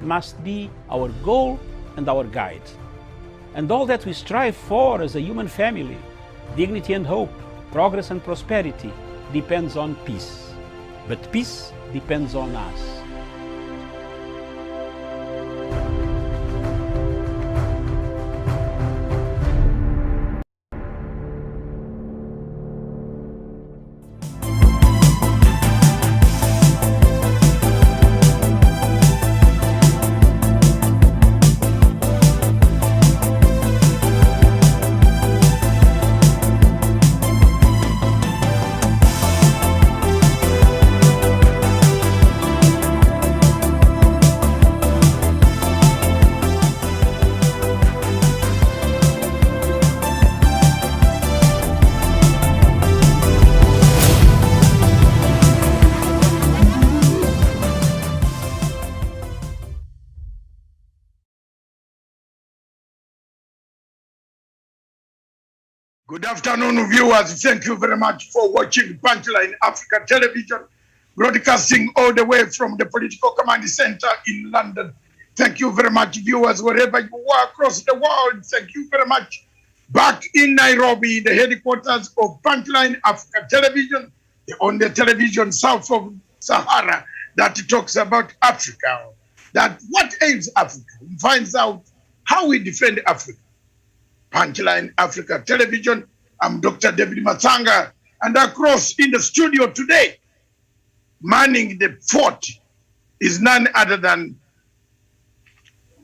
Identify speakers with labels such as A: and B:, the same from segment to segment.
A: must be our goal and our guide. And all that we strive for as a human family, dignity and hope, progress and prosperity, depends on peace. But peace depends on us.
B: Good afternoon, viewers. Thank you very much for watching Punchline Africa Television, broadcasting all the way from the Political Command Center in London. Thank you very much, viewers, wherever you are across the world. Thank you very much. Back in Nairobi, the headquarters of Punchline Africa Television, on the television south of Sahara that talks about Africa, that what ails Africa, finds out how we defend Africa. Punchline Africa Television. I'm Dr. David Matsanga, and across in the studio today, manning the fort is none other than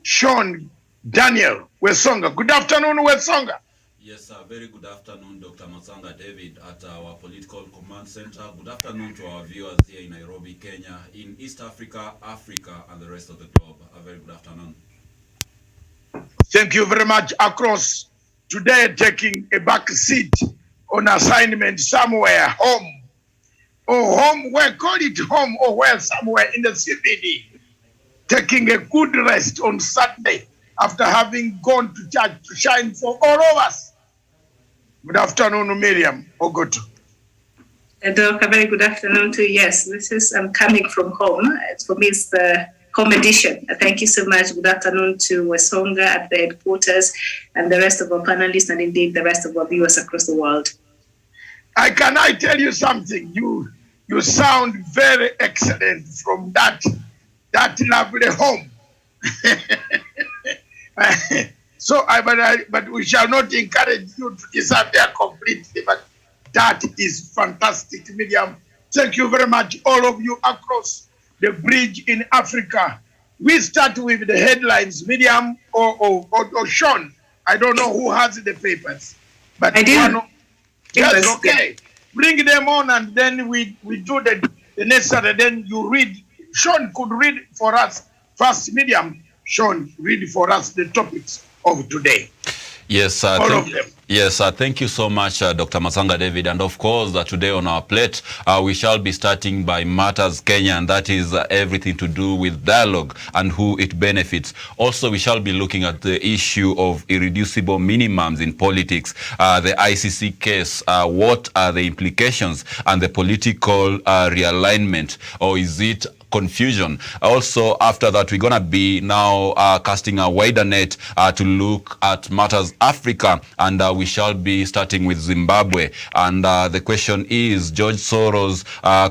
B: Sean Daniel Wesonga. Good afternoon, Wesonga.
C: Yes, sir. Very good afternoon, Dr. Matsanga David, at our Political Command Center. Good afternoon to our viewers here in Nairobi, Kenya, in East Africa, Africa, and the rest of the globe. A very good afternoon.
B: Thank you very much. Across today, taking a back seat on assignment somewhere home, or home, where call it home, or where somewhere in the CBD, taking a good rest on Saturday after having gone to church to shine for all of us. Good afternoon, Miriam Ogoto.
D: Doc, a very good afternoon to you. Yes, this is coming from home. For me, it's the home edition. Thank you so much. Good afternoon to Wesonga at the headquarters and the rest of our panelists, and indeed the rest of our viewers across the world.
B: I tell you something? You sound very excellent from that lovely home. But we shall not encourage you to disappear completely. But that is fantastic, Miriam. Thank you very much, all of you across the bridge in Africa. We start with the headlines, Miriam or Sean. I don't know who has the papers, but
D: I do.
B: Yes, okay. Bring them on, and then we do the necessary. Then you read. Sean could read for us first. Miriam, Sean, read for us the topics of today.
C: Yes, thank you so much, Dr. Matsanga David. And of course, today on our plate, we shall be starting by Matters Kenya, and that is everything to do with dialogue and who it benefits. Also, we shall be looking at the issue of irreducible minimums in politics, the ICC case, what are the implications and the political realignment, or is it confusion? Also, after that, we're going to be now casting a wider net to look at Matters Africa, and we shall be starting with Zimbabwe. And the question is, George Soros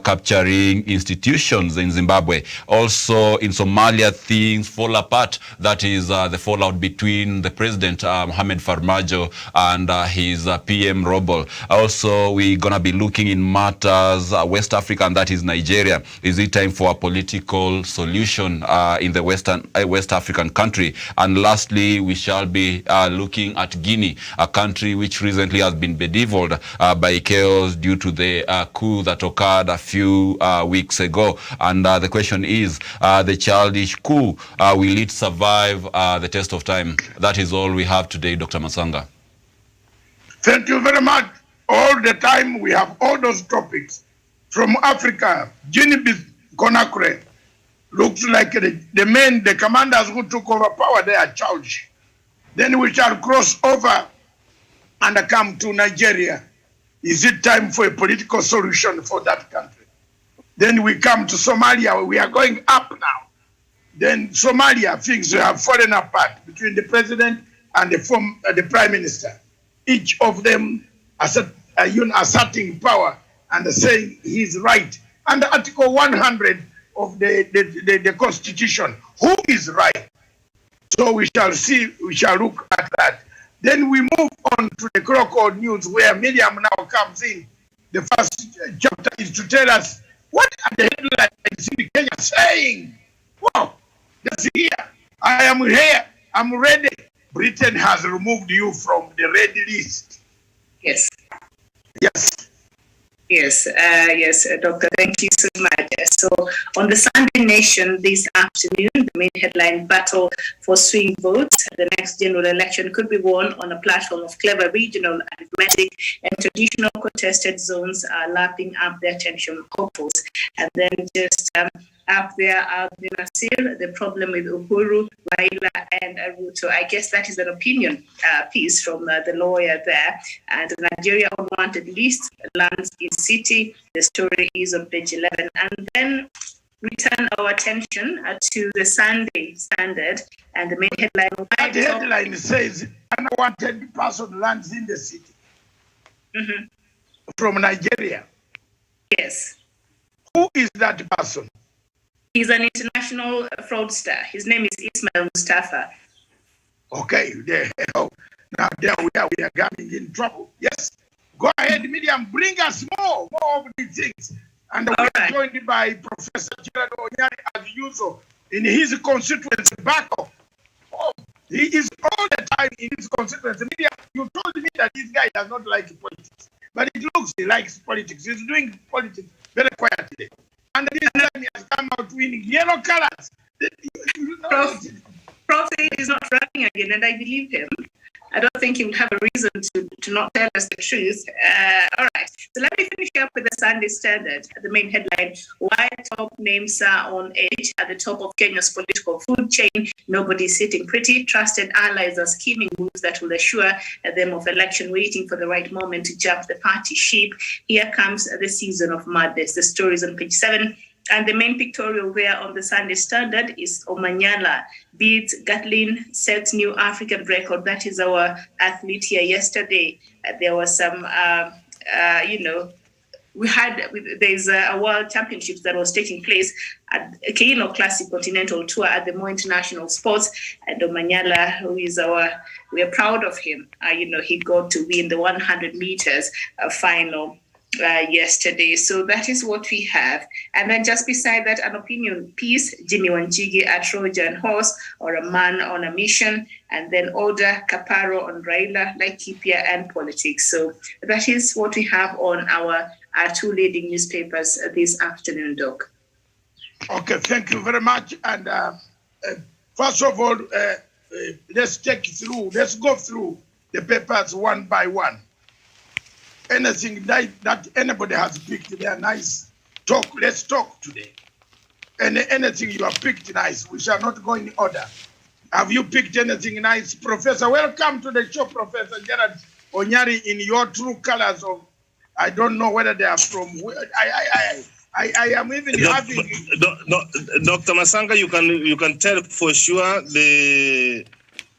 C: capturing institutions in Zimbabwe. Also, in Somalia, things fall apart. That is the fallout between the president, Mohamed Farmajo, and his PM Robol. Also, we're going to be looking in Matters West Africa, and that is Nigeria. Is it time for a political solution in the West African country? And lastly, we shall be looking at Guinea, a country which recently has been bedeviled by chaos due to the coup that occurred a few weeks ago. And the question is, the Childish coup, will it survive the test of time? That is all we have today, Dr. Matsanga.
B: Thank you very much. All the time we have all those topics. From Africa, Guinea Conakry, looks like the commanders who took over power there are Childish. Then we shall cross over and come to Nigeria. Is it time for a political solution for that country? Then we come to Somalia. We are going up now. Then Somalia, things have fallen apart between the president and the prime minister. Each of them asserting power and saying he's right. Under Article 100 of the Constitution, who is right? So we shall see, we shall look at that. Then we move on to the crocodile news where Miriam now comes in. The first chapter is to tell us what are the headlines in Kenya saying. Wow, that's here. I am here. I'm ready. Britain has removed you from the red list.
D: Yes.
B: Yes.
D: Yes, Doctor, thank you so much. So on the Sunday Nation this afternoon, the main headline, battle for swing votes. The next general election could be won on a platform of clever regional, arithmetic, and traditional contested zones are lapping up their attention hopefuls. And then just up there, Abdi Nasir, the problem with Uhuru, Raila, and Ruto. I guess that is an opinion piece from the lawyer there. And the Nigeria unwanted list lands in city. The story is on page 11. And then we turn our attention to the Sunday Standard and the main headline.
B: That headline says unwanted person lands in the city.
D: Mm-hmm.
B: From Nigeria.
D: Yes.
B: Who is that person?
D: He's an international fraudster. His name is Ismail Mustafa.
B: Okay, now there we are getting in trouble. Yes, go ahead, Miriam, bring us more of these things. And we are joined by Professor Childish as usual in his constituency back up. Oh, he is all the time in his constituency. Miriam, you told me that this guy does not like politics, but it looks he likes politics. He's doing politics very quietly. And this time he has come out winning yellow colors.
D: Prophet is not running again, and I believe him. I don't think he would have a reason to not tell us the truth. All right, so let me finish up with the Sunday Standard, the main headline, why top names are on edge at the top of Kenya's political food chain. Nobody's sitting pretty. Trusted allies are scheming moves that will assure them of election, waiting for the right moment to jump the party ship. Here comes the season of madness. The story is on page 7. And the main pictorial there on the Sunday Standard is Omanyala beats Gatlin, sets new African record. That is our athlete here yesterday. There was some, there's a World Championships that was taking place at Keino Classic Continental Tour at the Mo International Sports. And Omanyala, who is we are proud of him. He got to win the 100 meters final yesterday. So that is what we have. And then just beside that, an opinion piece, Jimmy Wanjigi, a Trojan horse or a man on a mission, and then Oda Kaparo on Raila, Laikipia, and politics. So that is what we have on our two leading newspapers this afternoon, Doc.
B: Okay, thank you very much. And first of all, let's go through the papers one by one. Anything that anybody has picked, they are nice. Let's talk today. And anything you have picked nice, we shall not go in order. Have you picked anything nice? Professor, welcome to the show, Professor Gerard Onyari, in your true colors of, I don't know whether they are from, I am even having...
E: Dr. Masanga, you can tell for sure the...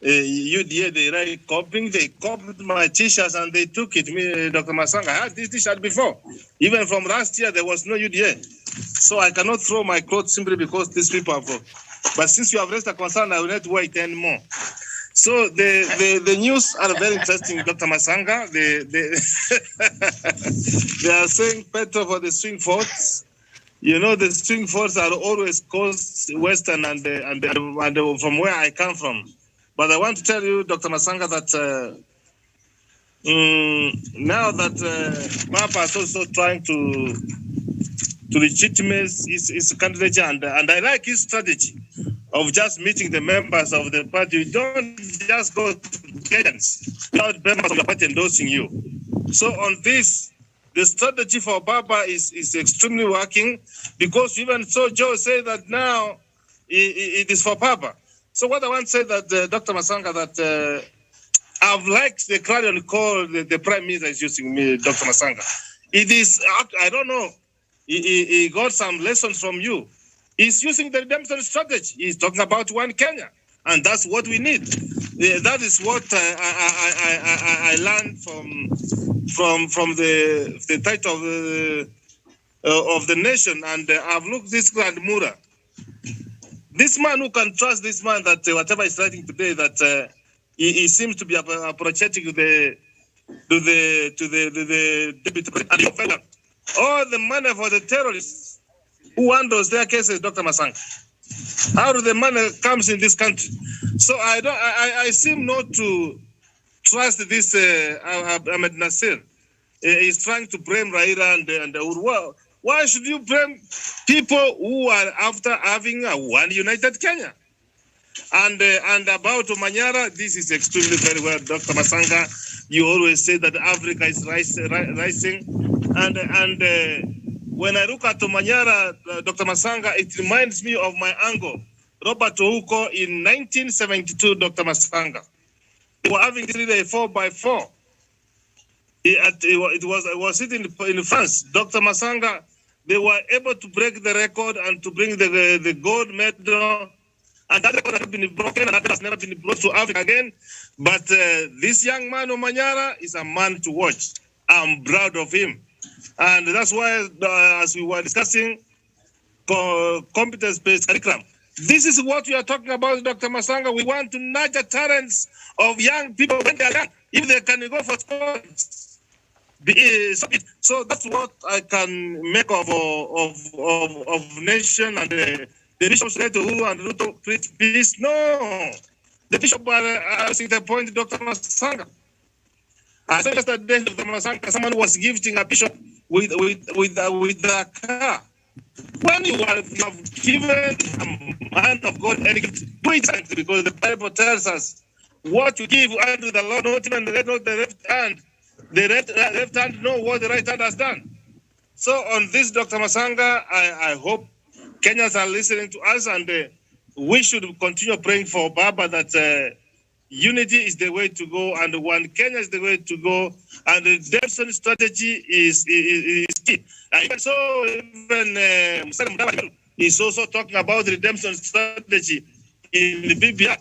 E: UDA, they copied my t-shirts and they took it. Me, Dr. Masanga, I had this t-shirt before. Even from last year, there was no UDA. So I cannot throw my clothes simply because these people are from. But since you have raised a concern, I will not wait anymore. So the news are very interesting, Dr. Masanga. They are saying petrol for the swing votes. You know, the swing votes are always coast, western, and from where I come from. But I want to tell you, Dr. Masanga, that now that Papa is also trying to legitimate his candidature, and I like his strategy of just meeting the members of the party. You don't just go to Kenyans without members of the party endorsing you. So on this, the strategy for Baba is extremely working, because even so, Joe said that now it is for Papa. So what I want to say that Dr. Masanga, that I've liked the clarion call the Prime Minister is using, me, Dr. Masanga. It is, I don't know, he got some lessons from you. He's using the redemption strategy. He's talking about one Kenya, and that's what we need. That is what I learned from the title of the nation, and I've looked this Grand Mura. This man who can trust this man that whatever he's writing today, that he seems to be approaching to the deputy president. All the money for the terrorists who handles their cases, Dr. Masanga. How do the money comes in this country? So I seem not to trust this Ahmed Nasir. He's trying to blame Raila and Uhuru. Why should you blame people who are after having a one united Kenya? And about Manyara, this is extremely very well, Dr. Masanga. You always say that Africa is rising. And when I look at Manyara, Dr. Masanga, it reminds me of my uncle, Robert Ouko, in 1972, Dr. Masanga. They were having a 4x4. It was sitting in France. Dr. Masanga, they were able to break the record and to bring the gold medal. And that record has been broken, and that has never been brought to Africa again. But this young man, Omanyara, is a man to watch. I'm proud of him. And that's why, as we were discussing, competence-based curriculum. This is what we are talking about, Dr. Masanga. We want to nurture talents of young people when they are young, if they can go for sports. So that's what I can make of nation and the bishops said to who and Ruto preach peace. No, the bishop was the point, Dr. Masanga. I said yesterday, Dr. Masanga, someone was gifting a bishop with a car. When you have given a man of God any gift, do it, because the Bible tells us what you give unto the Lord, not even the left hand. The left hand know what the right hand has done. So on this, Dr. Masanga, I hope Kenyans are listening to us, and we should continue praying for Baba that unity is the way to go, and one Kenya is the way to go, and the redemption strategy is key. Even so, even is also talking about the redemption strategy in the BBI.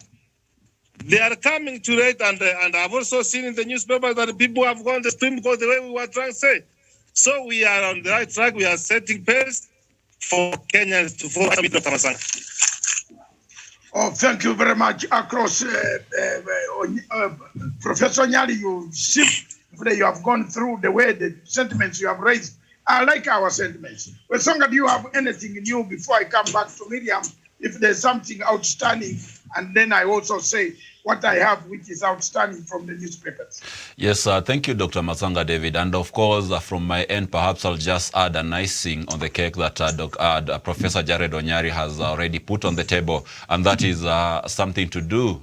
E: They are coming to it, and I've also seen in the newspaper that people have gone to the Supreme Court the way we were trying to say. So we are on the right track. We are setting pace for Kenyans to follow Dr. Masanga.
B: Oh, thank you very much. Across, Professor Nyali, you have gone through the way the sentiments you have raised. I like our sentiments. Well, Songa, do you have anything new before I come back to Miriam? If there's something outstanding, and then I also say what I have, which is outstanding from the newspapers.
C: Yes, thank you, Dr. Masanga David. And of course, from my end, perhaps I'll just add an icing on the cake that Professor Jared Onyari has already put on the table, and that is something to do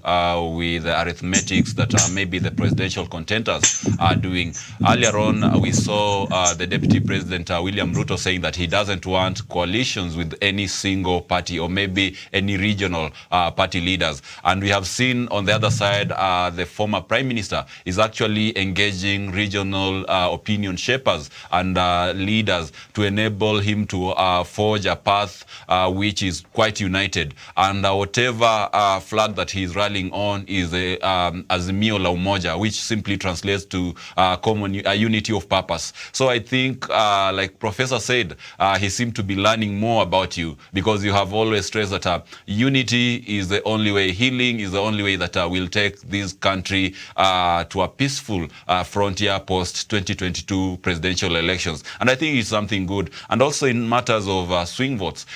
C: with the arithmetics that maybe the presidential contenders are doing. Earlier on, we saw the Deputy President William Ruto saying that he doesn't want coalitions with any single party or maybe any regional party leaders. And we have seen on the other side, the former Prime Minister is actually engaging regional opinion shapers and leaders to enable him to forge a path which is quite united. And whatever flag that he's rallying on is Azimio la Umoja, which simply translates to common unity of purpose. So I think, like Professor said, he seemed to be learning more about you, because you have always stressed that unity is the only way, healing is the only way that will take this country to a peaceful frontier post-2022 presidential elections. And I think it's something good. And also in matters of swing votes,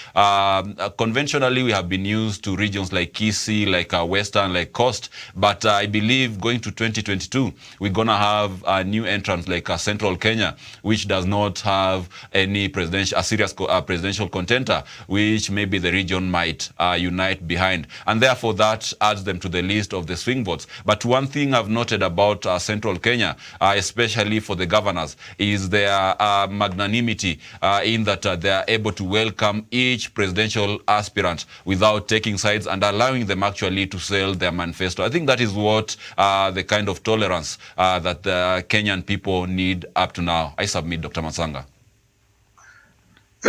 C: conventionally we have been used to regions like Kisii, like Western, like Coast. But I believe going to 2022, we're going to have a new entrant like Central Kenya, which does not have any serious presidential contender, which maybe the region might unite behind. And therefore that adds them to the list of the swing votes. But one thing I've noted about Central Kenya, especially for the governors, is their magnanimity in that they are able to welcome each presidential aspirant without taking sides and allowing them actually to sell their manifesto. I think that is what the kind of tolerance that the Kenyan people need up to now. I submit, Dr. Masanga.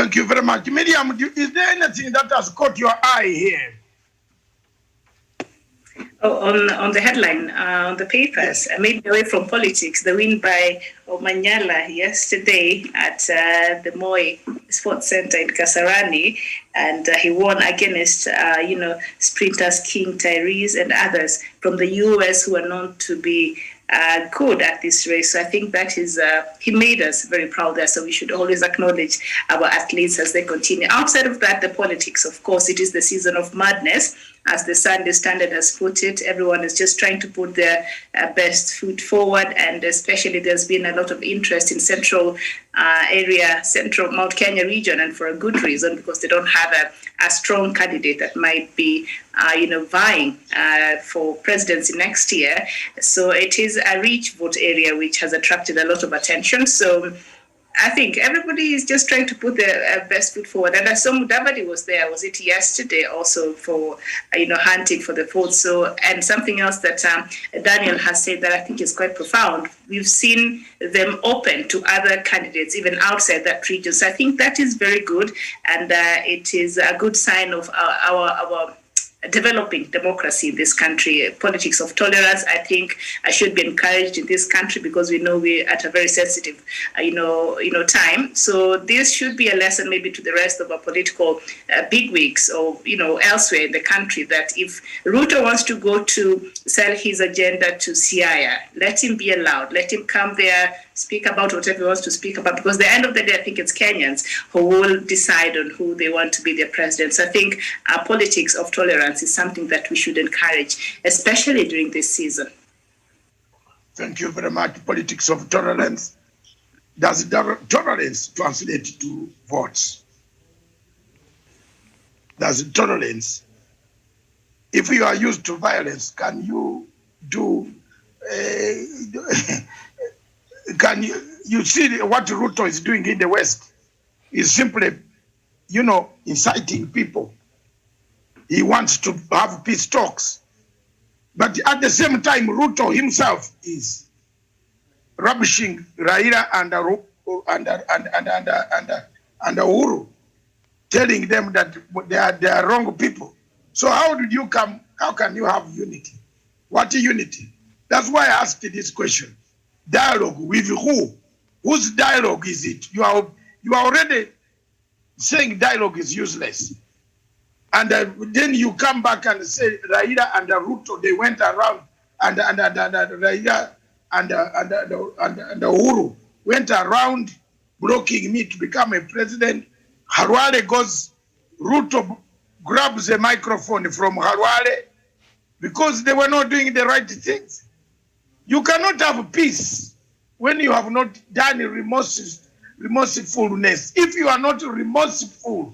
B: Thank you very much. Miriam, is there anything that has caught your eye here?
D: On the headline, on the papers, maybe away from politics, the win by Omanyala yesterday at the Moi Sports Center in Kasarani, and he won against, sprinters King Tyrese and others from the US who are known to be good at this race. So I think that is, he made us very proud there. So we should always acknowledge our athletes as they continue. Outside of that, the politics, of course, it is the season of madness. As the Sunday Standard has put it, everyone is just trying to put their best foot forward, and especially there's been a lot of interest in central Mount Kenya region, and for a good reason, because they don't have a strong candidate that might be, vying for presidency next year. So it is a rich vote area which has attracted a lot of attention. So I think everybody is just trying to put their best foot forward. And I saw Mudavadi was there, was it yesterday, also for, hunting for the vote. So, and something else that Daniel has said that I think is quite profound. We've seen them open to other candidates, even outside that region. So I think that is very good. And it is a good sign of our developing democracy in this country. Politics of tolerance, I think, should be encouraged in this country, because we know we're at a very sensitive, time. So this should be a lesson maybe to the rest of our political bigwigs or, elsewhere in the country, that if Ruto wants to go to sell his agenda to Siaya, let him be allowed. Let him come there, speak about whatever he wants to speak about, because at the end of the day, I think it's Kenyans who will decide on who they want to be their president. So I think our politics of tolerance is something that we should encourage, especially during this season.
B: Thank you very much. Politics of tolerance. Does tolerance translate to votes? Does tolerance, if you are used to violence, can you do, can you see what Ruto is doing in the West? Is simply, inciting people. He wants to have peace talks. But at the same time, Ruto himself is rubbishing Raila and Uhuru, telling them that they are wrong people. So how can you have unity? What unity? That's why I asked this question. Dialogue with who? Whose dialogue is it? You are already saying dialogue is useless. And then you come back and say Raila and Ruto, they went around, and Raila and Uhuru went around blocking me to become a president. Harwale goes, Ruto grabs a microphone from Harwale because they were not doing the right things. You cannot have peace when you have not done remorsefulness. If you are not remorseful,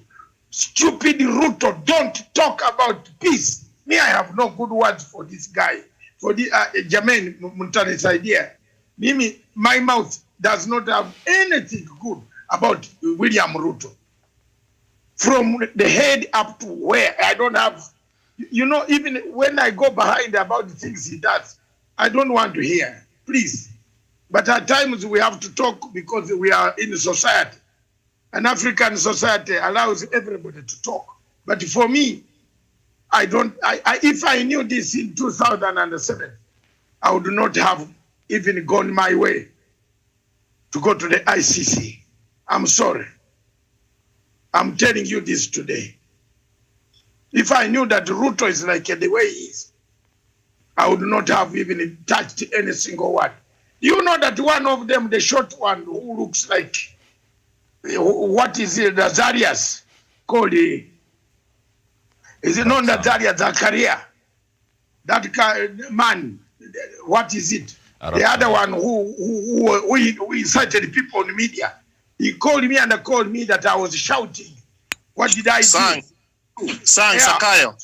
B: stupid Ruto, don't talk about peace. Me, I have no good words for this guy, for the Jermaine Muntare's idea. Mimi, my mouth does not have anything good about William Ruto. From the head up to where, I don't have, even when I go behind about the things he does, I don't want to hear, please. But at times we have to talk because we are in society. An African society allows everybody to talk. But for me, if I knew this in 2007, I would not have even gone my way to go to the ICC. I'm sorry. I'm telling you this today. If I knew that Ruto is like the way he is, I would not have even touched any single word. You know that one of them, the short one who looks like, what is it, Nazarias, called, is it not Nazarias, Zakaria? That man, what is it? The other one who incited people on the media. He called me and called me that I was shouting. What did I do?
E: Zakayo.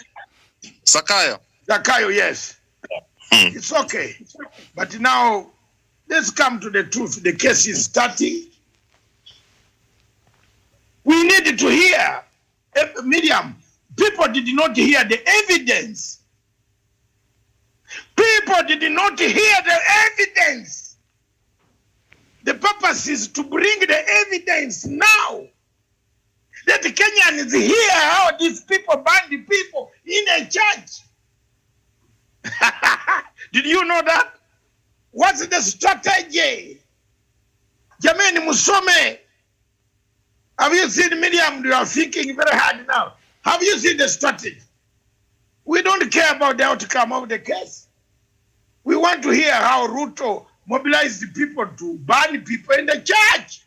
B: Zakayo, yes. It's okay. But now, let's come to the truth. The case is starting. We need to hear, Miriam, people did not hear the evidence. People did not hear the evidence. The purpose is to bring the evidence now. Kenyans hear how these people ban the people in a church. Did you know that? What's the strategy? Jamani Musome. Have you seen Miriam? You are thinking very hard now. Have you seen the strategy? We don't care about the outcome of the case. We want to hear how Ruto mobilized the people to ban people in the church.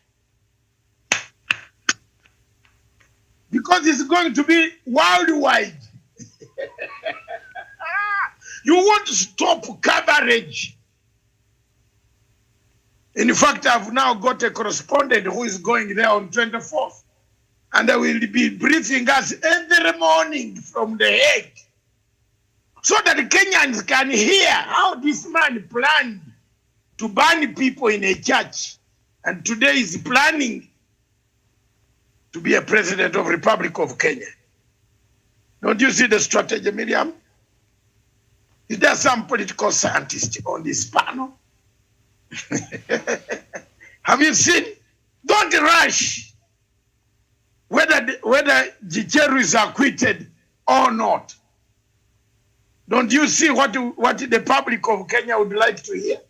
B: Because it's going to be worldwide. You want to stop coverage. In fact, I've now got a correspondent who is going there on 24th. And they will be briefing us every morning from the Hague. So that the Kenyans can hear how this man planned to ban people in a church. And today is planning to be a president of the Republic of Kenya. Don't you see the strategy, Miriam? Is there some political scientist on this panel? Have you seen? Don't rush whether Gicheru is acquitted or not. Don't you see what the public of Kenya would like to hear?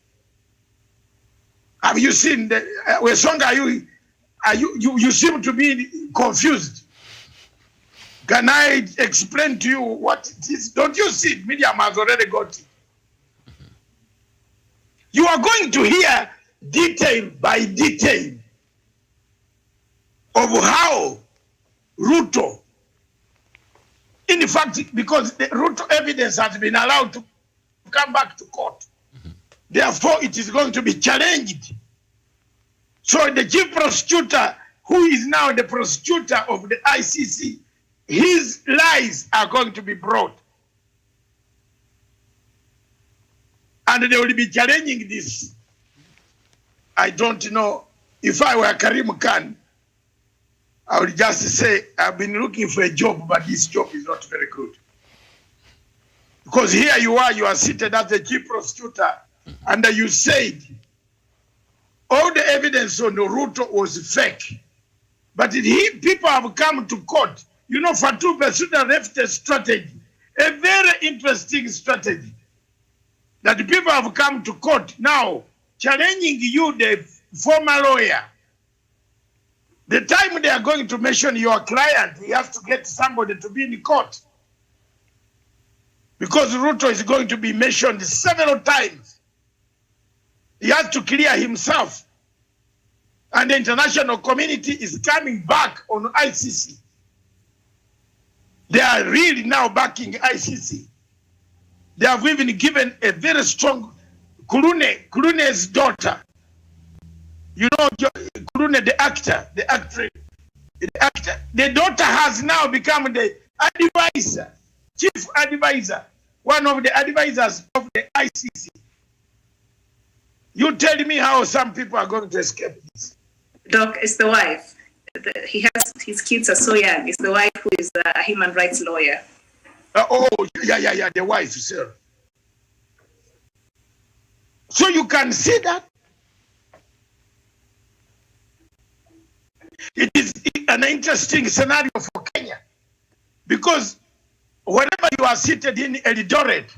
B: Have you seen the Wesonga? You seem to be confused. Can I explain to you what it is? Don't you see? Medium has already got it. You are going to hear detail by detail of how Ruto, in fact, because the Ruto evidence has been allowed to come back to court. Therefore, it is going to be challenged. So the chief prosecutor, who is now the prosecutor of the ICC, his lies are going to be brought. And they will be challenging this. I don't know. If I were Karim Khan, I would just say, I've been looking for a job, but this job is not very good. Because here you are seated as the chief prosecutor, and you said all the evidence on the Ruto was fake. But people have come to court. You know, Fatou Bensouda left a strategy, a very interesting strategy, that people have come to court now, challenging you, the former lawyer. The time they are going to mention your client, he has to get somebody to be in court. Because Ruto is going to be mentioned several times. He has to clear himself. And the international community is coming back on ICC. They are really now backing ICC. They have even given a very strong Kurune's daughter. You know, Kurune, the actor. The daughter has now become the advisor, chief advisor, one of the advisors of the ICC. You tell me how some people are going to escape this.
D: Doc, it's the wife. His kids are so young. It's the wife who is a human rights lawyer.
B: Yeah, the wife, sir. So you can see that it is an interesting scenario for Kenya, because wherever you are seated in Eldoret,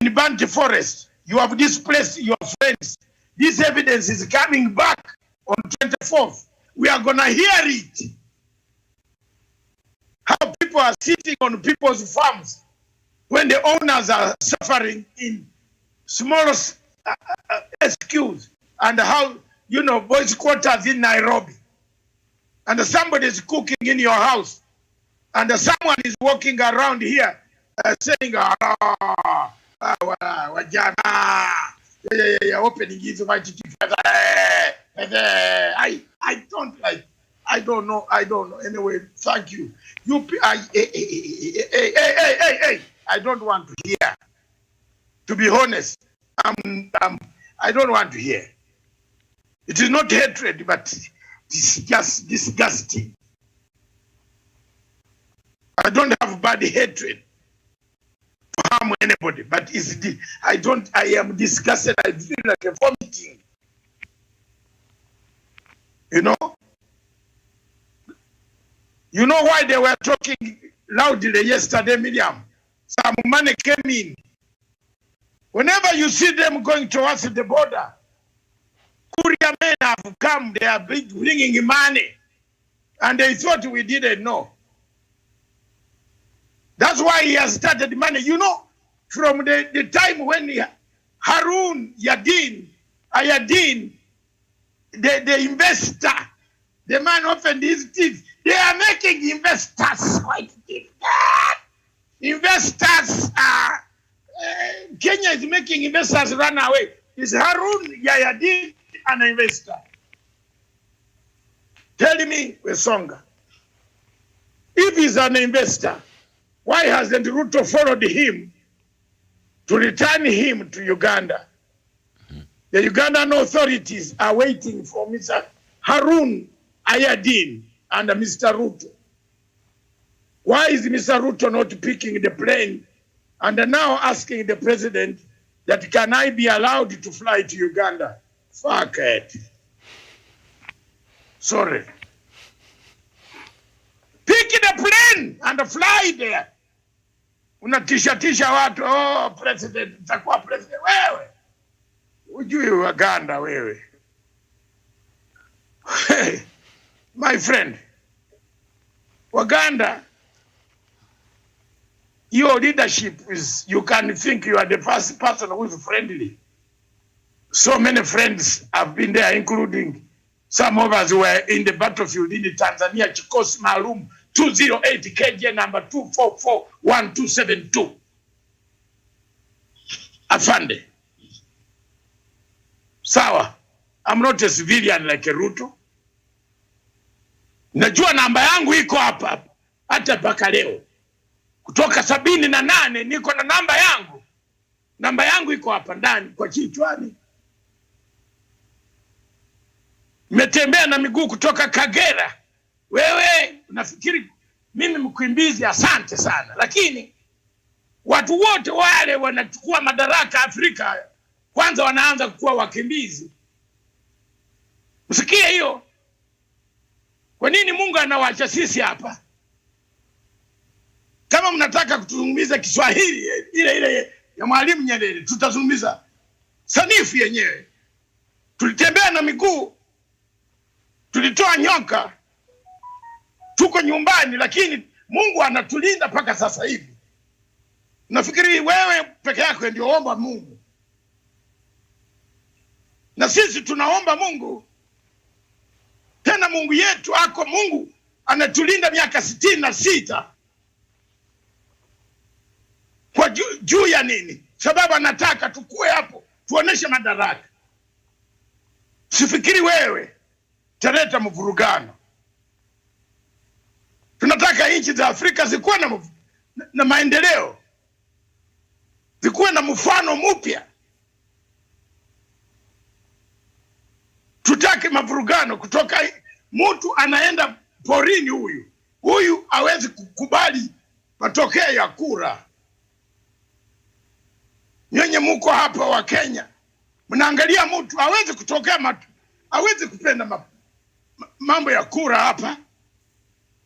B: in Bantu Forest, you have displaced your friends. This evidence is coming back on 24th. We are going to hear it. How people are sitting on people's farms when the owners are suffering in small SQs, and how, you know, boys' quarters in Nairobi. And somebody is cooking in your house. And someone is walking around here saying, opening his I don't know. Anyway, thank you. I don't want to hear. To be honest, I don't want to hear. It is not hatred, but it's just disgusting. I don't have bad hatred to harm anybody, but I am disgusted. I feel like a vomiting. You know? You know why they were talking loudly yesterday, Miriam? Some money came in. Whenever you see them going towards the border, courier men have come, they are bringing money. And they thought we didn't know. That's why he has started money. You know, from the time when Harun Ayadin, the investor, the man opened his teeth, they are making investors quite deep. Investors are, Kenya is making investors run away. Is Harun Ayadin an investor? Tell me, Wesonga, if he's an investor, why hasn't Ruto followed him to return him to Uganda? The Ugandan authorities are waiting for Mr. Harun Ayadin and Mr. Ruto. Why is Mr. Ruto not picking the plane and now asking the president that can I be allowed to fly to Uganda? Fuck it. Sorry. Pick the plane and fly there. Unatisha watu, oh, president, utakuwa president. Wewe. Ujui Uganda wewe. Hey, my friend. Uganda, your leadership is, you can think you are the first person who is friendly. So many friends have been there, including some of us were in the battlefield in Tanzania, Chikosi Maalum 208 KJ number 2441272. Afande. Sawa. I'm not a civilian like a Ruto. Najua namba yangu iko hapa hata mpaka leo. Kutoka 78 niko na namba yangu. Namba yangu iko hapa ndani kwa kichwani. Metembea na miguu kutoka Kagera. Wewe unafikiri mimi mkimbizi? Asante sana. Lakini watu wote wale wanachukua madaraka Afrika kwanza wanaanza kuwa wakimbizi. Msikie hiyo. Kwa nini Mungu anawaacha sisi hapa? Kama mnataka kutuzungumza Kiswahili ile ya Mwalimu Nyerere, tutazungumza sanifu yenyewe. Tulitembea na miguu, tulitoa nyoka, tuko nyumbani, lakini Mungu anatulinda mpaka sasa hivi. Nafikiri wewe peke yako ndio omba Mungu. Na sisi tunaomba Mungu. Tena Mungu yetu ako Mungu anatulinda miaka 66. Kwa juu ya nini? Sababu anataka tukue hapo, tuoneshe madaraka. Sifikiri wewe taleta mvurugano. Tunataka nchi za Afrika zikuwe na maendeleo. Zikuwe na mfano mpya. Tutake mavurugano kutoka mtu anaenda porini huyu. Huyu hawezi kukubali matokeo ya kura. Nyenye muko hapa wa Kenya. Mnaangalia mtu hawezi kutokea hawezi kupenda mambo ya kura hapa.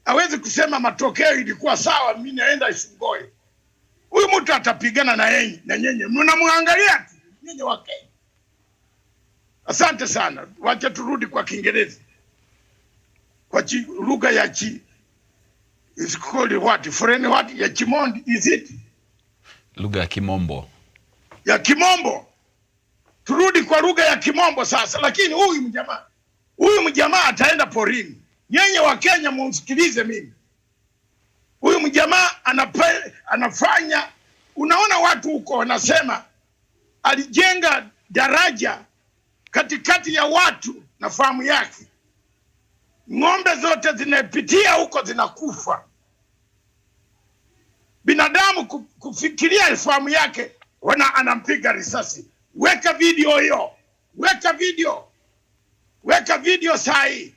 B: Hawezi kusema matokeo ilikuwa sawa, mimi naenda Shungoi. Huyu mtu atapigana na nyenye. Mnamwangalia tu nyenye wa Kenya. Asante sana. Wacha turudi kwa Kiingereza. Kwa lugha ya is called what? Foreign what? Ya Kimondi is it?
C: Lugha ya Kimombo.
B: Ya Kimombo. Turudi kwa lugha ya Kimombo sasa. Lakini huyu mjamaa ataenda porini. Nyenye wa Kenya mumsikilize mimi. Huyu mjamaa anafanya, unaona watu huko wanasema alijenga daraja katikati ya watu na famu yake. Ng'ombe zote zinapitia huko zinakufa. Binadamu kufikiria famu yake anampiga risasi. Weka video hiyo. Weka video sahi.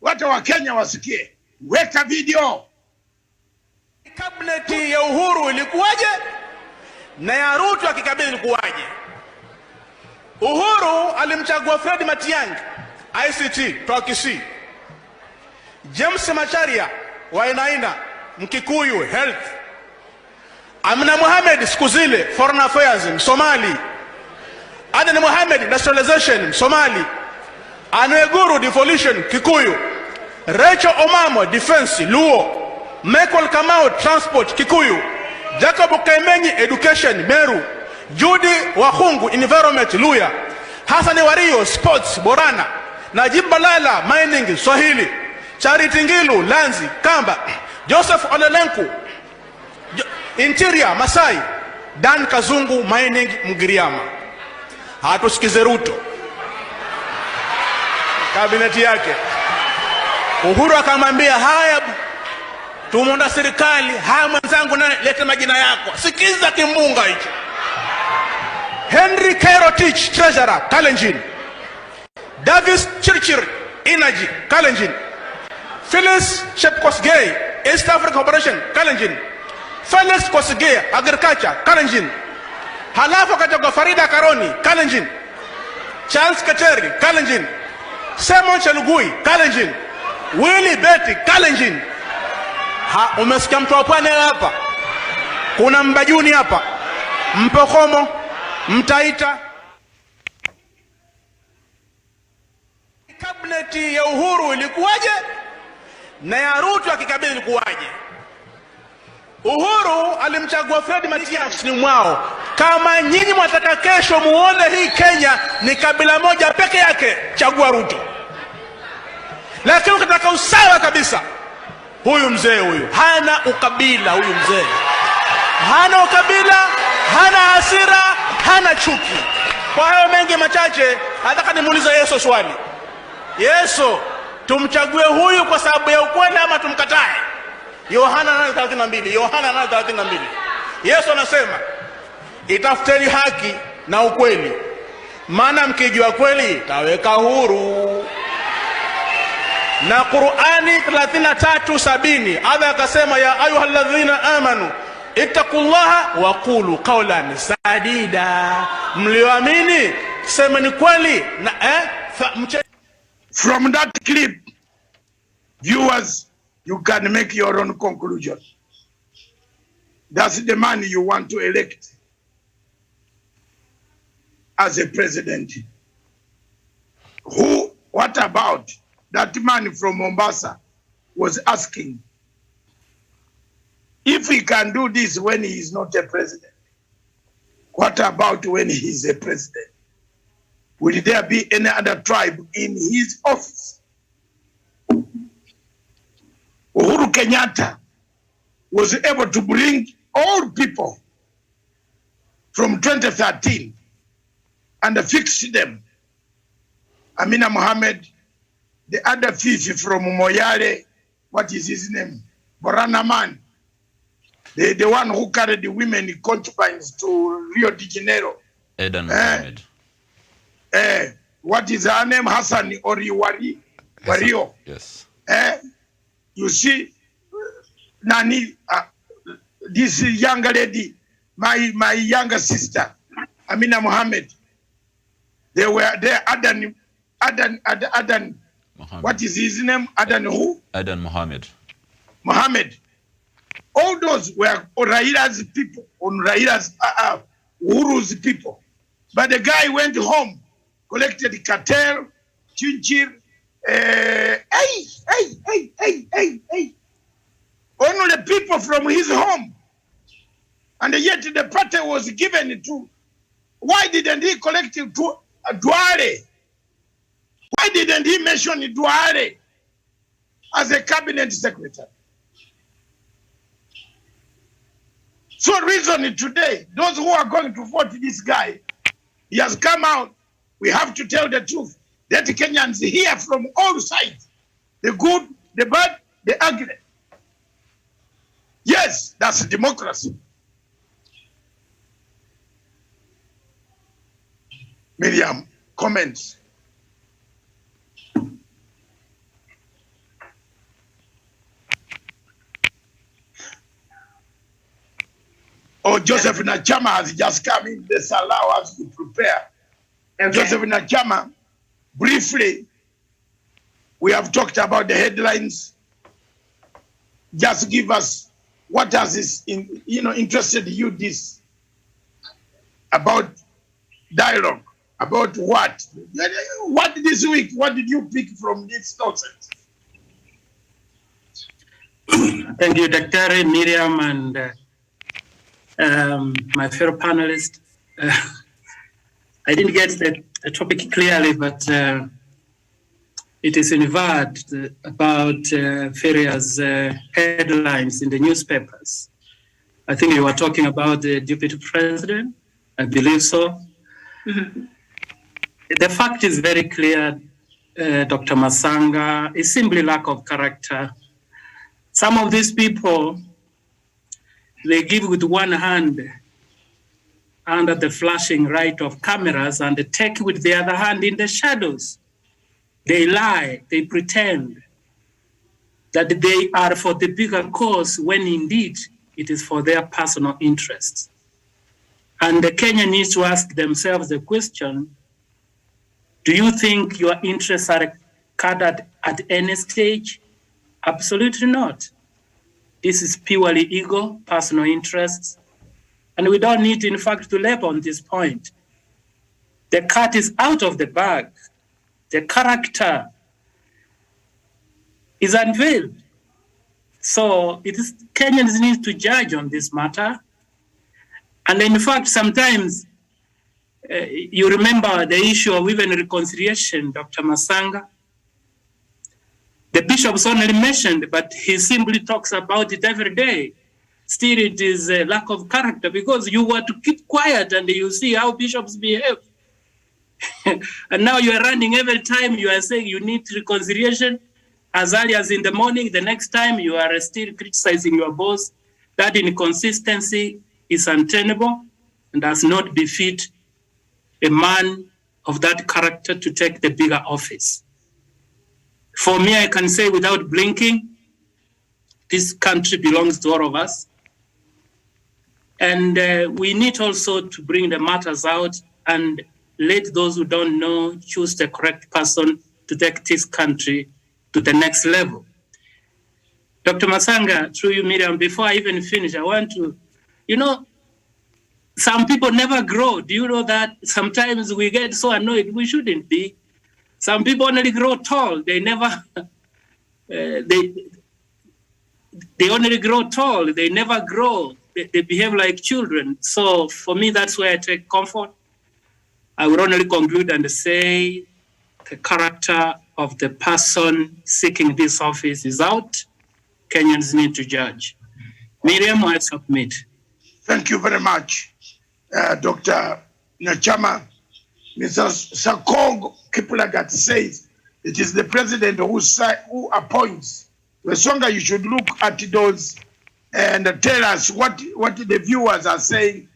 B: Watu wa Kenya wasikie. Weka video.
F: Kabineti ya Uhuru ilikuwaje na ya Ruto akikabidhi ilikuwaje? Uhuru alimchagua Fred Matiang'i ICT toka Kisii. James Macharia Wainaina, Mkikuyu, health. Amina Mohamed, siku zile, foreign affairs, Somali. Aden Mohamed, nationalization, Somali. Anweguru, devolution, Kikuyu. Rachel Omamo, defense, Luo. Michael Kamau, transport, Kikuyu. Jacob Kaimenyi, education, Meru. Judy Wahungu, environment, Luya. Hassan Wario, sports, Borana. Najib Balala, mining, Swahili. Charity Ngilu, Lanzi, Kamba. Joseph Olelenku, interior, Masai. Dan Kazungu, mining, Mgiriama. Hatusikize Ruto. Kabineti yake. Uhuru akamwambia, haya tumeunda serikali, haya mwenzangu na leta majina yako. Sikiza kimbunga hicho. Henry Kerotich, treasurer, Kalenjin. Davis Chirchir, energy, Kalenjin. Phyllis Shepkosgei, East Africa Corporation, Kalenjin. Felix Kosgei, agriculture, Kalenjin. Halafu katoka Farida Karoni, Kalenjin. Charles Kateri, Kalenjin. Simon Chelugui, Kalenjin. Willie Betty, Kalenjin. Umesikia mtu wa pwani hapa? Kuna Mbajuni hapa, Mpokomo, Mtaita. Kabineti ya Uhuru ilikuwaje na ya Ruto akikabidhi ilikuwaje? Uhuru alimchagua Fred Matiang'i mwao. Kama nyinyi mwataka kesho muone hii Kenya ni kabila moja peke yake, chagua Ruto. Lakini ukitaka usawa kabisa, huyu mzee huyu hana ukabila. Huyu mzee hana ukabila, hana hasira, hana chuki. Kwa hayo mengi machache, nataka nimuulize Yesu swali. Yesu, tumchague huyu kwa sababu ya ukweli ama tumkatae? Yohana 8:32. Yohana 8:32. Yesu anasema, itafuteni haki na ukweli, maana mkijua kweli taweka huru. Na Qur'ani 33:70 Allah akasema, ya ayyuhalladhina amanu ittaqullaha wa qulu qawlan sadida. Mlioamini semeni kweli na
B: From that clip, viewers, you can make your own conclusion. That's the man you want to elect as a president. What about that man from Mombasa was asking if he can do this when he is not a president? What about when he is a president? Will there be any other tribe in his office? Uhuru Kenyatta was able to bring all people from 2013 and fix them. Amina Mohamed, the other thief from Moyale, what is his name? Borana Man, the one who carried the women concubines to Rio de Janeiro.
C: Eden Mohamed.
B: What is her name? Hassan Oriwari? Wario.
C: Yes.
B: You see, Nani, this younger lady, my younger sister, Amina Mohamed, they were there. Adan, what is his name? Adan who?
C: Adan Mohamed.
B: Mohamed. All those were Raila's people, on Raila's Uhuru's people. But the guy went home, collected cartel, chinchir, only people from his home. And yet the party was given to. Why didn't he collect it to Duale? Why didn't he mention Duale as a cabinet secretary? So reason today, those who are going to vote this guy, he has come out. We have to tell the truth that Kenyans hear from all sides, the good, the bad, the ugly. Yes, that's democracy. Miriam, comments. Oh, Joseph Nachama has just come in. Let's allow us to prepare. Okay. Joseph Nachama, briefly, we have talked about the headlines. just give us what has this interested you this about dialogue, about what? What this week? What did you pick from this nonsense?
G: Thank you, Dr. Miriam, and my fellow panelists. I didn't get the topic clearly, but it is involved about various headlines in the newspapers. I think you were talking about the deputy president. I believe so. Mm-hmm. The fact is very clear, Dr. Masanga. It's simply lack of character. Some of these people, they give with one hand under the flashing light of cameras and they take with the other hand in the shadows. They lie, they pretend that they are for the bigger cause when indeed it is for their personal interests. And the Kenya needs to ask themselves the question, do you think your interests are cut at any stage? Absolutely not. This is purely ego, personal interests. And we don't need, in fact, to labor on this point. The cat is out of the bag. The character is unveiled. So it is Kenyans need to judge on this matter. And in fact, sometimes you remember the issue of even reconciliation, Dr. Masanga. The bishops only mentioned, but he simply talks about it every day. Still, it is a lack of character because you were to keep quiet and you see how bishops behave. And now you are running every time you are saying you need reconciliation as early as in the morning. The next time you are still criticizing your boss. That inconsistency is untenable and does not befit a man of that character to take the bigger office. For me, I can say without blinking, this country belongs to all of us. And we need also to bring the matters out and let those who don't know choose the correct person to take this country to the next level. Dr. Masanga, through you, Miriam, before I even finish, I want to, some people never grow. Do you know that sometimes we get so annoyed? We shouldn't be. Some people only grow tall. They never, they only grow tall. They never grow. They behave like children. So for me, that's where I take comfort. I would only conclude and say the character of the person seeking this office is out. Kenyans need to judge. Miriam, I submit.
B: Thank you very much, Dr. Nyachama. Mr. Sakong Kiplagat says it is the president who appoints. Wesonga, you should look at those and tell us what the viewers are saying,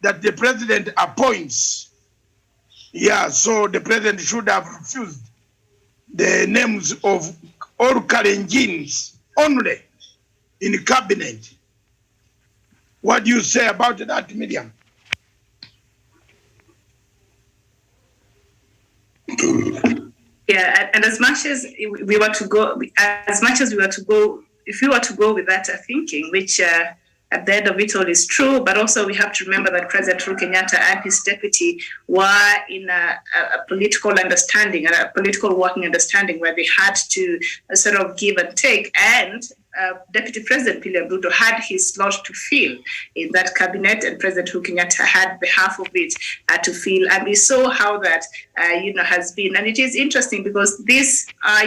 B: that the president appoints. Yeah, so the president should have refused the names of all Kalenjins only in the cabinet. What do you say about that, Miriam?
D: Yeah, and as much as we were to go, if we were to go with that thinking, which at the end of it all is true, but also we have to remember that President Uhuru Kenyatta and his deputy were in a political understanding, a political working understanding where they had to sort of give and take, and Deputy President William Ruto had his lot to fill in that cabinet, and President Uhuru Kenyatta had the half of it to fill, and we saw how that has been. And it is interesting because these are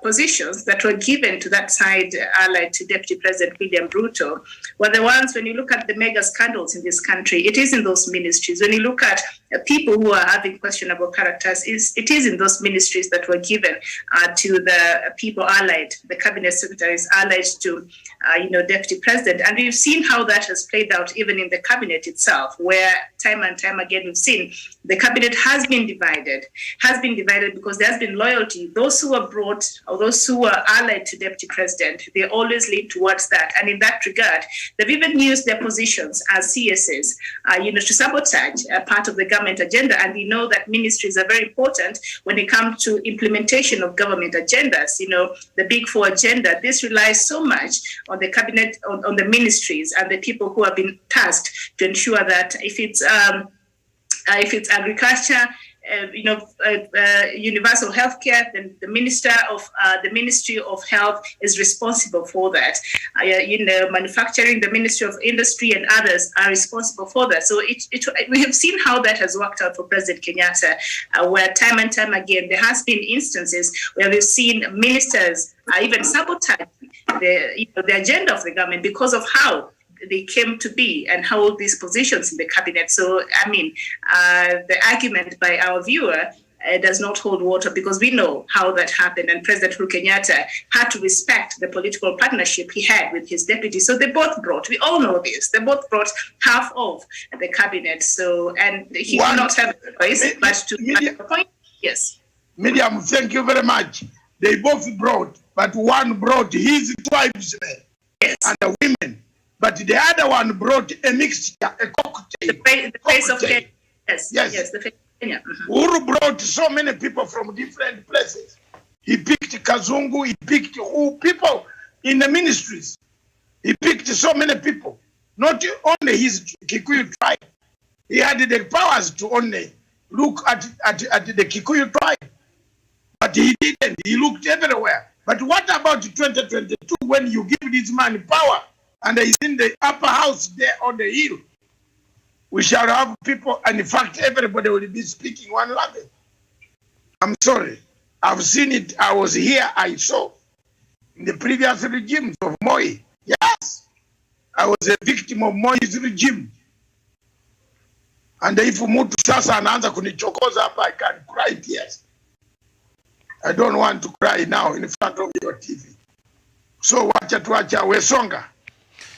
D: positions that were given to that side allied to Deputy President William Ruto were the ones, when you look at the mega scandals in this country, it is in those ministries. When you look at people who are having questionable characters, it is in those ministries that were given to the people allied, the cabinet secretaries allied to Deputy President. And we've seen how that has played out even in the cabinet itself, where time and time again we've seen the cabinet has been divided because there has been loyalty. Those who are brought or those who are allied to Deputy President, they always lean towards that. And in that regard, they've even used their positions as CSs, to sabotage part of the government government agenda, and we know that ministries are very important when it comes to implementation of government agendas. You know, the Big Four agenda, this relies so much on the cabinet, on the ministries and the people who have been tasked to ensure that if it's agriculture, universal healthcare, then the Ministry of Health is responsible for that. Manufacturing, the Ministry of Industry and others are responsible for that. So we have seen how that has worked out for President Kenyatta, where time and time again there has been instances where we've seen ministers even sabotage the agenda of the government because of how they came to be and hold these positions in the cabinet. So, I mean, the argument by our viewer does not hold water, because we know how that happened, and President Uhuru Kenyatta had to respect the political partnership he had with his deputy. So they both brought, we all know this, they both brought half of the cabinet. So, and he did not have a choice but to appoint. Yes.
B: Miriam, thank you very much. They both brought, but one brought his tribesmen and the women. But the other one brought a mixture, a cocktail.
D: The face of Kenya. Yes, the face of Kenya.
B: Uhuru brought so many people from different places. He picked Kazungu, he picked people in the ministries. He picked so many people. Not only his Kikuyu tribe. He had the powers to only look at the Kikuyu tribe. But he didn't. He looked everywhere. But what about 2022 when you give this man power? And he's in the upper house there on the hill. We shall have people, and in fact, everybody will be speaking one language. I'm sorry. I've seen it. I was here. I saw in the previous regimes of Moi. Yes. I was a victim of Moi's regime. And if Mutu sasa anaanza kunichokoza hapa, I can cry tears. I don't want to cry now in front of your TV. So wacha tuacha Wesonga.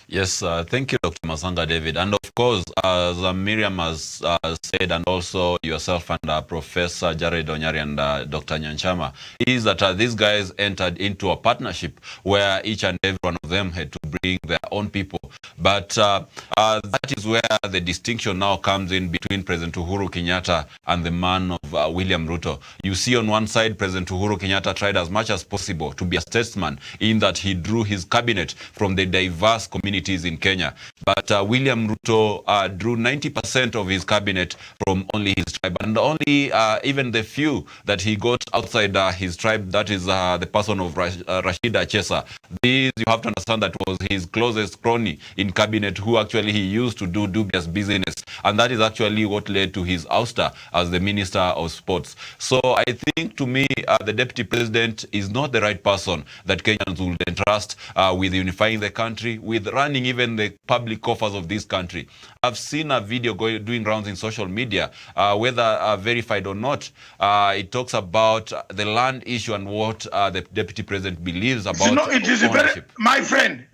C: Yes, thank you, Dr. Masanga David. And of course, as Miriam has said, and also yourself and Professor Jared Onyari and Dr. Nyanchama, is that these guys entered into a partnership where each and every one of them had to bring their own people. But that is where the distinction now comes in between President Uhuru Kenyatta and the man of William Ruto. You see on one side, President Uhuru Kenyatta tried as much as possible to be a statesman in that he drew his cabinet from the diverse communities in Kenya. But William Ruto drew 90% of his cabinet from only his tribe, and only even the few that he got outside his tribe, that is the person of Rashida Chesa. These, you have to understand, that was his closest crony in cabinet, who actually he used to do dubious business, and that is actually what led to his ouster as the Minister of Sports. So I think, to me, the Deputy President is not the right person that Kenyans will entrust with unifying the country, with running even the public coffers of this country. I've seen a video doing rounds in social media, whether verified or not. It talks about the land issue and what the Deputy President believes about
B: it is
C: ownership.
B: My friend,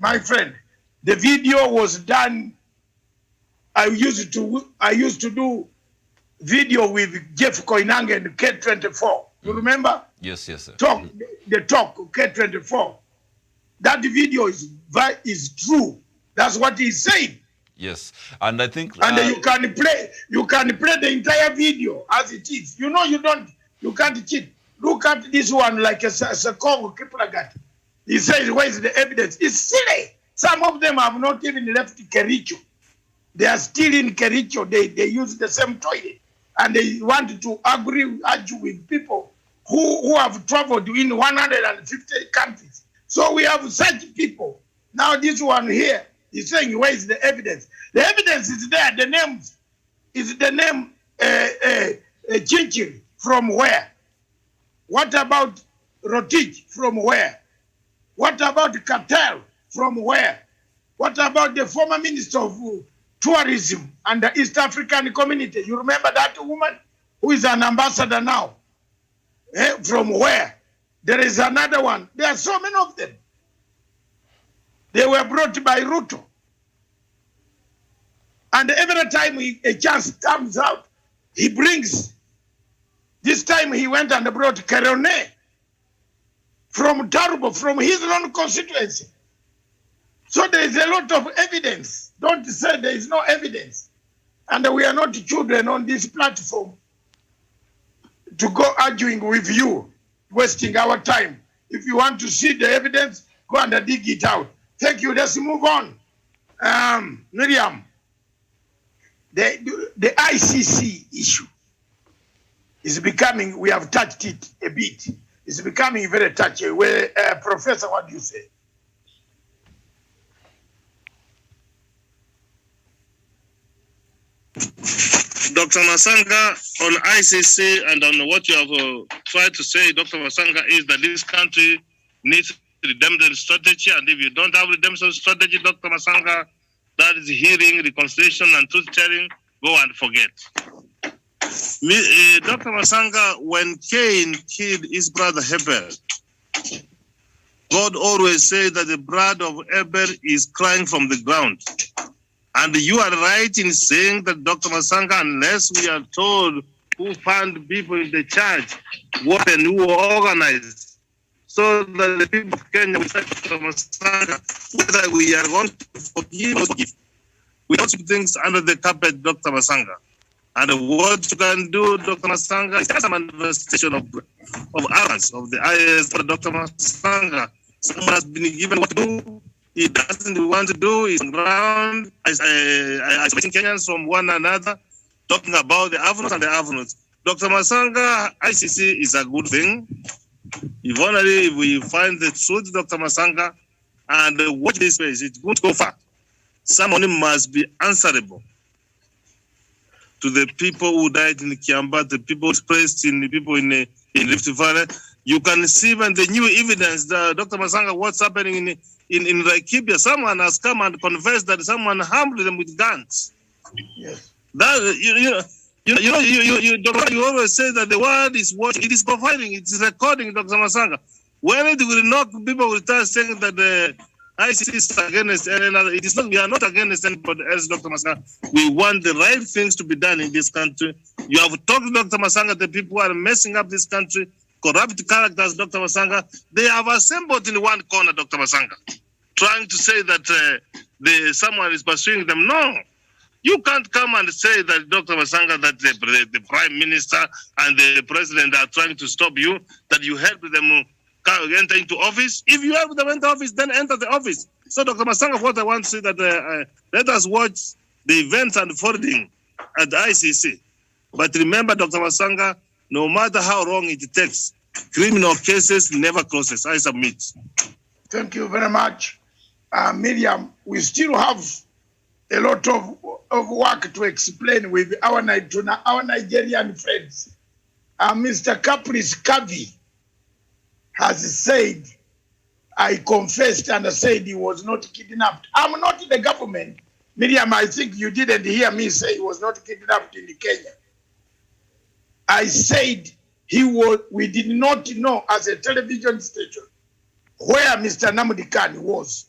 B: the video was done. I used to do video with Jeff Koinange and K24. You remember?
C: Yes, sir.
B: The talk K24. That video is true. That's what he's saying.
C: Yes, and I think
B: and you can play the entire video as it is. You can't cheat. Look at this one like a Kongo Kiplagat. He says, where is the evidence? It's silly. Some of them have not even left Kericho. They are still in Kericho. They use the same toilet. And they want to argue with people who have traveled in 150 countries. So we have such people. Now this one here is saying, where is the evidence? The evidence is there. The name is the name Chinchiri. From where? What about Rotich? From where? What about Cartel? From where? What about the former Minister of Tourism and the East African Community? You remember that woman who is an ambassador now? From where? There is another one. There are so many of them. They were brought by Ruto. And every time a chance comes out, he brings. This time he went and brought Kerone from Tarubo, from his own constituency. So there is a lot of evidence. Don't say there is no evidence. And we are not children on this platform to go arguing with you, wasting our time. If you want to see the evidence, go and dig it out. Thank you. Let's move on. Miriam, the ICC issue is becoming, we have touched it a bit. It's becoming very touchy. Where, Professor, what do you say?
E: Dr. Masanga, on ICC and on what you have tried to say, Dr. Masanga, is that this country needs a redemption strategy, and if you don't have a redemption strategy, Dr. Masanga, that is hearing, reconciliation, and truth-telling, go and forget. Dr. Masanga, when Cain killed his brother Abel, God always says that the blood of Abel is crying from the ground. And you are right in saying that, Dr. Masanga, unless we are told who found people in the church, what and who organized, so that the people of Kenya will say, Dr. Masanga, whether we are going to forgive or forgive. We don't put things under the carpet, Dr. Masanga. And what you can do, Dr. Masanga, is just a manifestation of arrogance of the IS for Dr. Masanga. Someone has been given what to do. He doesn't want to do. He's ground, isolating Kenyans from one another, talking about the Afros and the Afros. Dr. Masanga, ICC is a good thing. If only we find the truth, Dr. Masanga, and watch this space, it's going to go far. Someone must be answerable to the people who died in Kiamba, the people expressed in the people in Rift Valley. You can see when the new evidence, Dr. Masanga, what's happening in Laikipia. Someone has come and confessed that someone harmed them with guns.
B: Yes.
E: That you always say that the world is watching. It is providing. It is recording, Dr. Masanga. When it will not, people will start saying that the ICC is against another. It is not. We are not against anybody else, Dr. Masanga. We want the right things to be done in this country. You have talked, Dr. Masanga, the people who are messing up this country, corrupt characters, Dr. Masanga. They have assembled in one corner, Dr. Masanga, trying to say that someone is pursuing them. No. You can't come and say that, Dr. Masanga, that the Prime Minister and the President are trying to stop you, that you help them enter into office. If you help them enter office, then enter the office. So, Dr. Masanga, what I want to say that let us watch the events unfolding at the ICC. But remember, Dr. Masanga, no matter how long it takes, criminal cases never closes. I submit.
B: Thank you very much. Miriam, we still have a lot of work to explain with our Nigerian friends. Mr. Caprice Kavi has said, I confessed and said he was not kidnapped. I'm not in the government. Miriam, I think you didn't hear me say he was not kidnapped in Kenya. I said we did not know as a television station where Mr. Nnamdi Kanu was.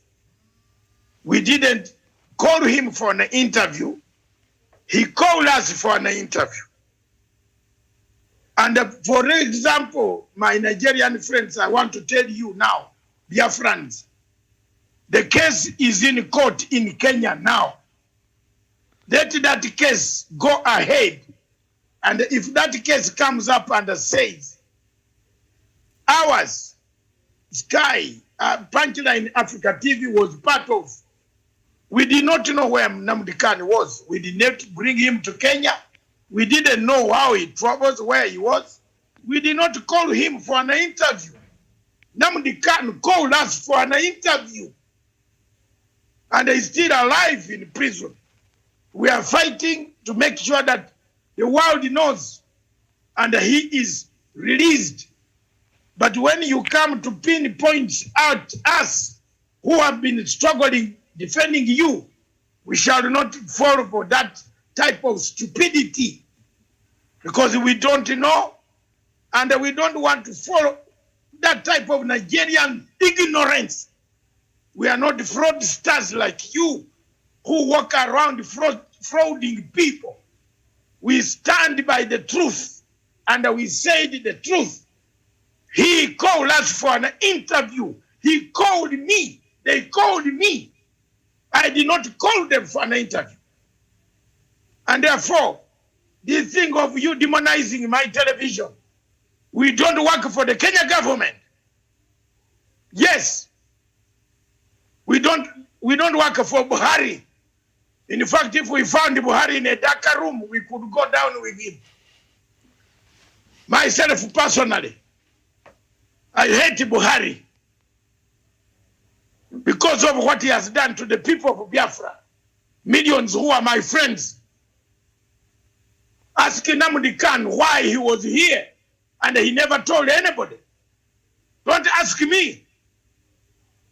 B: We didn't call him for an interview. He called us for an interview. And for example, my Nigerian friends, I want to tell you now, dear friends, the case is in court in Kenya now. Let that case go ahead. And if that case comes up and says, ours, Sky, Punchline Africa TV was part of, we did not know where Nnamdi Kanu was. We did not bring him to Kenya. We didn't know how he travels, where he was. We did not call him for an interview. Nnamdi Kanu called us for an interview. And he's still alive in prison. We are fighting to make sure that the world knows and he is released. But when you come to pinpoint out us who have been struggling, defending you, we shall not fall for that type of stupidity because we don't know and we don't want to follow that type of Nigerian ignorance. We are not fraudsters like you who walk around frauding people. We stand by the truth and we said the truth. He called us for an interview. He called me. They called me. I did not call them for an interview. And therefore, this thing of you demonizing my television, we don't work for the Kenya government. Yes, we don't work for Buhari. In fact, if we found Buhari in a darker room, we could go down with him. Myself personally, I hate Buhari because of what he has done to the people of Biafra. Millions who are my friends. Ask Nnamdi Kanu why he was here and he never told anybody. Don't ask me.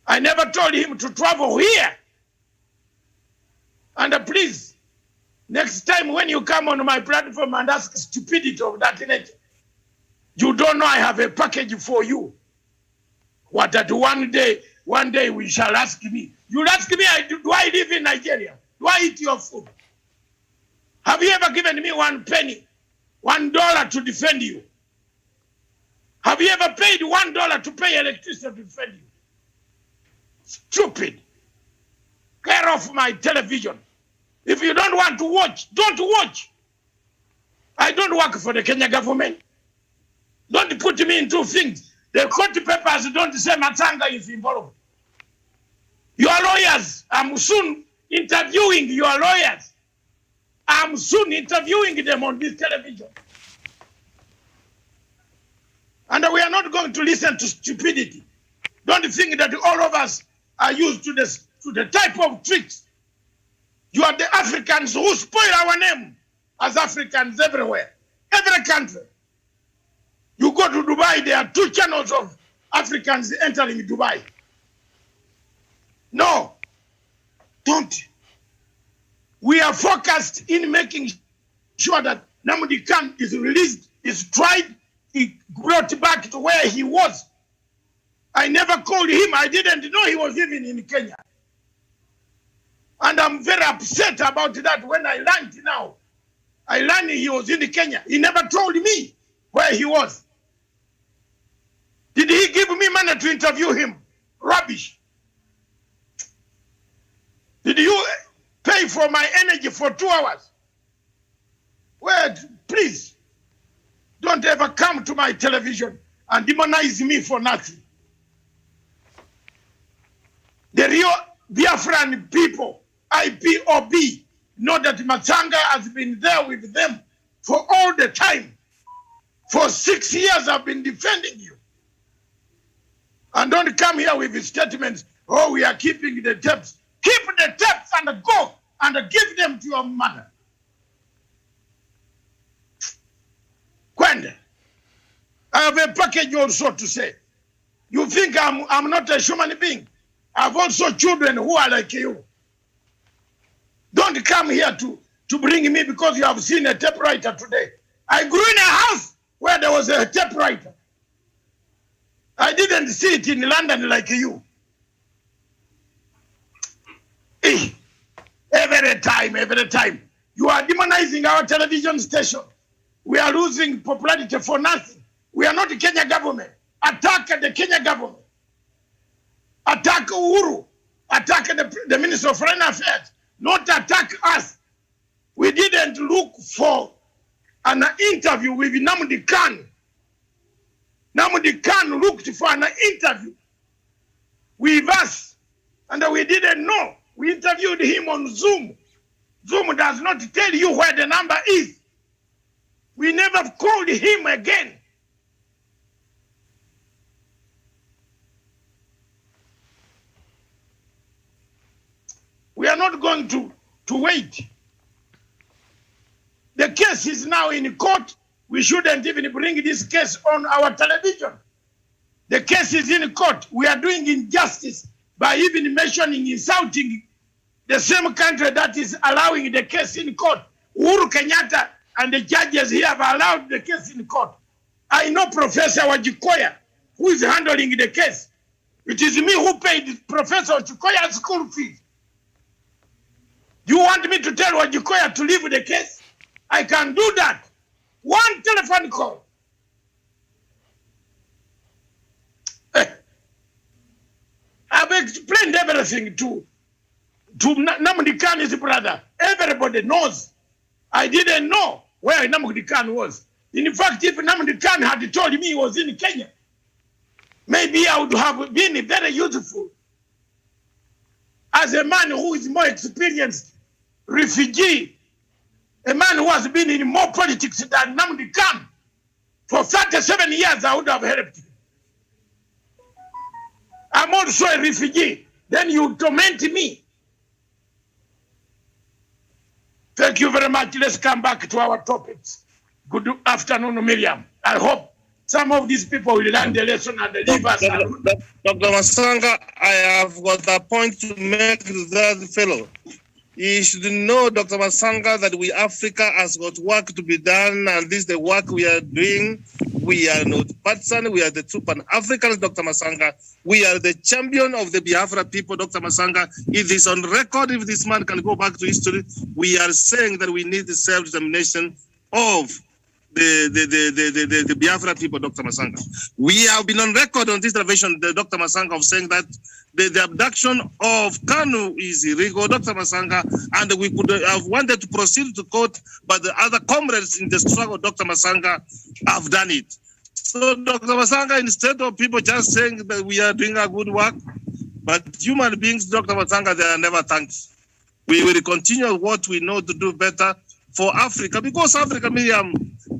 B: I never told him to travel here. And please, next time when you come on my platform and ask stupidity of that nature, you don't know I have a package for you. What that one day we shall ask me. You'll ask me, do I live in Nigeria? Do I eat your food? Have you ever given me 1 penny, $1 to defend you? Have you ever paid $1 to pay electricity to defend you? Stupid. Get off my television. If you don't want to watch, don't watch. I don't work for the Kenya government. Don't put me into things. The court papers don't say Matanga is involved. Your lawyers, I'm soon interviewing your lawyers. I'm soon interviewing them on this television. And we are not going to listen to stupidity. Don't think that all of us are used to the type of tricks. You are the Africans who spoil our name as Africans everywhere. Every country. You go to Dubai, there are 2 channels of Africans entering Dubai. No, don't. We are focused in making sure that Nnamdi Kanu is released, is tried, he brought back to where he was. I never called him. I didn't know he was even in Kenya. And I'm very upset about that when I learned now. I learned he was in Kenya. He never told me where he was. Did he give me money to interview him? Rubbish. Did you pay for my energy for 2 hours? Well, please, don't ever come to my television and demonize me for nothing. The real Biafran people, IPOB, know that Matanga has been there with them for all the time. For 6 years I've been defending you. And don't come here with statements, oh, we are keeping the tapes. Keep the tapes and go and give them to your mother. Kwende, I have a package also to say. You think I'm not a human being? I have also children who are like you. Don't come here to bring me because you have seen a typewriter today. I grew in a house where there was a typewriter. I didn't see it in London like you. Every time. You are demonizing our television station. We are losing popularity for nothing. We are not the Kenya government. Attack the Kenya government. Attack Uhuru. Attack the Minister of Foreign Affairs. Not attack us. We didn't look for an interview with Nnamdi Kanu. Nnamdi Kanu looked for an interview with us, and we didn't know. We interviewed him on Zoom. Zoom does not tell you where the number is. We never called him again. We are not going to wait. The case is now in court. We shouldn't even bring this case on our television. The case is in court. We are doing injustice by even mentioning, insulting the same country that is allowing the case in court. Uhuru Kenyatta and the judges here have allowed the case in court. I know Professor Wajikoya, who is handling the case. It is me who paid Professor Wajikoya's school fees. You want me to tell Wajikoya to leave the case? I can do that. One telephone call. I've explained everything to Nnamdi Kanu's brother. Everybody knows. I didn't know where Nnamdi Kanu was. In fact, if Nnamdi Kanu had told me he was in Kenya, maybe I would have been very useful as a man who is more experienced refugee, a man who has been in more politics than Nnamdi Kanu. For 37 years, I would have helped him. I'm also a refugee. Then you torment me. Thank you very much. Let's come back to our topics. Good afternoon, Miriam. I hope some of these people will learn the lesson and leave us.
E: Dr. Masanga, I have got a point to make to that fellow. You should know, Dr. Masanga, that we Africa has got work to be done, and this is the work we are doing. We are not partisan, we are the true Pan-Africans, Dr. Masanga. We are the champion of the Biafra people, Dr. Masanga. It is on record, if this man can go back to history, we are saying that we need the self-determination of the Biafra people, Dr. Masanga. We have been on record on this television, Dr. Masanga, of saying that the abduction of Kanu is illegal, Dr. Masanga, and we could have wanted to proceed to court, but the other comrades in the struggle, Dr. Masanga, have done it. So, Dr. Masanga, instead of people just saying that we are doing a good work, but human beings, Dr. Masanga, they are never thanked. We will continue what we know to do better for Africa, because Africa, Miriam,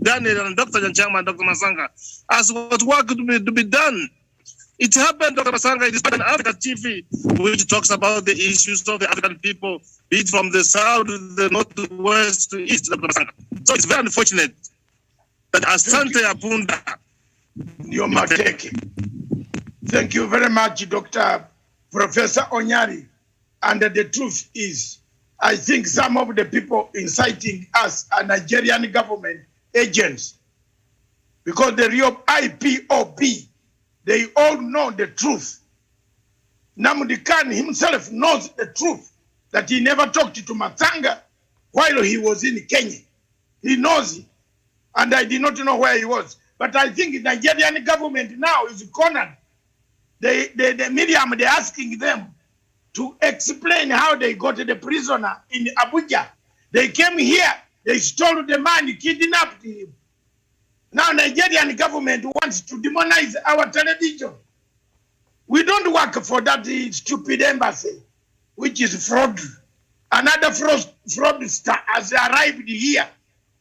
E: Daniel, and Dr. Janchama, and Dr. Masanga, has got work to be done. It happened, Dr. Masanga, it is an Africa TV, which talks about the issues of the African people, be it from the south, the north, to west, to east, Dr. Masanga. So it's very unfortunate that Asante Apunda.
B: Thank you very much, Dr. Professor Onyari. And the truth is, I think some of the people inciting us are Nigerian government agents, because the real IPOB, they all know the truth. Nnamdi Kanu himself knows the truth, that he never talked to Matanga while he was in Kenya. He knows it. And I did not know where he was. But I think the Nigerian government now is cornered. Miriam, they're asking them to explain how they got the prisoner in Abuja. They came here, they stole the man, kidnapped him. Now Nigerian government wants to demonize our television. We don't work for that stupid embassy, which is fraud. Another fraudster has arrived here.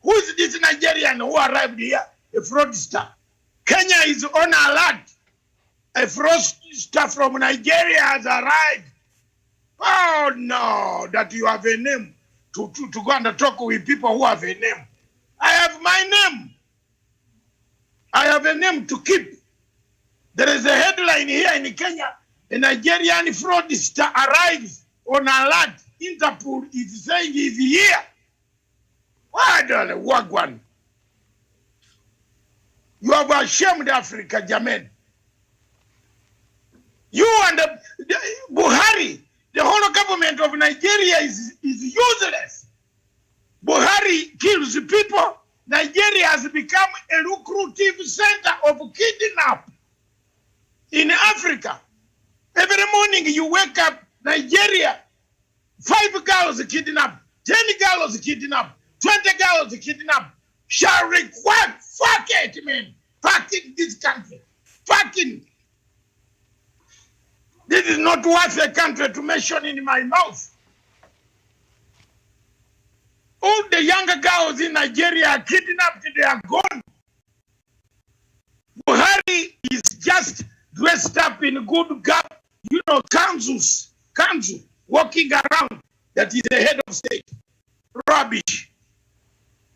B: Who is this Nigerian who arrived here? A fraudster. Kenya is on alert. A fraudster from Nigeria has arrived. Oh no, that you have a name to go and talk with people who have a name. I have my name. I have a name to keep. There is a headline here in Kenya. A Nigerian fraudster arrives on alert. Interpol is saying he's here. Why don't Wagwan? You have ashamed Africa, Jamen. You and the Buhari, the whole government of Nigeria is useless. Buhari kills people. Nigeria has become a lucrative center of kidnap in Africa. Every morning you wake up, Nigeria, 5 girls kidnapped, 10 girls kidnapped, 20 girls kidnapped. Shall require, fuck it, man. Fucking this country. Fucking. This is not worth a country to mention in my mouth. All the younger girls in Nigeria are kidnapped, they are gone. Buhari is just dressed up in good gap, kanzu, walking around. That is the head of state. Rubbish.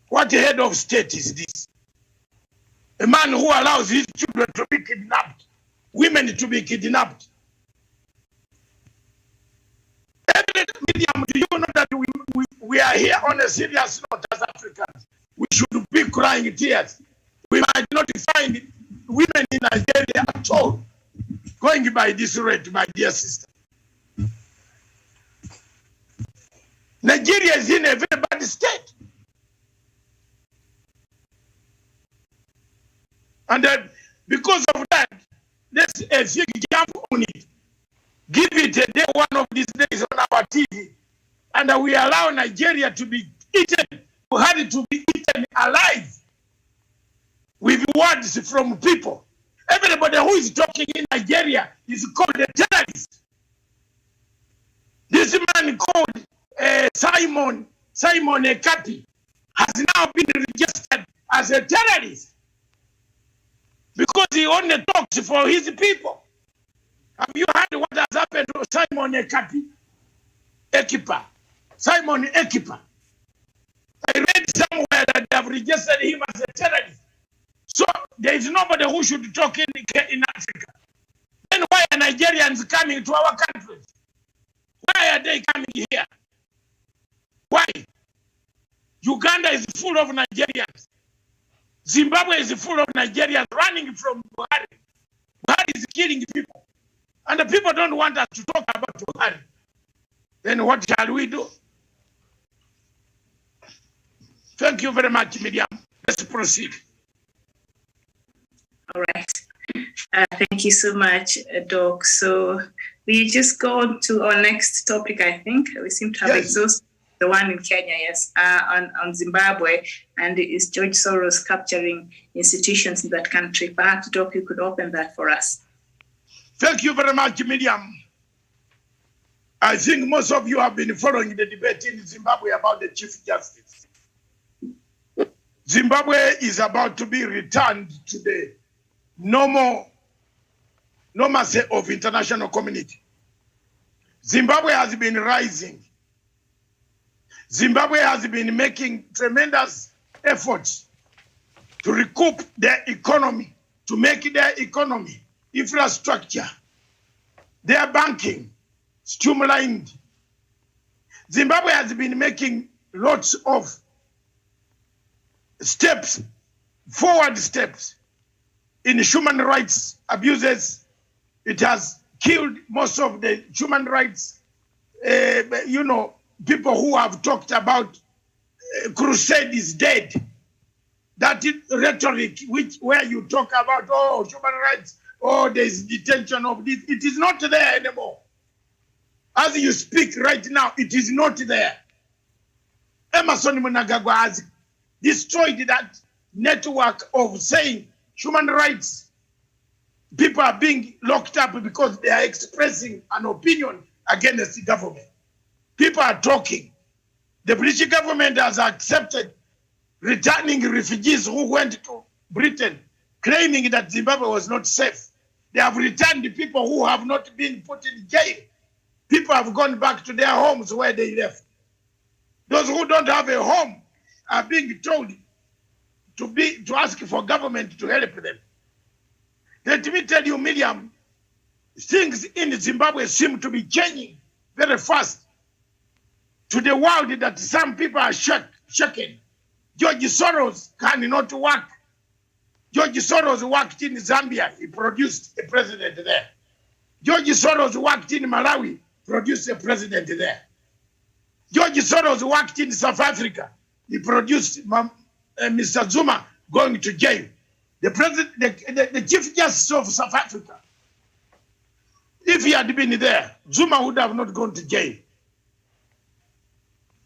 B: What head of state is this? A man who allows his children to be kidnapped, women to be kidnapped. Medium, do you know that we are here on a serious note as Africans? We should be crying tears. We might not find women in Nigeria at all going by this rate, my dear sister. Nigeria is in a very bad state. And because of that, let's jump on it. Give it a day, one of these days on our TV. And we allow Nigeria to be eaten Buhari to be eaten alive with words from people. Everybody who is talking in Nigeria is called a terrorist. This man called Simon Ekati has now been registered as a terrorist because he only talks for his people. Have you heard what has happened to Simon Ekati? Simon Ekipa. I read somewhere that they have registered him as a terrorist. So there is nobody who should talk in Africa. Then why are Nigerians coming to our countries? Why are they coming here? Why? Uganda is full of Nigerians. Zimbabwe is full of Nigerians running from Buhari. Buhari is killing people. And the people don't want us to talk about Buhari. Then what shall we do? Thank you very much, Miriam. Let's proceed.
D: All right. Thank you so much, Doc. So we just go on to our next topic, I think. We seem to have exhausted the one in Kenya, yes, on Zimbabwe, and is George Soros capturing institutions in that country. Perhaps, Doc, you could open that for us.
B: Thank you very much, Miriam. I think most of you have been following the debate in Zimbabwe about the Chief Justice. Zimbabwe is about to be returned to the normalcy of international community. Zimbabwe has been rising. Zimbabwe has been making tremendous efforts to recoup their economy, to make their economy, infrastructure, their banking streamlined. Zimbabwe has been making lots of steps, forward steps in human rights abuses. It has killed most of the human rights, people who have talked about crusade is dead. That rhetoric where you talk about, human rights, there's detention of this. It is not there anymore. As you speak right now, it is not there. Emerson Mnangagwa has destroyed that network of saying human rights. People are being locked up because they are expressing an opinion against the government. People are talking. The British government has accepted returning refugees who went to Britain, claiming that Zimbabwe was not safe. They have returned the people who have not been put in jail. People have gone back to their homes where they left. Those who don't have a home are being told to ask for government to help them. Let me tell you, Miriam, things in Zimbabwe seem to be changing very fast to the world that some people are shaken. George Soros cannot work. George Soros worked in Zambia. He produced a president there. George Soros worked in Malawi, produced a president there. George Soros worked in South Africa. He produced Mr. Zuma going to jail. The Chief Justice of South Africa, if he had been there, Zuma would have not gone to jail.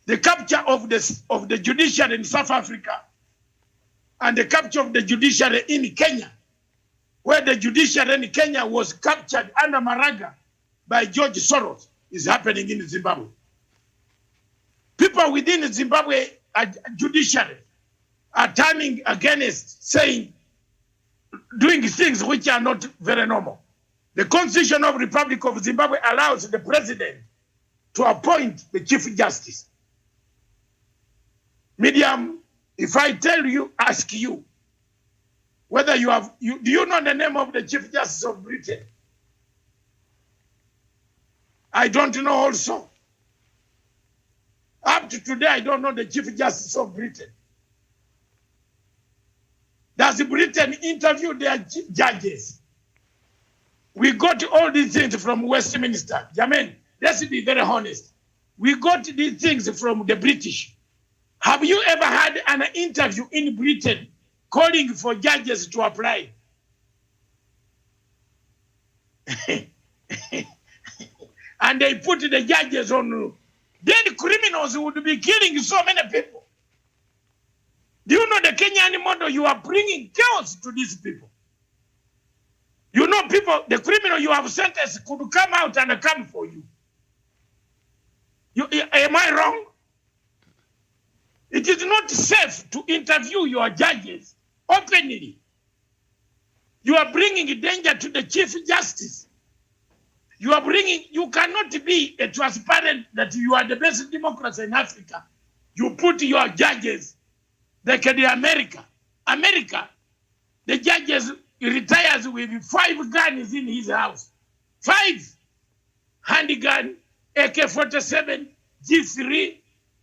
B: The capture of the judiciary in South Africa and the capture of the judiciary in Kenya, where the judiciary in Kenya was captured under Maraga by George Soros, is happening in Zimbabwe. People within Zimbabwe judiciary are turning against, saying, doing things which are not very normal. The Constitution of the Republic of Zimbabwe allows the president to appoint the Chief Justice. Miriam, if I tell you, ask you, whether do you know the name of the Chief Justice of Britain? I don't know also. Up to today, I don't know the Chief Justice of Britain. Does Britain interview their judges? We got all these things from Westminster. Jermaine, let's be very honest. We got these things from the British. Have you ever had an interview in Britain calling for judges to apply? And they put the judges on. Then criminals would be killing so many people. Do you know the Kenyan model? You are bringing chaos to these people. You know, people, the criminal you have sentenced could come out and come for you. Am I wrong? It is not safe to interview your judges openly. You are bringing danger to the Chief Justice. You cannot be a transparent that you are the best democracy in Africa. You put your judges like the America, the judges retires with 5 guns in his house. 5 handgun, AK-47, G3,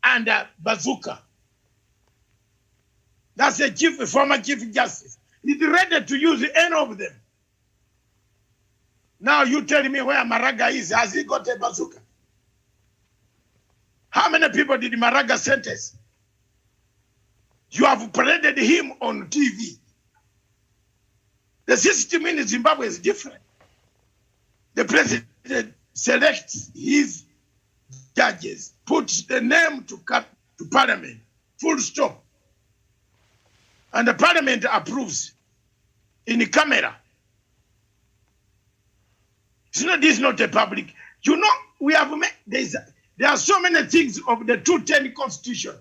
B: and a bazooka. That's a former Chief Justice. He's ready to use any of them. Now you tell me where Maraga is. Has he got a bazooka? How many people did Maraga sentence? You have paraded him on TV. The system in Zimbabwe is different. The president selects his judges, puts the name to parliament, full stop. And the parliament approves in the camera. This is not a public. You know, we have there are so many things of the 210 Constitution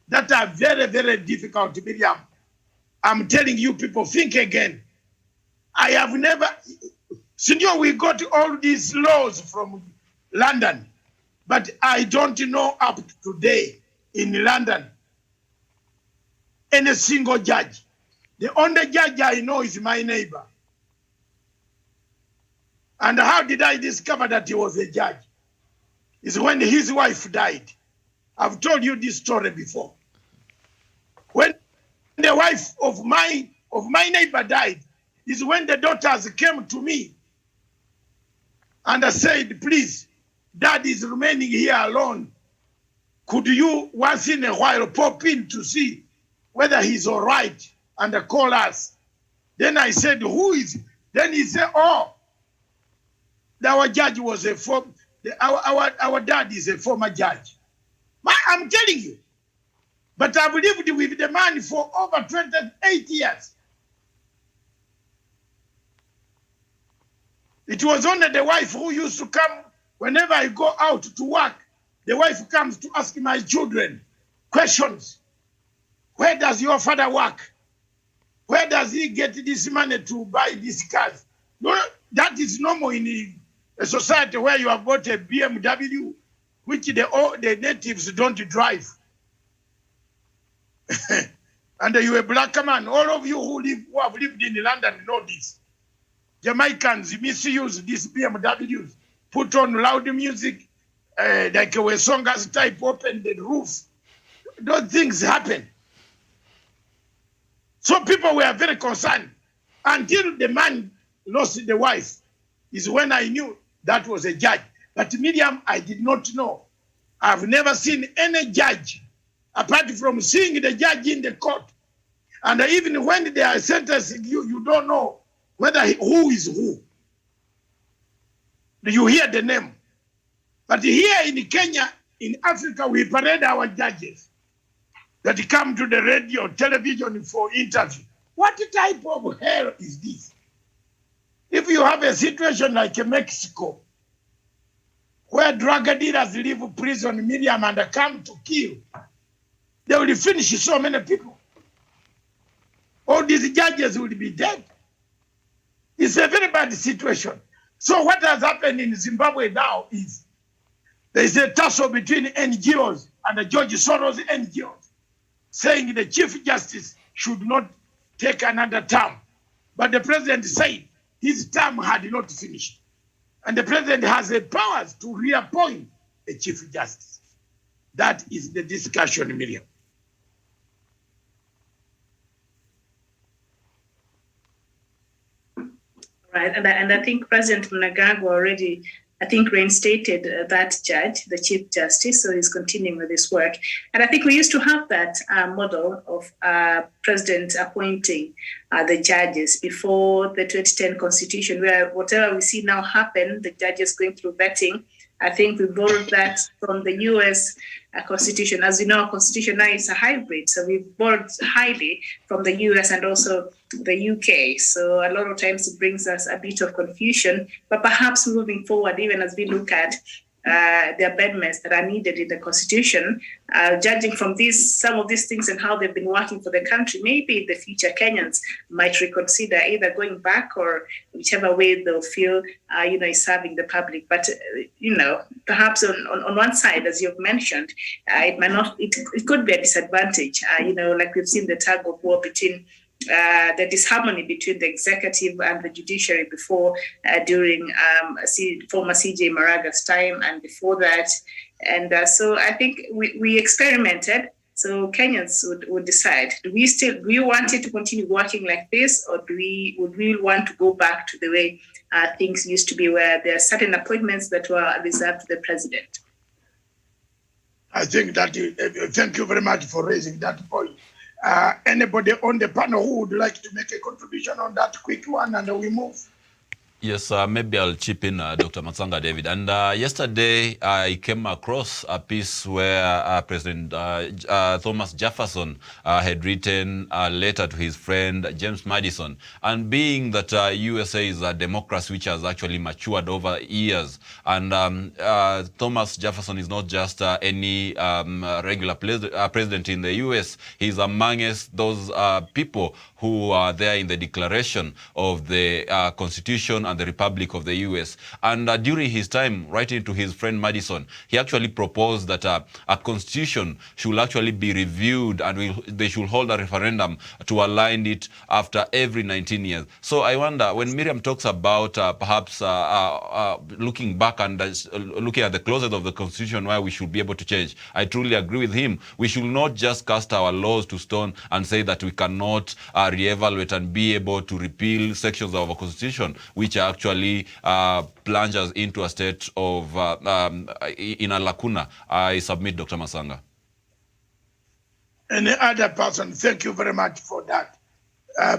B: that are very, very difficult, Miriam. I'm telling you people, think again. I have never, Senor, we got all these laws from London, but I don't know up to today in London any single judge. The only judge I know is my neighbor. And how did I discover that he was a judge? It's when his wife died. I've told you this story before. When the wife of my neighbor died, is when the daughters came to me and I said, please, Dad is remaining here alone. Could you once in a while pop in to see whether he's all right and call us? Then I said, who is? Then he said, oh, our judge was our dad is a former judge. I'm telling you. But I've lived with the man for over 28 years. It was only the wife who used to come whenever I go out to work. The wife comes to ask my children questions. Where does your father work? Where does he get this money to buy these cars? No, that is normal in a society where you have bought a BMW, which the natives don't drive. And you're a black man. All of you who have lived in London know this. Jamaicans misuse these BMWs, put on loud music, like a songas type, open the roof. Those things happen. So people were very concerned. Until the man lost the wife, is when I knew that was a judge. But Miriam, I did not know. I've never seen any judge, apart from seeing the judge in the court. And even when they are sentencing you, you don't know whether who is who. You hear the name. But here in Kenya, in Africa, we parade our judges that come to the radio, television for interview. What type of hell is this? If you have a situation like Mexico, where drug dealers leave prison, Miriam, and come to kill, they will finish so many people. All these judges will be dead. It's a very bad situation. So what has happened in Zimbabwe now is there is a tussle between NGOs and the George Soros NGOs, saying the Chief Justice should not take another term. But the president said his term had not finished. And the president has the powers to reappoint a Chief Justice. That is the discussion, Miriam.
D: Right, and I think President Mnangagwa already, reinstated that judge, the Chief Justice, so he's continuing with his work. And I think we used to have that model of President appointing the judges before the 2010 Constitution, where whatever we see now happen, the judges going through vetting, I think we borrowed that from the US Constitution. As you know, our Constitution now is a hybrid. So we borrowed highly from the US and also the UK. So a lot of times it brings us a bit of confusion. But perhaps moving forward, even as we look at the amendments that are needed in the Constitution, judging from some of these things and how they've been working for the country, maybe in the future Kenyans might reconsider either going back or whichever way they'll feel, is serving the public. But, perhaps on one side, as you've mentioned, it could be a disadvantage, like we've seen the tug of war between the disharmony between the executive and the judiciary during former CJ Maraga's time and before that. And so I think we experimented. So Kenyans would decide, do we want it to continue working like this, or would we want to go back to the way things used to be, where there are certain appointments that were reserved to the president?
B: I think that thank you very much for raising that point. Anybody on the panel who would like to make a contribution on that quick one, and we move?
C: Yes, maybe I'll chip in, Dr. Matsanga David. And yesterday, I came across a piece where President Thomas Jefferson had written a letter to his friend James Madison. And being that USA is a democracy which has actually matured over years, and Thomas Jefferson is not just any regular president in the US, he's amongst those people who are there in the declaration of the Constitution and the Republic of the US. And during his time writing to his friend Madison, he actually proposed that a constitution should actually be reviewed, and they should hold a referendum to align it after every 19 years. So I wonder, when Miriam talks about perhaps looking back and looking at the clauses of the Constitution where we should be able to change, I truly agree with him. We should not just cast our laws to stone and say that we cannot reevaluate and be able to repeal sections of our Constitution, which actually plunge us into a state of, in a lacuna. I submit, Dr. Masanga.
B: Any other person? Thank you very much for that.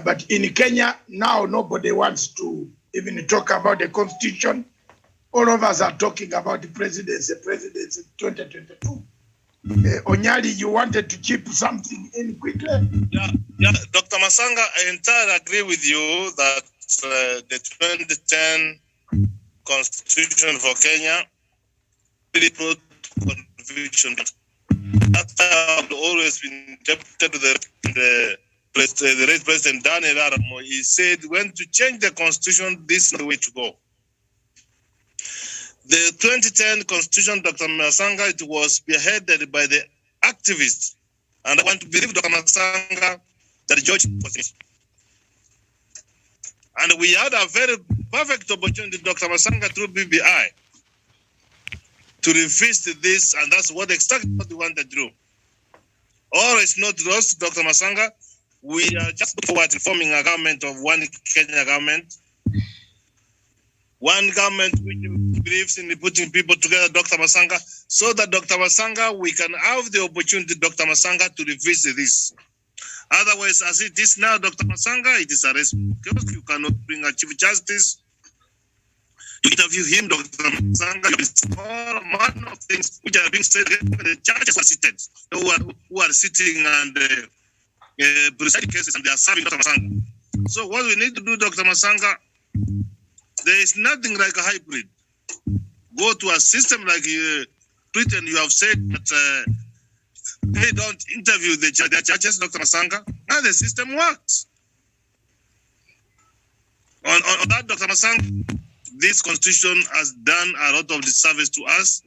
B: But in Kenya, now nobody wants to even talk about the Constitution. All of us are talking about the presidency 2022. Onyali, you wanted to chip something in quickly?
E: Yeah, Dr. Masanga, I entirely agree with you that the 2010 Constitution for Kenya really brought conviction. That I've always been deputed to the late President Daniel Aramo. He said, when to change the Constitution, this is the way to go. The 2010 Constitution, Dr. Masanga, it was spearheaded by the activists. And I want to believe, Dr. Masanga, that George was finished. And we had a very perfect opportunity, Dr. Masanga, through BBI, to revisit this, and that's exactly what we want to do. Or it's not lost, Dr. Masanga. We are just looking forward to forming a government of one Kenya government. One government which believes in putting people together, Dr. Masanga, so that Dr. Masanga, we can have the opportunity, Dr. Masanga, to revisit this. Otherwise, as it is now, Dr. Masanga, it is a risk because you cannot bring a Chief Justice. You interview him, Dr. Masanga, it's all manner of things which are being said. The judges are seated, who are sitting and presiding cases, and they are serving Dr. Masanga. So what we need to do, Dr. Masanga, there is nothing like a hybrid. Go to a system like Britain. You have said that they don't interview their judges, Dr. Masanga, and the system works. On that, Dr. Masanga, this Constitution has done a lot of disservice to us,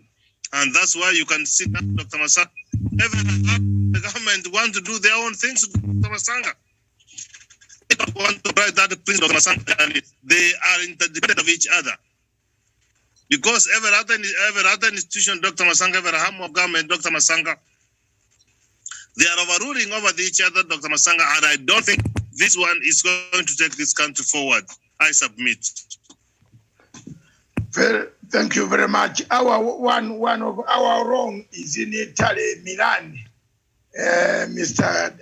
E: and that's why you can see that, Dr. Masanga, the government want to do their own things, Dr. Masanga. They don't want to write that principle, Dr. Masanga. They are interdependent of each other. Because every other institution, Dr. Masanga, every arm of government, Dr. Masanga, they are overruling over each other, Dr. Masanga, and I don't think this one is going to take this country forward. I submit.
B: Thank you very much. One of our own is in Italy, Milan. Mr.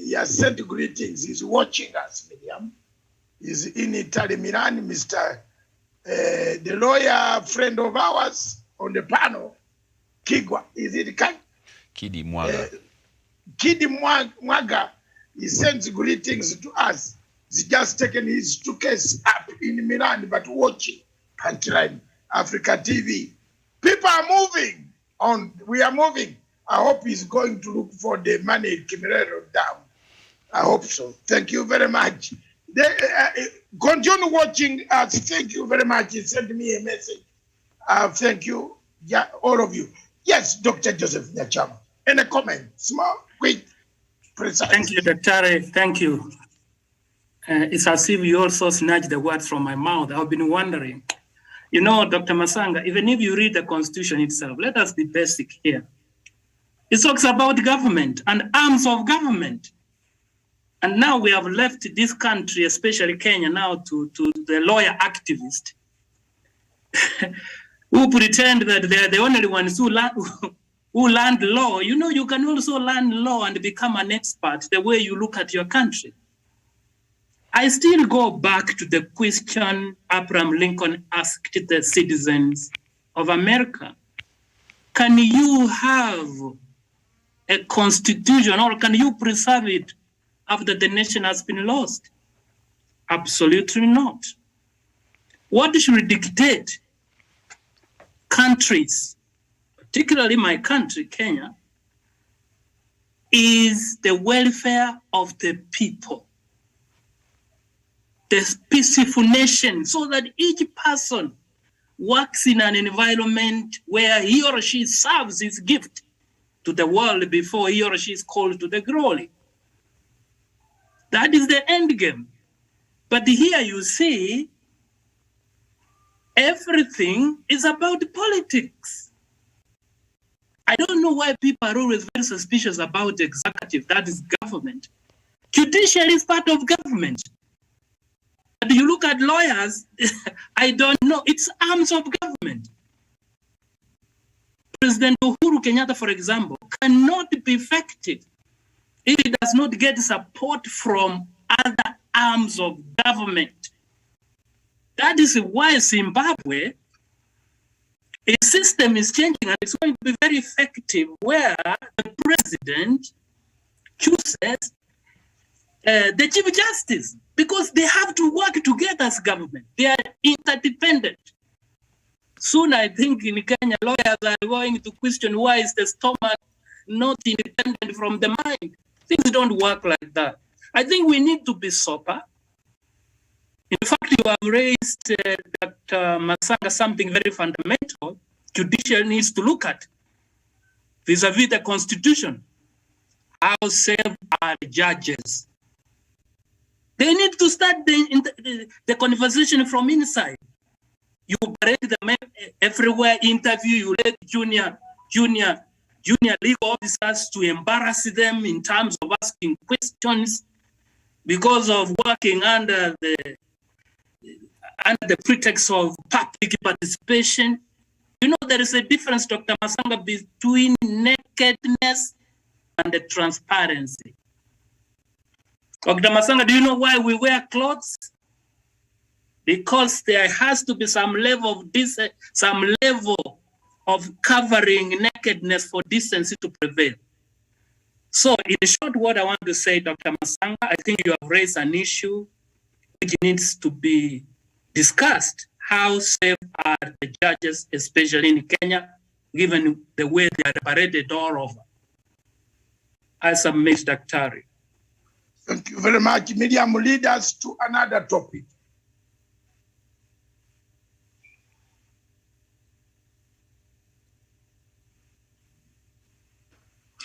B: He has sent greetings. He's watching us, Miriam. He's in Italy, Milan. Mr. The lawyer friend of ours, on the panel, Kigwa, is it
C: Kidi Mwaga.
B: Kidi Mwaga, he sends greetings to us. He's just taken his suitcase up in Milan, but watching Punchline Africa TV. People are moving on. We are moving. I hope he's going to look for the money Kimirero down. I hope so. Thank you very much. Continue watching us. Thank you very much. He sent me a message. Thank you, all of you. Yes, Dr. Joseph Nyachama. Any comment? Small, quick, precise.
G: Thank you, Dr. Thank you. It's as if you also snatched the words from my mouth. I've been wondering. You know, Dr. Masanga, even if you read the Constitution itself, let us be basic here. It talks about government and arms of government. And now we have left this country, especially Kenya, now to the lawyer activist who pretend that they are the only ones who learned law. You know, you can also learn law and become an expert the way you look at your country. I still go back to the question Abraham Lincoln asked the citizens of America. Can you have a constitution, or can you preserve it after the nation has been lost? Absolutely not. What should dictate countries, particularly my country, Kenya, is the welfare of the people, the peaceful nation, so that each person works in an environment where he or she serves his gift to the world before he or she is called to the glory. That is the end game. But here you see, everything is about politics. I don't know why people are always very suspicious about the executive, that is government. Judiciary is part of government. But you look at lawyers, I don't know, it's arms of government. President Uhuru Kenyatta, for example, cannot be effective if he does not get support from other arms of government. That is why Zimbabwe, a system is changing, and it's going to be very effective, where the president chooses the chief justice, because they have to work together as government. They are interdependent. Soon, I think in Kenya, lawyers are going to question, why is the stomach not independent from the mind? Things don't work like that. I think we need to be sober. In fact, you have raised, Dr. Masanga, something very fundamental. Judicial needs to look at vis-a-vis the Constitution. How safe are judges? They need to start the conversation from inside. You break them everywhere, interview, you let junior legal officers to embarrass them in terms of asking questions because of working under the pretext of public participation. You know, there is a difference, Dr. Masanga, between nakedness and the transparency. Dr. Masanga, do you know why we wear clothes? Because there has to be some level of covering nakedness for decency to prevail. So in short, what I want to say, Dr. Masanga, I think you have raised an issue which needs to be discussed. How safe are the judges, especially in Kenya, given the way they are paraded all over? I submit, Dr.
B: Thank you very much. Miriam, lead us to another topic.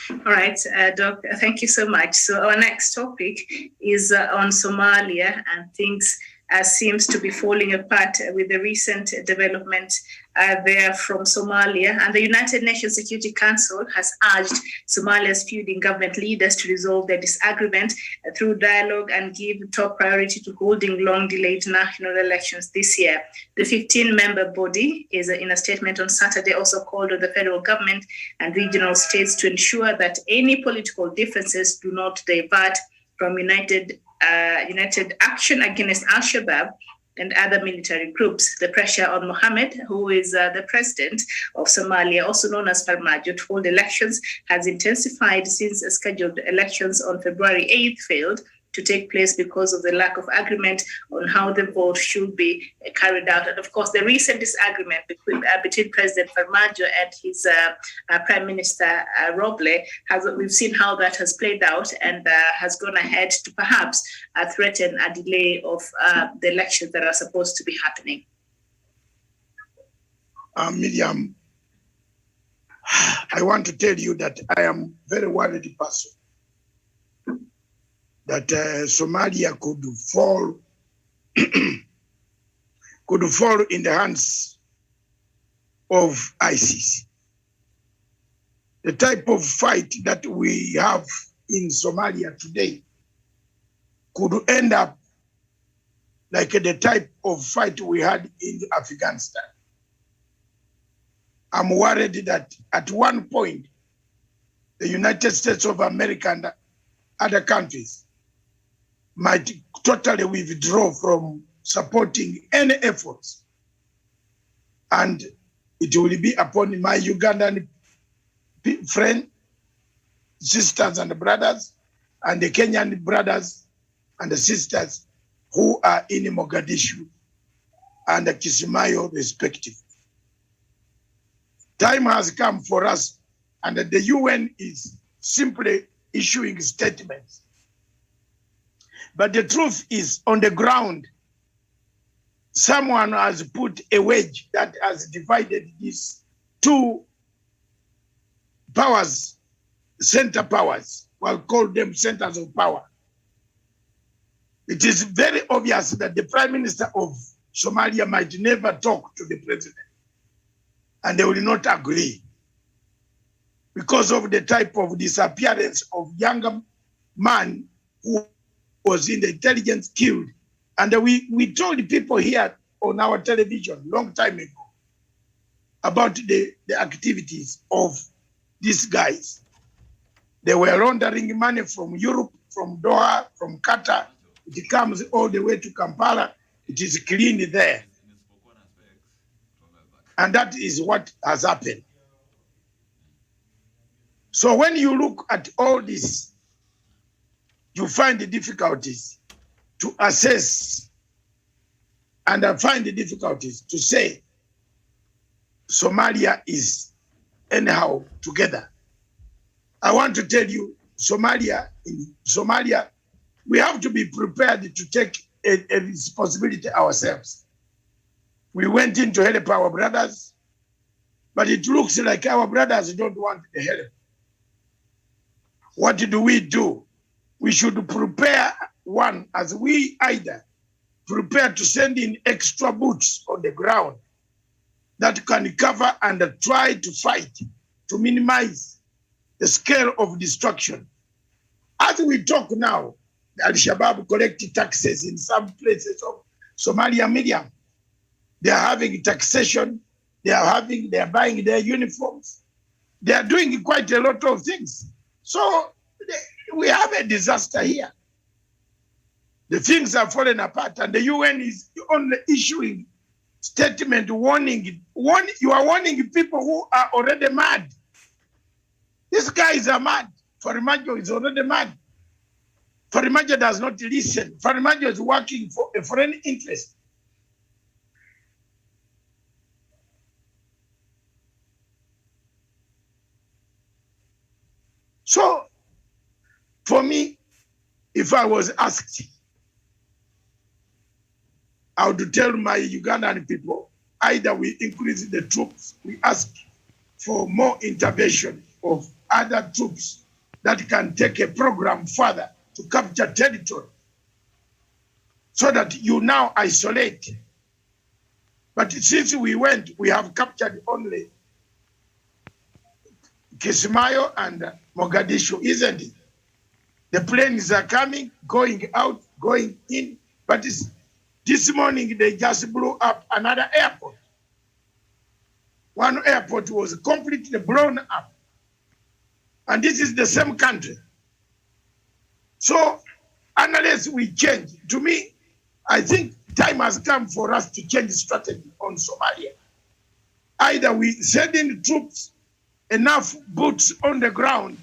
D: All right, Doc, thank you so much. So our next topic is on Somalia, and things seems to be falling apart with the recent development there from Somalia. And the United Nations Security Council has urged Somalia's feuding government leaders to resolve their disagreement through dialogue and give top priority to holding long-delayed national elections this year. The 15-member body is, in a statement on Saturday, also called on the federal government and regional states to ensure that any political differences do not divert from united action against Al-Shabaab and other military groups. The pressure on Mohamed, who is the president of Somalia, also known as Farmajo, to hold elections has intensified since scheduled elections on February 8th failed to take place because of the lack of agreement on how the vote should be carried out. And of course, the recent disagreement between President Farmajo and his Prime Minister Roble, we've seen how that has played out and has gone ahead to perhaps threaten a delay of the elections that are supposed to be happening.
B: Miriam, I want to tell you that I am very worried person that Somalia could fall in the hands of ISIS. The type of fight that we have in Somalia today could end up like the type of fight we had in Afghanistan. I'm worried that at one point, the United States of America and other countries might totally withdraw from supporting any efforts. And it will be upon my Ugandan friends, sisters and brothers, and the Kenyan brothers and the sisters who are in Mogadishu and Kismayo respectively. Time has come for us, and the UN is simply issuing statements. But the truth is, on the ground, someone has put a wedge that has divided these two powers, center powers. We'll call them centers of power. It is very obvious that the Prime Minister of Somalia might never talk to the president, and they will not agree because of the type of disappearance of younger man who was in the intelligence killed. And we told the people here on our television long time ago about the activities of these guys. They were laundering money from Europe, from Doha, from Qatar. It comes all the way to Kampala. It is clean there. And that is what has happened. So when you look at all this, you find the difficulties to assess, and I find the difficulties to say Somalia is anyhow together. I want to tell you, in Somalia, we have to be prepared to take a responsibility ourselves. We went in to help our brothers, but it looks like our brothers don't want the help. What do? We should prepare one, as we either prepare to send in extra boots on the ground that can cover and try to fight to minimize the scale of destruction. As we talk now, Al-Shabaab collected taxes in some places of Somalia media. They are having taxation, they are buying their uniforms. They are doing quite a lot of things. So we have a disaster here. The things are falling apart, and the UN is only issuing statement warning. You are warning people who are already mad. These guys are mad. Farmajo is already mad. Farmajo does not listen. Farmajo is working for a foreign interest. So, for me, if I was asked, I would tell my Ugandan people, either we increase the troops, we ask for more intervention of other troops that can take a program further to capture territory, so that you now isolate. But since we went, we have captured only Kismayo and Mogadishu, isn't it? The planes are coming, going out, going in, but this morning they just blew up another airport. One airport was completely blown up. And this is the same country. So unless we change, to me, I think time has come for us to change strategy on Somalia. Either we send in troops, enough boots on the ground,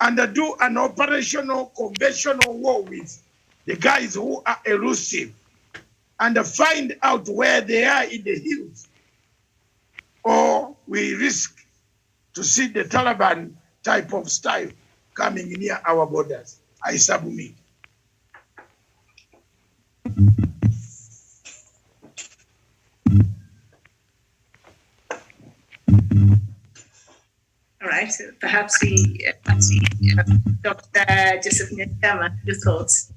B: and do an operational, conventional war with the guys who are elusive, and find out where they are in the hills, or we risk to see the Taliban type of style coming near our borders. I submit.
D: All right, perhaps Dr. Joseph Nyakama, your thoughts?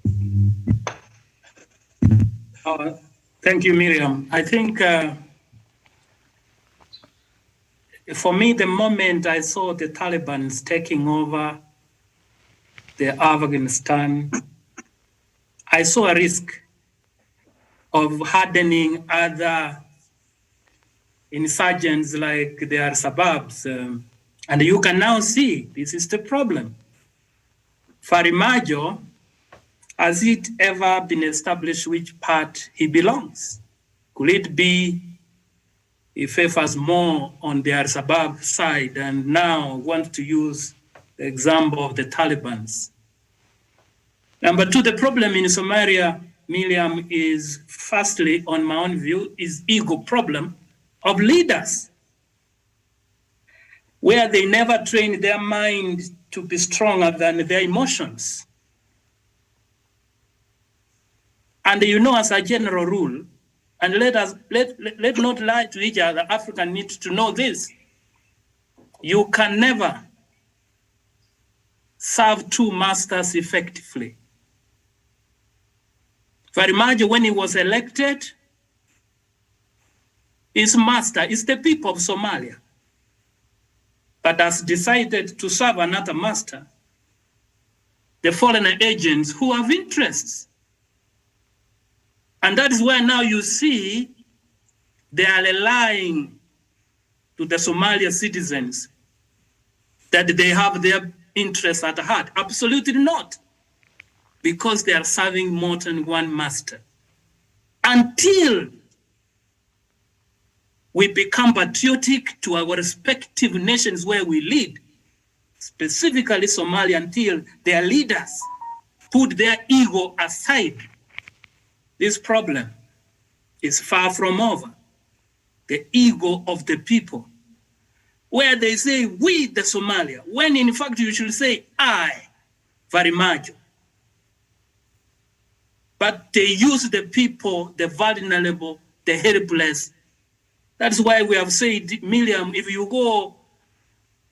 G: Thank you, Miriam. I think for me, the moment I saw the Taliban taking over the Afghanistan, I saw a risk of hardening other insurgents like their suburbs. And you can now see this is the problem. Farimajo, has it ever been established which part he belongs? Could it be he favors more on the Al-Shabaab side and now wants to use the example of the Taliban? Number two, the problem in Somalia, Miriam, is firstly, on my own view, is ego problem of leaders, where they never train their mind to be stronger than their emotions. And you know, as a general rule, and let not lie to each other, Africa needs to know this. You can never serve two masters effectively. Farimajo, when he was elected, his master is the people of Somalia, but has decided to serve another master, the foreign agents who have interests. And that is where now you see they are lying to the Somali citizens that they have their interests at heart. Absolutely not, because they are serving more than one master. Until we become patriotic to our respective nations where we lead, specifically Somalia, until their leaders put their ego aside, this problem is far from over. The ego of the people, where they say, we the Somalia, when in fact you should say, I, Farimajo. But they use the people, the vulnerable, the helpless. That's why we have said, Miriam, if you go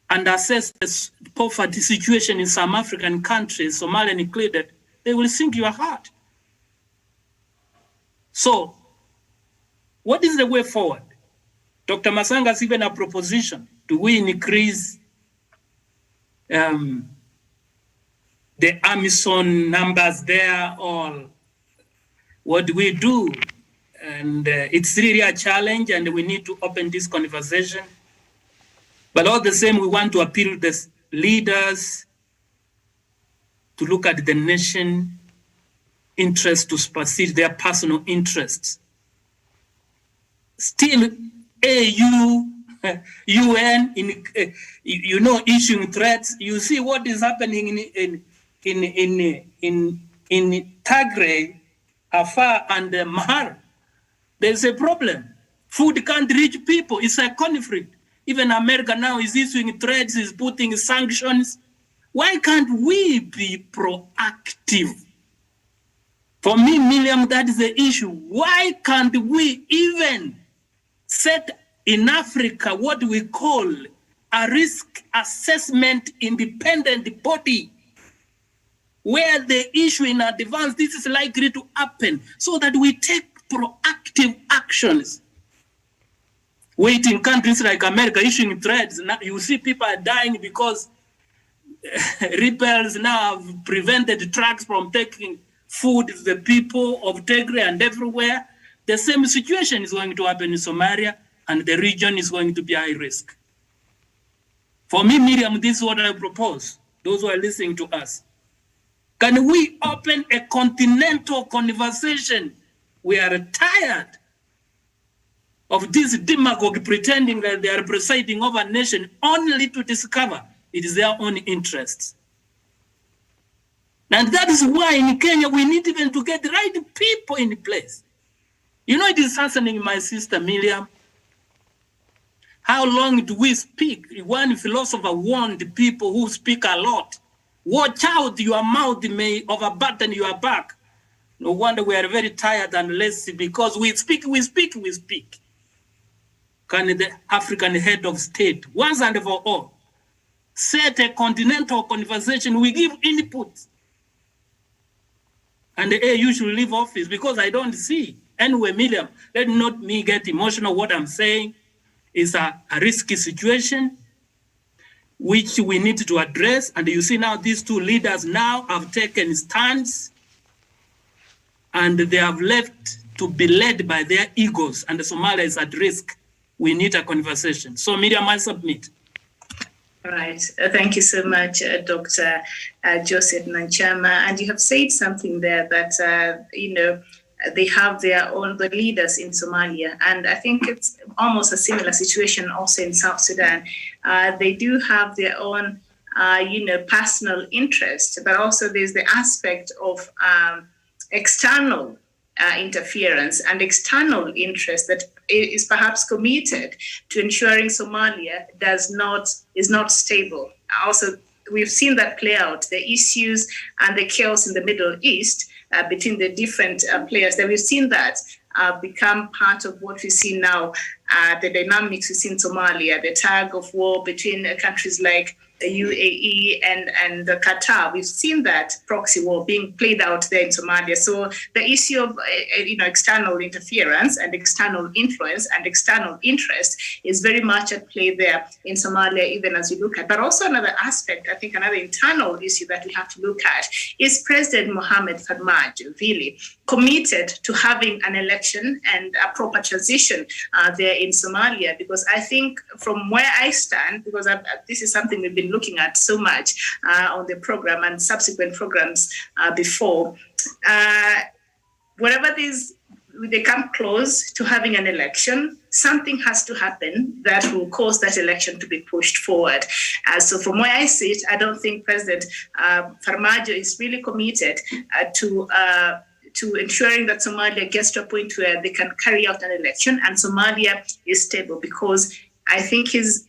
G: and assess the poverty situation in some African countries, Somalia included, they will sink your heart. So, what is the way forward? Dr. Masanga has given a proposition. Do we increase the AMISOM numbers there, or what do we do? And it's really a challenge, and we need to open this conversation. But all the same, we want to appeal to the leaders to look at the nation interest to supersede their personal interests. Still, AU, UN, issuing threats. You see what is happening in Tigray, Afar, and Mahar. There's a problem. Food can't reach people. It's a conflict. Even America now is issuing threats, is putting sanctions. Why can't we be proactive? For me, Miriam, that is the issue. Why can't we even set in Africa what we call a risk assessment independent body, where the issue in advance, this is likely to happen, so that we take proactive actions? Wait, in countries like America issuing threats, now you see people are dying because rebels now have prevented trucks from taking food to the people of Tigray and everywhere. The same situation is going to happen in Somalia, and the region is going to be high risk. For me, Miriam, this is what I propose, those who are listening to us. Can we open a continental conversation We are tired of this demagogue pretending that they are presiding over a nation only to discover it is their own interests. And that is why in Kenya we need even to get the right people in place. You know, it is fascinating, my sister Miriam. How long do we speak? One philosopher warned people who speak a lot, watch out, your mouth may overburden your back. No wonder we are very tired and lazy, because we speak. Can the African head of state, once and for all, set a continental conversation? We give input. And the AU should leave office, because I don't see. Anyway, Miriam, let not me get emotional. What I'm saying is a risky situation which we need to address. And you see now these two leaders now have taken stands, and they have left to be led by their egos, and Somalia is at risk. We need a conversation. So Miriam, I submit.
D: All right. Thank you so much, Dr. Joseph Nanchama. And you have said something there that, they have their own, the leaders in Somalia. And I think it's almost a similar situation also in South Sudan. They do have their own, personal interest, but also there's the aspect of external interference and external interest that is perhaps committed to ensuring Somalia is not stable. Also, we've seen that play out, the issues and the chaos in the Middle East between the different players, that we've seen that become part of what we see now, the dynamics we see in Somalia, the tug of war between countries like the UAE and Qatar. We've seen that proxy war being played out there in Somalia. So the issue of external interference and external influence and external interest is very much at play there in Somalia, even as we look at. But also another aspect, I think another internal issue that we have to look at is President Mohamed Farmajo really committed to having an election and a proper transition there in Somalia, because I think from where I stand, because this is something we've been looking at so much on the program and subsequent programs before, wherever they come close to having an election, something has to happen that will cause that election to be pushed forward. So from where I sit, I don't think President Farmajo is really committed to ensuring that Somalia gets to a point where they can carry out an election and Somalia is stable, because I think he's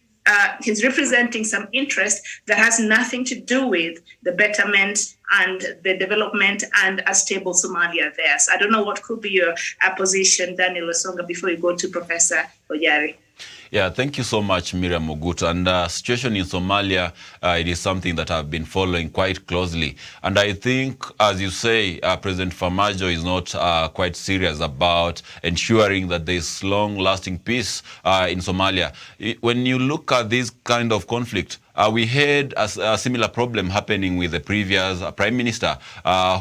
D: representing some interest that has nothing to do with the betterment and the development and a stable Somalia there. So I don't know what could be your position, Daniel Osonga, before you go to Professor Oyari.
C: Yeah, thank you so much, Miriam Ogut. And situation in Somalia, it is something that I've been following quite closely. And I think, as you say, President Farmajo is not quite serious about ensuring that there's long-lasting peace in Somalia. When you look at this kind of conflict, we had a similar problem happening with the previous Prime Minister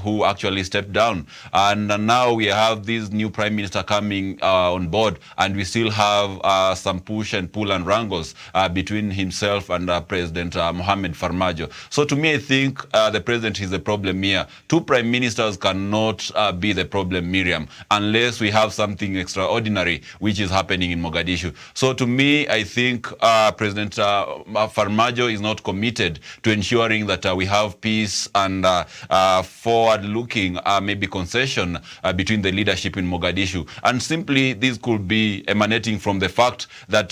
C: who actually stepped down. And now we have this new Prime Minister coming on board, and we still have some push and pull and wrangles between himself and President Mohamed Farmajo. So to me, I think the President is the problem here. Two Prime Ministers cannot be the problem, Miriam, unless we have something extraordinary which is happening in Mogadishu. So to me, I think President Farmajo is not committed to ensuring that we have peace and forward-looking maybe concession between the leadership in Mogadishu. And simply this could be emanating from the fact that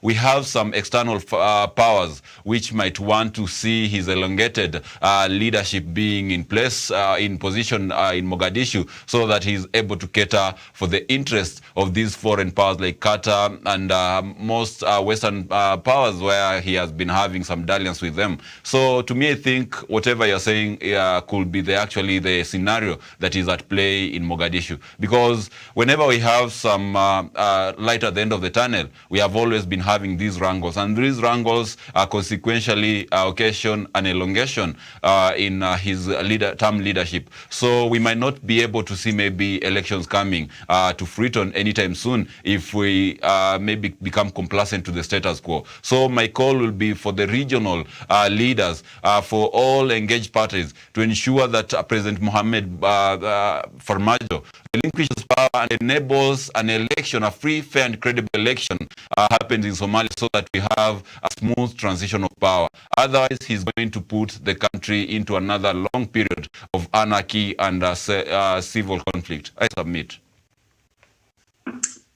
C: we have some external powers which might want to see his elongated leadership being in place, in position in Mogadishu, so that he's able to cater for the interests of these foreign powers like Qatar and most Western powers, where he has been having some dalliance with them. So to me, I think whatever you're saying could be actually the scenario that is at play in Mogadishu. Because whenever we have some light at the end of the tunnel, we have always been having these wrangles. And these wrangles consequentially occasion an elongation in his term leadership. So we might not be able to see maybe elections coming to Freetown anytime soon if we maybe become complacent to the status quo. So my call will be for the regional leaders, for all engaged parties to ensure that President Mohamed Farmajo relinquishes power and enables an election, a free, fair and credible election happens in Somalia, so that we have a smooth transition of power. Otherwise, he's going to put the country into another long period of anarchy and civil conflict. I submit.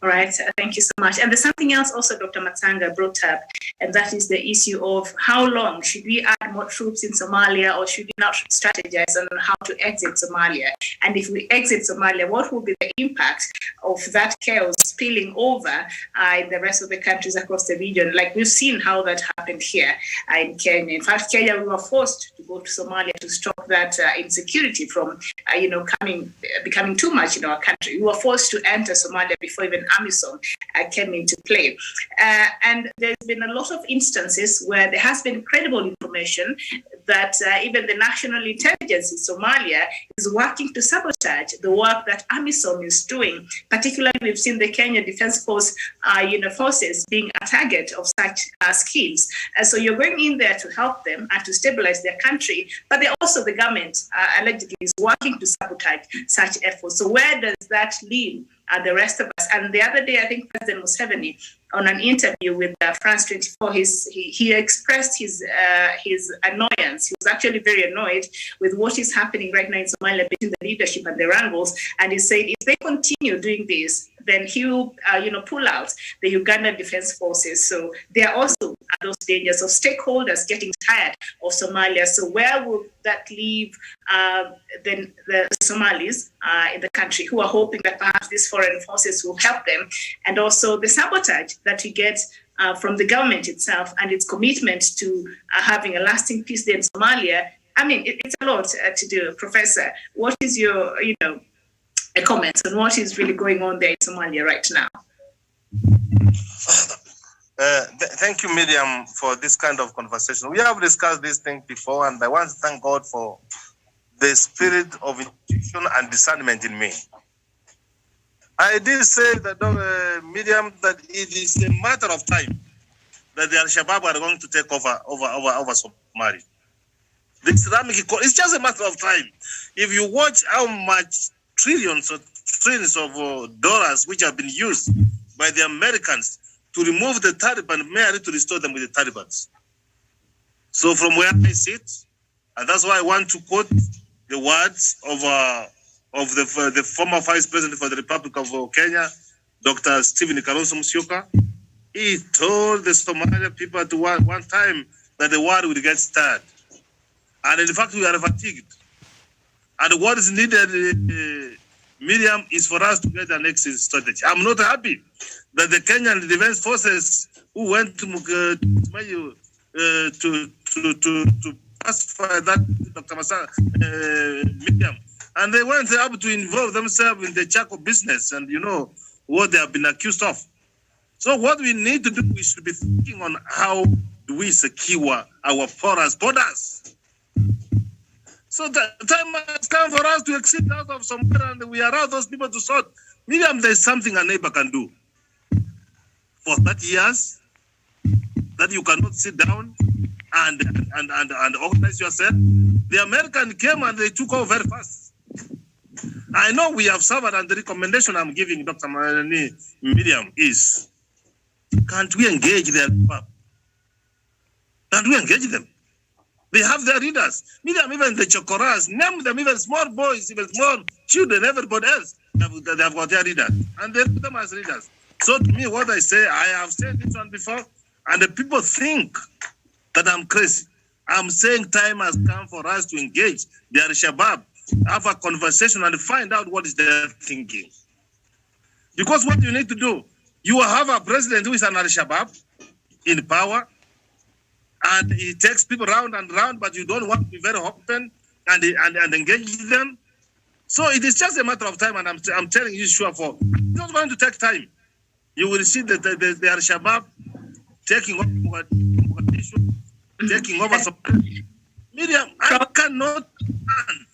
D: All right, thank you so much. And there's something else also Dr. Matsanga brought up, and that is the issue of how long should we add more troops in Somalia, or should we not strategize on how to exit Somalia? And if we exit Somalia, what will be the impact of that chaos spilling over in the rest of the countries across the region? Like we've seen how that happened here in Kenya. In fact, Kenya, we were forced to go to Somalia to stop that insecurity from, becoming too much in our country. We were forced to enter Somalia before even AMISOM came into play. And there's been a lot of instances where there has been credible information that even the national intelligence in Somalia is working to sabotage the work that AMISOM is doing. Particularly, we've seen the Kenya Defense Force forces being a target of such schemes. So you're going in there to help them and to stabilize their country, but the government allegedly is working to sabotage such efforts. So where does that leave the rest of us? And the other day, I think President Museveni, on an interview with France 24, he expressed his annoyance. He was actually very annoyed with what is happening right now in Somalia between the leadership and the rebels. And he said if they continue doing this, then he will, pull out the Uganda Defense Forces. So there are also those dangers of stakeholders getting tired of Somalia. So where will that leave then the Somalis in the country, who are hoping that perhaps these foreign forces will help them? And also the sabotage that we get from the government itself and its commitment to having a lasting peace there in Somalia. I mean, it's a lot to do. Professor, what is your, a comment on what is really going on there in Somalia right now?
E: Thank you, Miriam, for this kind of conversation. We have discussed this thing before, and I want to thank God for the spirit of intuition and discernment in me. I did say that, Miriam, that it is a matter of time that the Al-Shabaab are going to take over Somalia. The Islamic, it's just a matter of time. If you watch how much trillions of dollars which have been used by the Americans to remove the Taliban, merely to restore them with the Taliban. So from where I sit, and that's why I want to quote the words of the former Vice President for the Republic of Kenya, Dr. Stephen Kalonzo Musyoka. He told the Somali people at one time that the war will get started. And in fact, we are fatigued. And what is needed, Miriam, is for us to get an exit strategy. I'm not happy that the Kenyan Defense Forces who went to pacify that Dr. Miriam, and they went up to involve themselves in the charcoal business and what they have been accused of. So what we need to do, we should be thinking on how do we secure our porous borders. So the time has come for us to exit out of somewhere, and we allow those people to sort. Miriam, there's something a neighbor can do. For 30 years, that you cannot sit down and organize yourself. The Americans came and they took over very fast. I know we have suffered, and the recommendation I'm giving Dr. Miriam is, can't we engage their people? Can't we engage them? They have their leaders. Miriam, even the Chokoras, name them, even small boys, even small children, everybody else, they have got their leaders. And they put them as leaders. So to me, what I say, I have said this one before, and the people think that I'm crazy. I'm saying time has come for us to engage the Al-Shabaab, have a conversation and find out what is their thinking. Because what you need to do, you have a president who is an Al-Shabaab in power, and he takes people round and round, but you don't want to be very open and engage them. So it is just a matter of time, and I'm telling you, sure, it's not going to take time. You will see that the Al-Shabaab taking over Mogadishu, taking over Somalia. Miriam, I cannot understand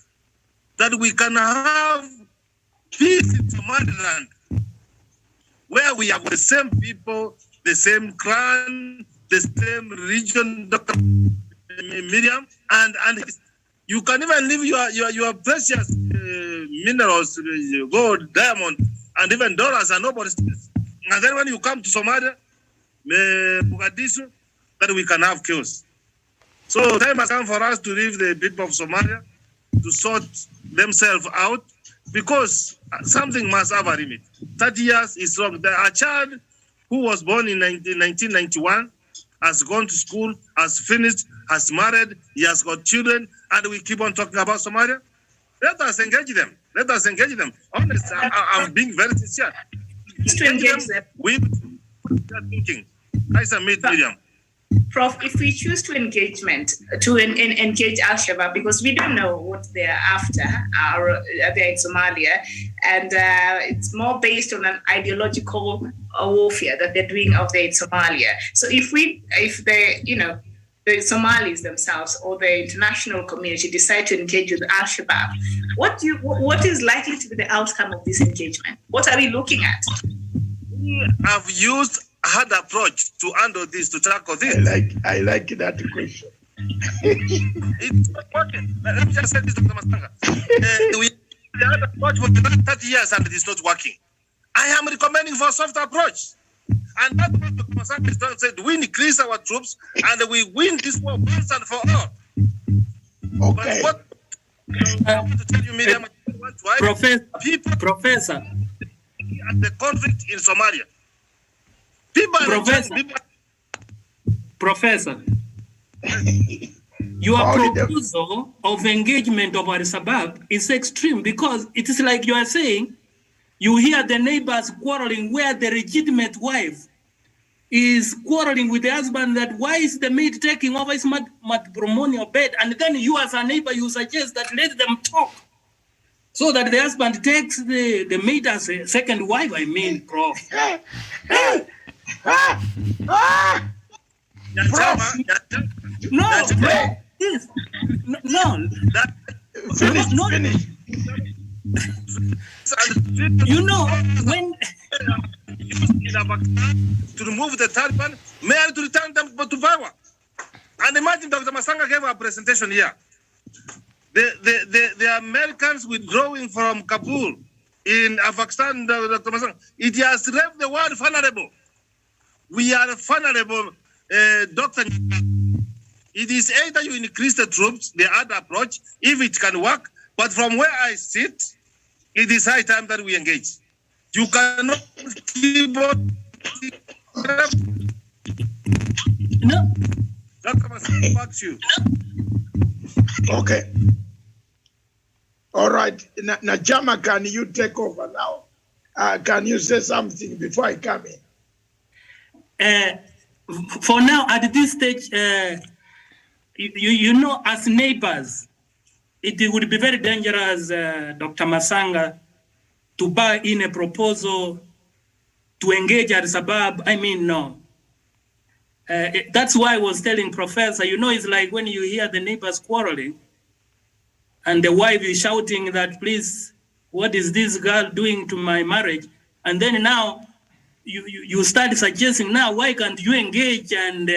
E: that we can have peace in Somaliland where we have the same people, the same clan, the same region, Dr. Miriam, and you can even leave your precious minerals, gold, diamond, and even dollars, and nobody stays. And then when you come to Somalia, Mogadishu, that we can have chaos. So time has come for us to leave the people of Somalia to sort themselves out, because something must have a limit. 30 years is wrong. A child who was born in 1991 has gone to school, has finished, has married, he has got children, and we keep on talking about Somalia. Let us engage them. Let us engage them. Honestly, I'm being very sincere.
D: To engage them.
E: With thinking. I submit, Miriam.
D: Prof, if we choose to engage Al-Shabaab, because we don't know what they're after, they're in Somalia, and it's more based on an ideological warfare that they're doing out there in Somalia. So if the Somalis themselves or the international community decide to engage with Al-Shabaab, what is likely to be the outcome of this engagement? What are we looking at?
E: We have used a hard approach to handle this, to tackle this.
B: I like that question.
E: It's working. Let me just say this, Dr. Masanga. We had approach for the last 30 years and it is not working. I am recommending for a soft approach. And that's what Dr. Masanga is trying to say. We increase our troops and we win this war once and for all.
B: Okay.
E: But what I want to tell you, Miriam,
G: Professor.
E: At the conflict in Somalia.
G: Professor, your proposal of engagement of Al-Shabaab is extreme, because it is like you are saying, you hear the neighbors quarreling where the legitimate wife is quarreling with the husband that why is the maid taking over his matrimonial bed, and then you as a neighbor, you suggest that let them talk so that the husband takes the maid as a second wife. I mean, Prof.
B: Finish.
G: You know, when
E: to remove the Taliban, may to return them to power. And imagine Dr. Masanga gave a presentation here. The Americans withdrawing from Kabul in Afghanistan, Dr. Masanga, it has left the world vulnerable. We are vulnerable, Doctor. It is either you increase the troops, the other approach, if it can work, but from where I sit, it is high time that we engage. You cannot keep on.
G: No.
E: Dr. Masanga, back to you.
B: Okay. All right. Najama, can you take over now? Can you say something before I come in?
G: For now, at this stage, you know, as neighbors, it would be very dangerous, Dr. Masanga, to buy in a proposal to engage Al-Shabaab. I mean, no. That's why I was telling Professor, you know, it's like when you hear the neighbors quarreling and the wife is shouting that, please, what is this girl doing to my marriage? And then now, you start suggesting, now, why can't you engage? And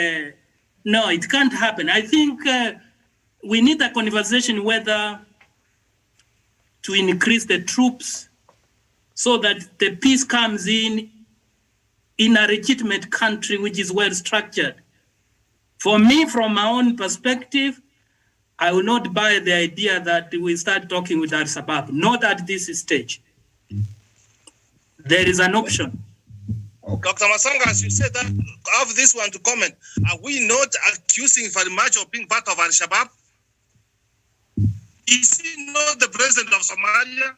G: no, it can't happen. I think we need a conversation whether to increase the troops so that the peace comes in a legitimate country which is well structured. For me, from my own perspective, I will not buy the idea that we start talking with Al-Shabaab, not at this stage. There is an option.
E: Dr. Masanga, as you said, that of this one to comment, are we not accusing very much of being part of Al-Shabaab? Is he not the president of Somalia?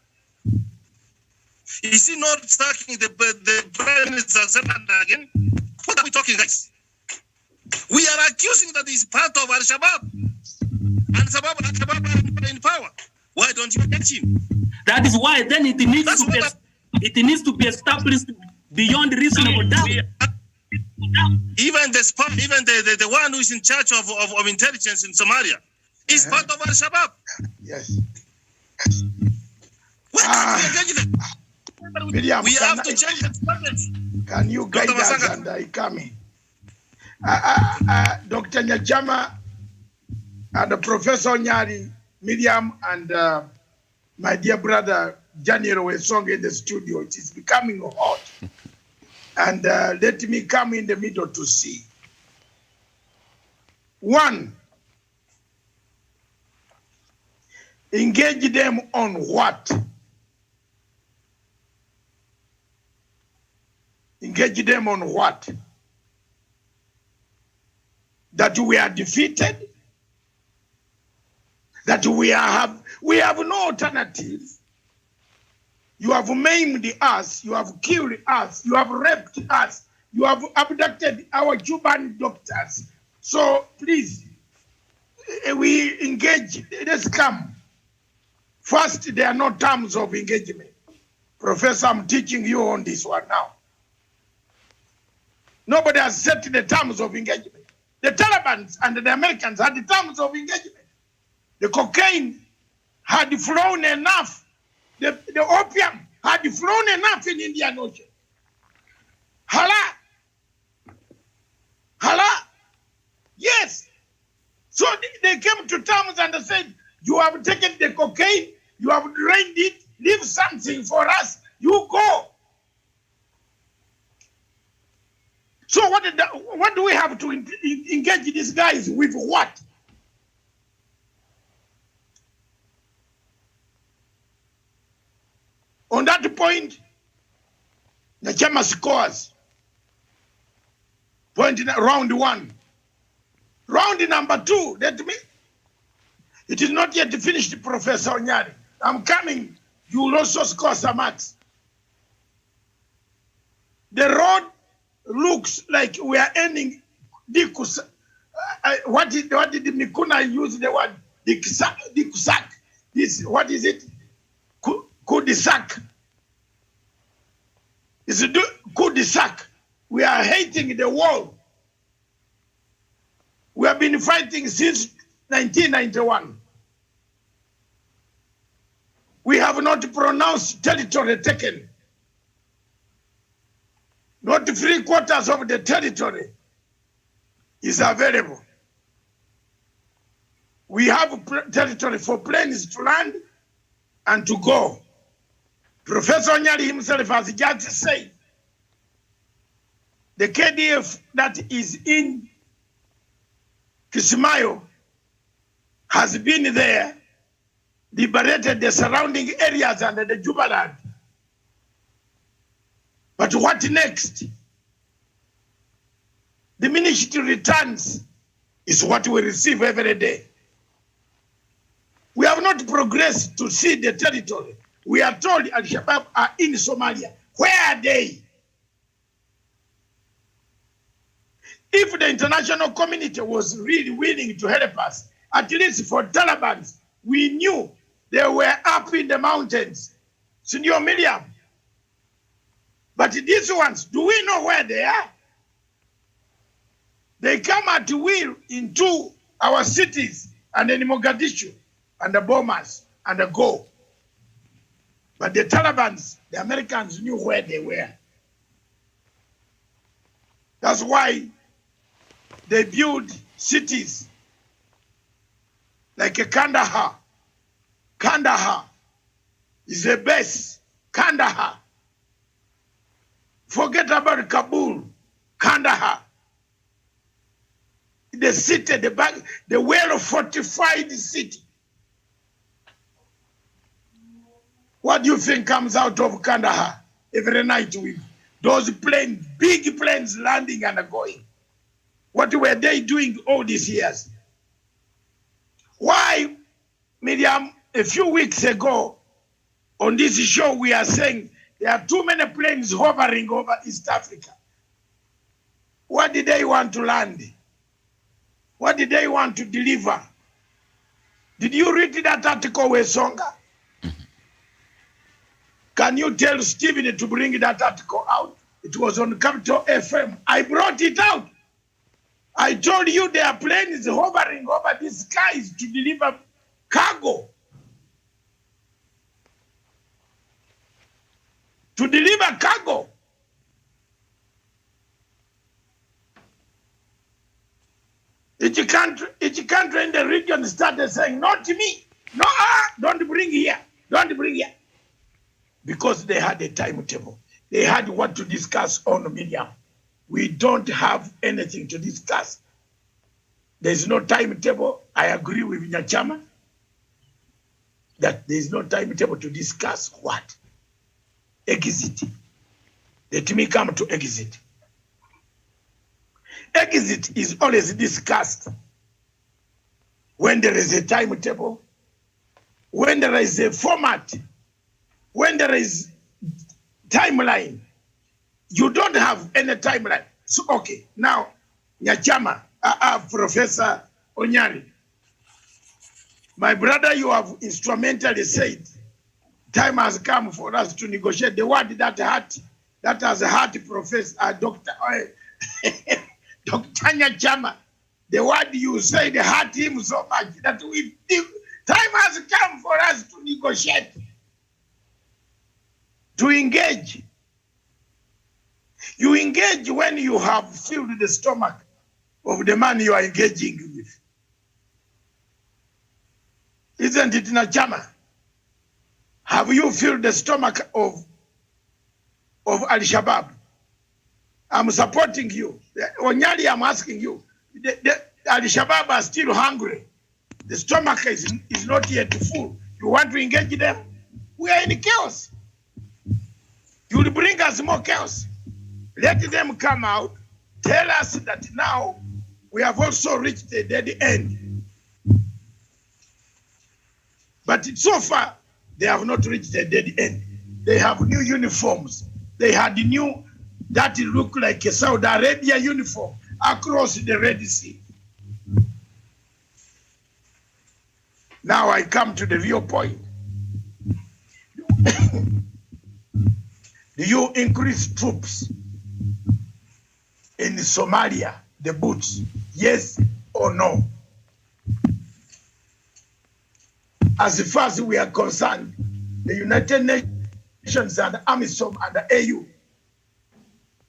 E: Is he not stacking the prime minister again? What are we talking, guys? We are accusing that he's part of Al-Shabaab. And Al-Shabaab are in power. Why don't you catch him?
G: That is why then it needs to be established beyond reasonable doubt.
E: Even the one who is in charge of intelligence in Somalia is part of Al-Shabaab.
B: Yes.
E: We have to change the strategy.
B: Can you guide us and I come in? Dr. Nyachama and Professor Nyari, Miriam, and my dear brother Daniel Wesong in the studio. It is becoming hot. And let me come in the middle to see. One, engage them on what? Engage them on what? That we are defeated? That we have no alternative. You have maimed us, you have killed us, you have raped us, you have abducted our Cuban doctors. So please, we engage, let's come. First, there are no terms of engagement. Professor, I'm teaching you on this one now. Nobody has set the terms of engagement. The Taliban and the Americans had the terms of engagement. The cocaine had flown enough. The opium had flown enough in Indian Ocean. Hala. Yes. So they came to terms and they said, you have taken the cocaine, you have drained it, leave something for us, you go. So what do we have to engage these guys with what? On that point, Nyachama scores. Round one. Round number two, let me. It is not yet finished, Professor Onyari. I'm coming. You will also score some marks. The road looks like we are ending Dikus. What did Mikuna use the word? Dikusak. This, what is it? Coup-de-sac. It's a coup-de-sac. We are hating the war. We have been fighting since 1991. We have not pronounced territory taken. Not 3/4 of the territory is available. We have territory for planes to land and to go. Professor Nyari himself has just said, the KDF that is in Kismayo has been there, liberated the surrounding areas under the Jubaland. But what next? Diminished returns is what we receive every day. We have not progressed to see the territory. We are told Al-Shabaab are in Somalia. Where are they? If the international community was really willing to help us, at least for Taliban, we knew they were up in the mountains. Senior Miriam. But these ones, do we know where they are? They come at will into our cities and in Mogadishu and the bombers and the go. But the Taliban, the Americans knew where they were. That's why they build cities like Kandahar. Kandahar is a base. Kandahar. Forget about Kabul. Kandahar. The city, the well-fortified city. What do you think comes out of Kandahar every night with those planes, big planes landing and going? What were they doing all these years? Why, Miriam, a few weeks ago on this show we are saying there are too many planes hovering over East Africa. What did they want to land? What did they want to deliver? Did you read that article with Songa? Can you tell Stephen to bring that article out? It was on Capital FM. I brought it out. I told you there are planes hovering over the skies to deliver cargo. To deliver cargo. Each country in the region started saying, not me. No, don't bring here. Don't bring here. Because they had a timetable. They had what to discuss on the media. We don't have anything to discuss. There's no timetable. I agree with Nyachama that there's no timetable to discuss what? Exit. Let me come to exit. Exit is always discussed when there is a timetable, when there is a format, when there is timeline. You don't have any timeline. So, okay, now, Nyachama, Professor Onyari, my brother, you have instrumentally said, time has come for us to negotiate. The word that has hurt Professor Dr. Nyachama, the word you said hurt him so much that time has come for us to negotiate, to engage. You engage when you have filled the stomach of the man you are engaging with. Isn't it, Nyachama? Have you filled the stomach of Al-Shabaab? I'm supporting you. Onyali, I'm asking you. The Al-Shabaab are still hungry. The stomach is not yet full. You want to engage them? We are in chaos. You will bring us more chaos. Let them come out. Tell us that now we have also reached the dead end. But so far, they have not reached the dead end. They have new uniforms. They had new, that look like a Saudi Arabia uniform across the Red Sea. Now I come to the real point. Do you increase troops in Somalia, the boots? Yes or no? As far as we are concerned, the United Nations and AMISOM and the AU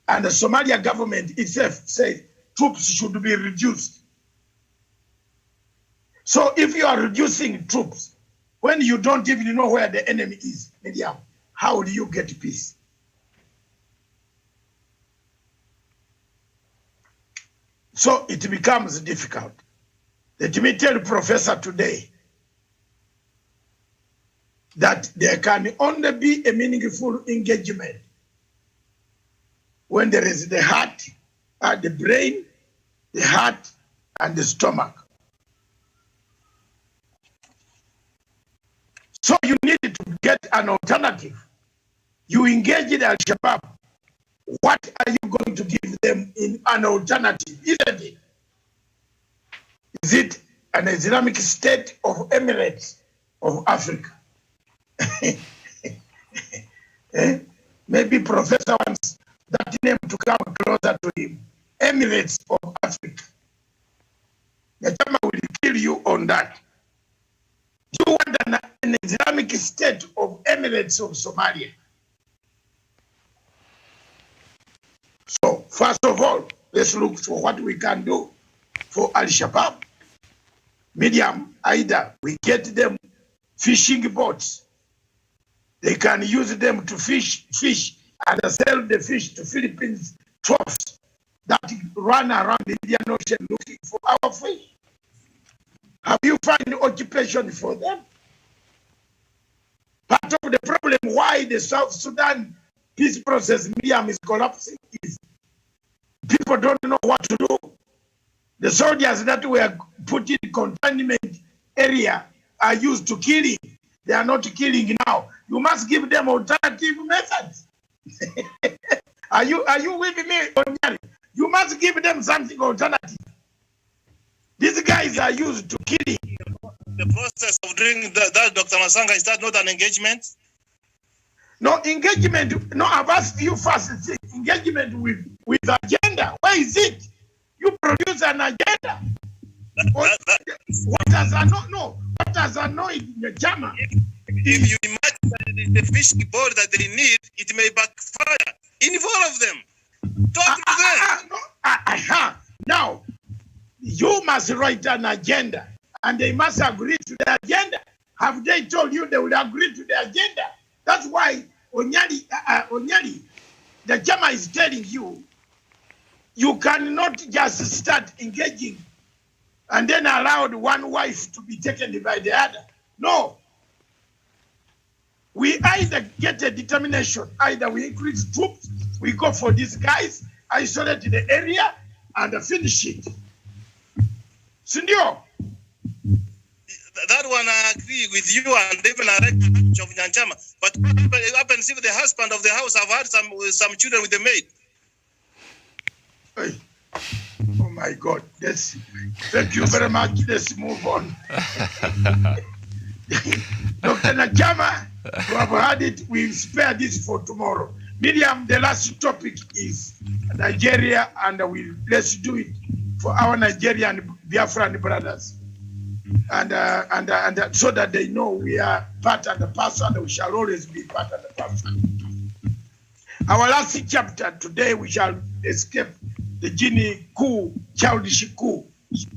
B: and the Somalia government itself said troops should be reduced. So if you are reducing troops, when you don't even know where the enemy is, how do you get peace? So it becomes difficult. Let me tell the professor today that there can only be a meaningful engagement when there is the heart, the brain, the heart, and the stomach. So you need to get an alternative. You engage in Al-Shabaab. What are you going to give them in an alternative? Isn't it? Is it an Islamic State of Emirates of Africa? Maybe Professor wants that name to come closer to him. Emirates of Africa. Nyachama will kill you on that. Do you want an Islamic State of Emirates of Somalia? So, first of all, let's look for what we can do for Al-Shabaab. Medium, either we get them fishing boats. They can use them to fish and sell the fish to Philippines troughs that run around the Indian Ocean looking for our fish. Have you found occupation for them? Part of the problem why the South Sudan peace process medium is collapsing is people don't know what to do. The soldiers that were put in containment area are used to killing. They are not killing now. You must give them alternative methods. Are you with me, Onyari? You must give them something alternative. These guys are used to killing.
E: The process of doing that, Dr. Masanga, is that not an engagement?
B: No, engagement. No, I've asked you first. Engagement with agenda. Where is it? You produce an agenda. What has annoyed Nyachama?
E: If you imagine the fishing boat that they need, it may backfire. Involve them. Talk to them.
B: Now, you must write an agenda, and they must agree to the agenda. Have they told you they will agree to the agenda? That's why Onyali, the Jama is telling you, you cannot just start engaging and then allow one wife to be taken by the other. No. We either get a determination, either we increase troops, we go for these guys, isolate the area, and finish it. Sindio?
E: That one I agree with you, and even I reckon of Nyanchama. But what happens if the husband of the house have had some children with the maid?
B: Hey. Oh my God. Thank you very much. Let's move on. Dr. Najama, you have had it. We'll spare this for tomorrow. Miriam, the last topic is Nigeria, and let's do it for our Nigerian Biafran brothers. And so that they know we are part of the parcel, and we shall always be part of the parcel. Our last chapter today, we shall escape the Guinea coup, Childish coup,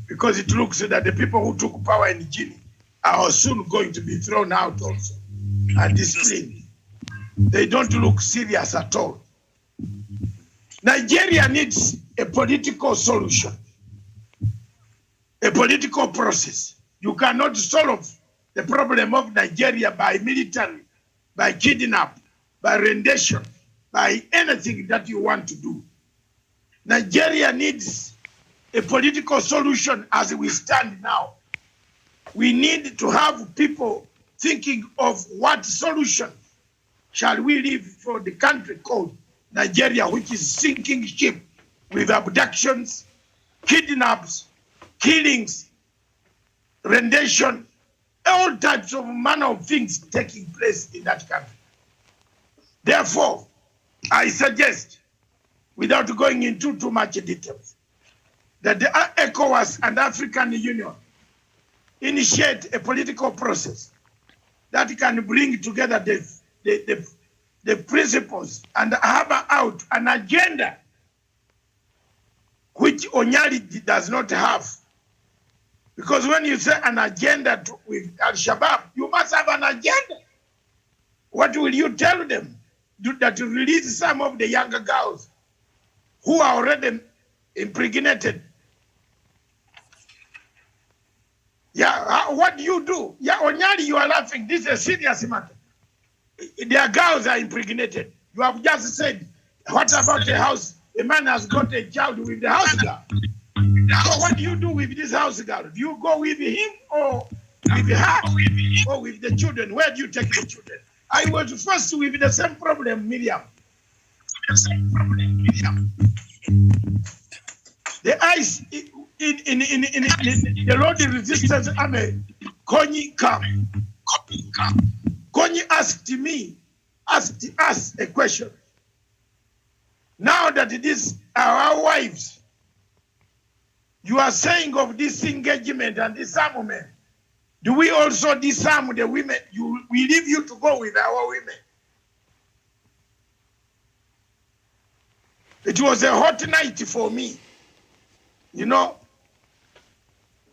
B: because it looks that the people who took power in Guinea are soon going to be thrown out also and disciplined. They don't look serious at all. Nigeria needs a political solution, a political process. You cannot solve the problem of Nigeria by military, by kidnap, by rendition, by anything that you want to do. Nigeria needs a political solution as we stand now. We need to have people thinking of what solution shall we live for the country called Nigeria, which is sinking ship with abductions, kidnaps, killings, rendition, all types of manner of things taking place in that country. Therefore, I suggest, without going into too much details, that the ECOWAS and African Union initiate a political process that can bring together the principles and have out an agenda which Onyali does not have. Because when you say an agenda with Al-Shabaab, you must have an agenda. What will you tell them? That you release some of the younger girls who are already impregnated. Yeah, what do you do? Yeah, Onyali, you are laughing. This is a serious matter. Their girls are impregnated. You have just said, what about the house? A man has got a child with the house girl. So what do you do with this house girl? Do you go with him or with her or with the children? Where do you take the children? I was first with the same problem, Miriam. The ice in the Lord Resistance Army, Konyi come. Konyi asked us a question. Now that it is our wives, you are saying of this engagement and disarmament, do we also disarm the women? We leave you to go with our women. It was a hot night for me. You know,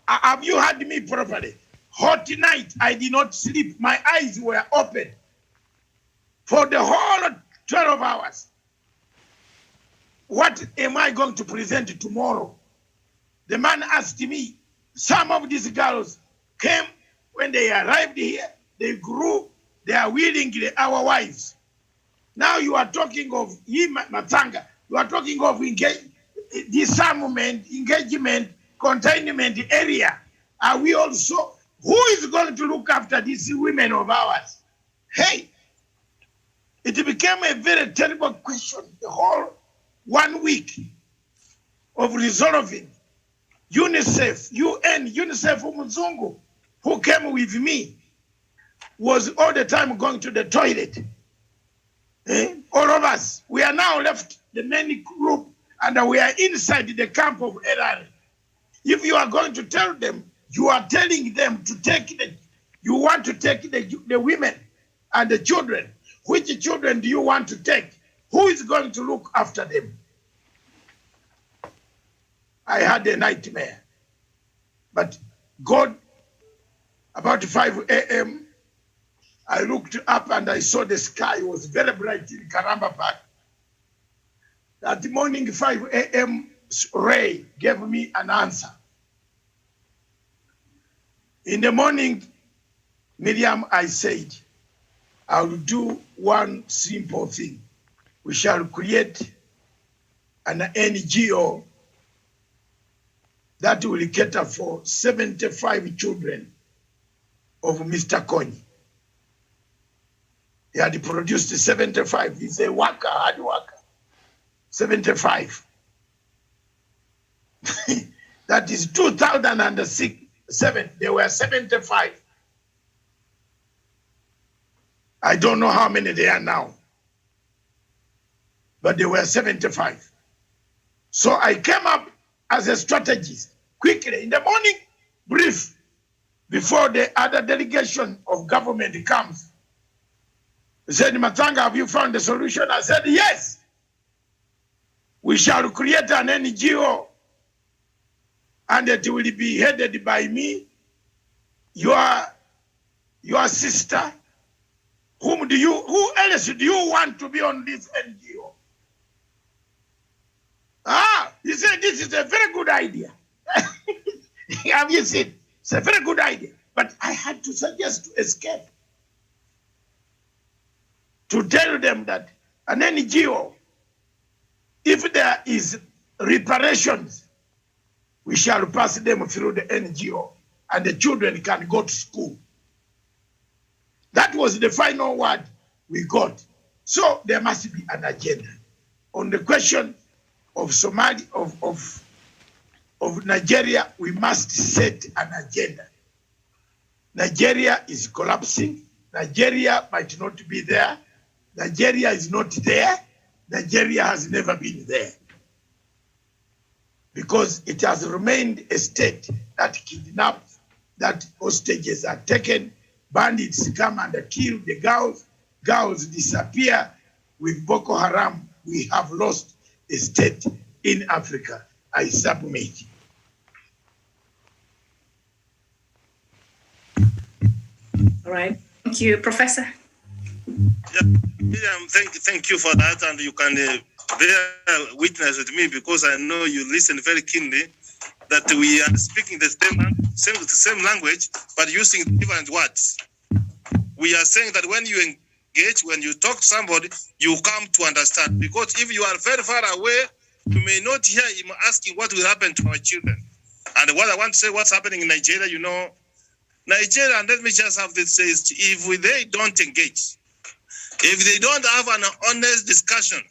B: have you heard me properly? Hot night, I did not sleep. My eyes were open for the whole 12 hours. What am I going to present tomorrow? The man asked me, some of these girls came, when they arrived here, they grew, they are willingly our wives. Now you are talking of Matanga, you are talking of disarmament, engagement, containment area. Are we also, who is going to look after these women of ours? Hey, it became a very terrible question, the whole 1 week of resolving. UNICEF, UN, UNICEF Muzungu, who came with me, was all the time going to the toilet. All of us, we are now left the main group and we are inside the camp of LR. If you are going to tell them, you are telling them to take you want to take the women and the children. Which children do you want to take? Who is going to look after them? I had a nightmare. But God, about 5 a.m., I looked up and I saw the sky was very bright in Karamba Park. That morning, 5 a.m., Ray gave me an answer. In the morning, Miriam, I said, I will do one simple thing. We shall create an NGO that will cater for 75 children of Mr. Kony. He had produced 75. He's a worker, hard worker. 75. That is 2007. There were 75. I don't know how many there are now, but there were 75. So I came up as a strategist quickly in the morning, brief, before the other delegation of government comes. He said, Matanga, have you found the solution? I said, yes. We shall create an NGO and it will be headed by me, your sister. Who else do you want to be on this NGO? He said, this is a very good idea. Have you seen? It's a very good idea. But I had to suggest to escape. To tell them that an NGO, if there is reparations, we shall pass them through the NGO and the children can go to school. That was the final word we got. So there must be an agenda. On the question of Somalia, of Nigeria, we must set an agenda. Nigeria is collapsing. Nigeria might not be there. Nigeria is not there. Nigeria has never been there. Because it has remained a state that kidnaps, that hostages are taken, bandits come and kill the girls disappear. With Boko Haram, we have lost a state in Africa. I submit.
D: All right. Thank you, Professor.
E: Miriam, thank you for that, and you can bear witness with me because I know you listen very keenly that we are speaking the same language, but using different words. We are saying that when you engage, when you talk to somebody, you come to understand. Because if you are very far away, you may not hear him asking what will happen to our children. And what I want to say, what's happening in Nigeria, you know, Nigeria, and let me just have this say, if they don't engage, if they don't have an honest discussion,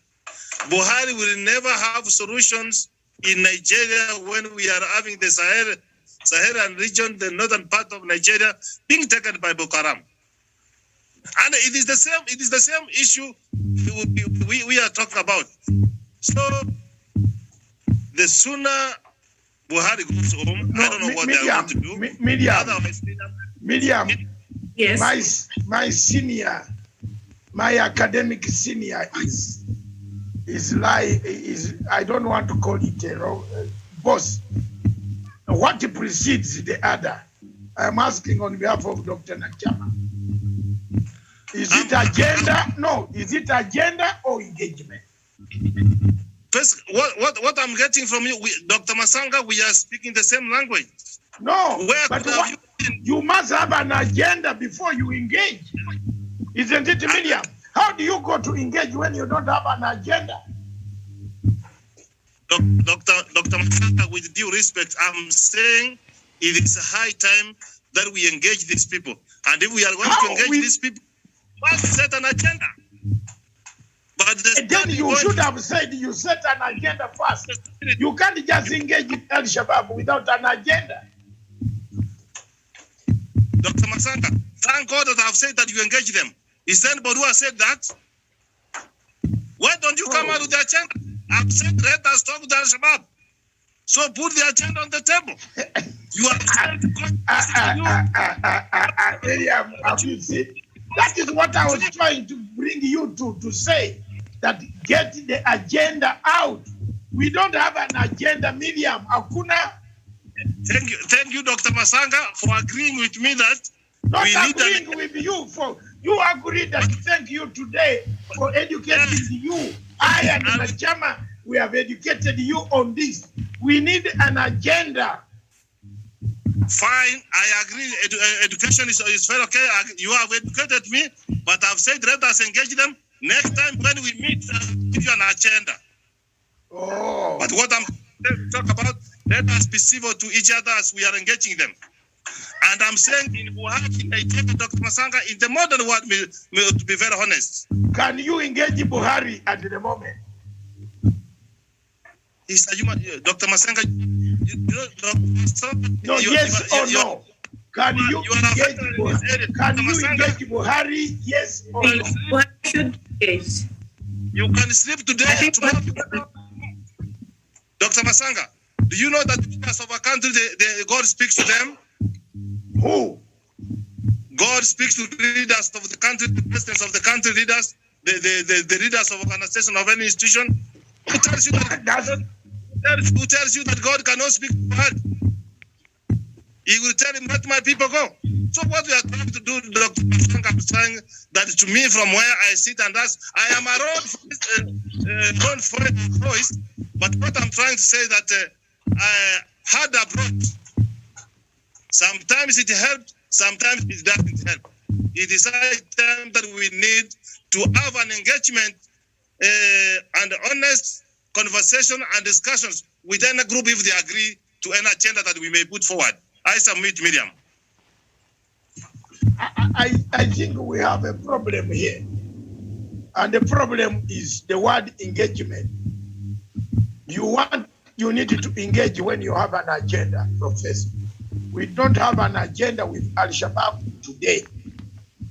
E: Buhari will never have solutions in Nigeria when we are having the Saharan region, the northern part of Nigeria, being taken by Boko Haram. And it is the same issue we are talking about. So the sooner Buhari goes home, I don't know what they are going to do.
B: Miriam,
D: yes.
B: My senior, my academic senior is I don't want to call it a boss. What precedes the other? I'm asking on behalf of Dr. Nachama. Is it agenda? No. Is it agenda or engagement?
E: First, what I'm getting from you, Dr. Masanga, we are speaking the same language.
B: No, but you must have an agenda before you engage. Isn't it, Miriam? How do you go to engage when you don't have an agenda?
E: Dr. Masanga, with due respect, I'm saying it is a high time that we engage these people. And if we are going to engage these people, we must set an agenda. But
B: then you should have said you set an agenda first. You can't just engage with El Shabaab without an agenda.
E: Dr. Masanga, thank God that I've said that you engage them. Is there anybody who has said that? Why don't you come out with the agenda? I've said let us talk with El Shabaab. So put the agenda on the table. You are
B: that is what I was trying to bring you to say, that get the agenda out. We don't have an agenda, Miriam. Hakuna
E: Thank you, Dr. Masanga, for agreeing with me that
B: Not
E: we need
B: agreeing with you for you agreed that thank you today for educating you. I and Nachama, we have educated you on this. We need an agenda.
E: Fine, I agree. Education is very okay. You have educated me, but I've said let us engage them. Next time when we meet, I'll give you an agenda.
B: Oh.
E: But what I'm talking about, let us be civil to each other as we are engaging them. And I'm saying in Buhari, Dr. Masanga, in the modern world, to be very honest.
B: Can you engage Buhari at the moment?
E: He's a human, Dr. Masanga.
B: No, yes or no? Can you engage Buhari? Can you engage Buhari? Yes or no?
D: What should engage?
E: You can sleep today, tomorrow. Dr. Masanga, do you know that the leaders of a country, God speaks to them?
B: Who?
E: God speaks to the leaders of the country, the presidents of the country, leaders, the leaders of organization of any institution. Who tells you that God cannot speak to God? He will tell him, let my people go. So what we are trying to do, Dr. Masanga, I'm saying that to me from where I sit and that's, I am a road voice, but what I'm trying to say that I had approach. Sometimes it helps, sometimes it doesn't help. It is high time that we need to have an engagement and honest conversation and discussions within a group if they agree to an agenda that we may put forward. I submit, Miriam.
B: I think we have a problem here. And the problem is the word engagement. You need to engage when you have an agenda, Professor. We don't have an agenda with Al-Shabaab today.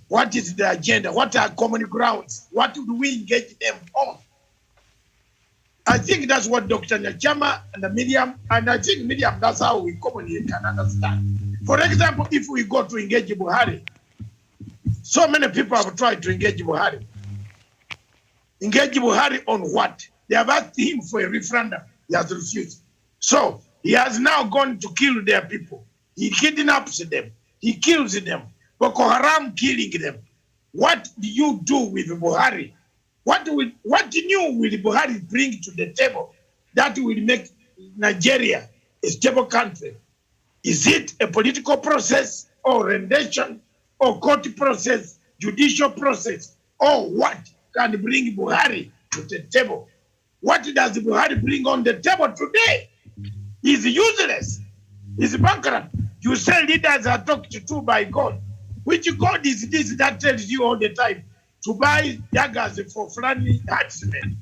B: What is the agenda? What are common grounds? What do we engage them on? I think that's what Dr. Nachama and Miriam, and I think Miriam, that's how we communicate and understand. For example, if we go to engage Buhari, so many people have tried to engage Buhari. Engage Buhari on what? They have asked him for a referendum. He has refused. So he has now gone to kill their people. He kidnaps them. He kills them. Boko Haram killing them. What do you do with Buhari? What new will Buhari bring to the table that will make Nigeria a stable country? Is it a political process or rendition or court process, judicial process, or what can bring Buhari to the table? What does Buhari bring on the table today? He's useless. He's bankrupt. You say leaders are talked to by God. Which God is this that tells you all the time to buy daggers for Fulani herdsmen?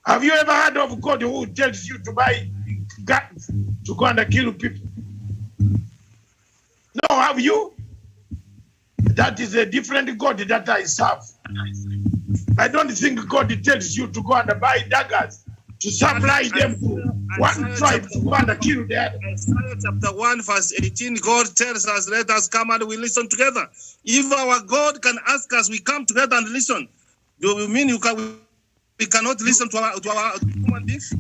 B: Have you ever heard of God who tells you to buy guns to go and kill people? No, have you? That is a different God that I serve. I don't think God tells you to go and buy daggers to supply them to one tribe to go and kill the other.
E: Isaiah chapter 1 verse 18, God tells us, let us come and we listen together. If our God can ask us, we come together and listen. Do you mean we cannot listen to our human beings?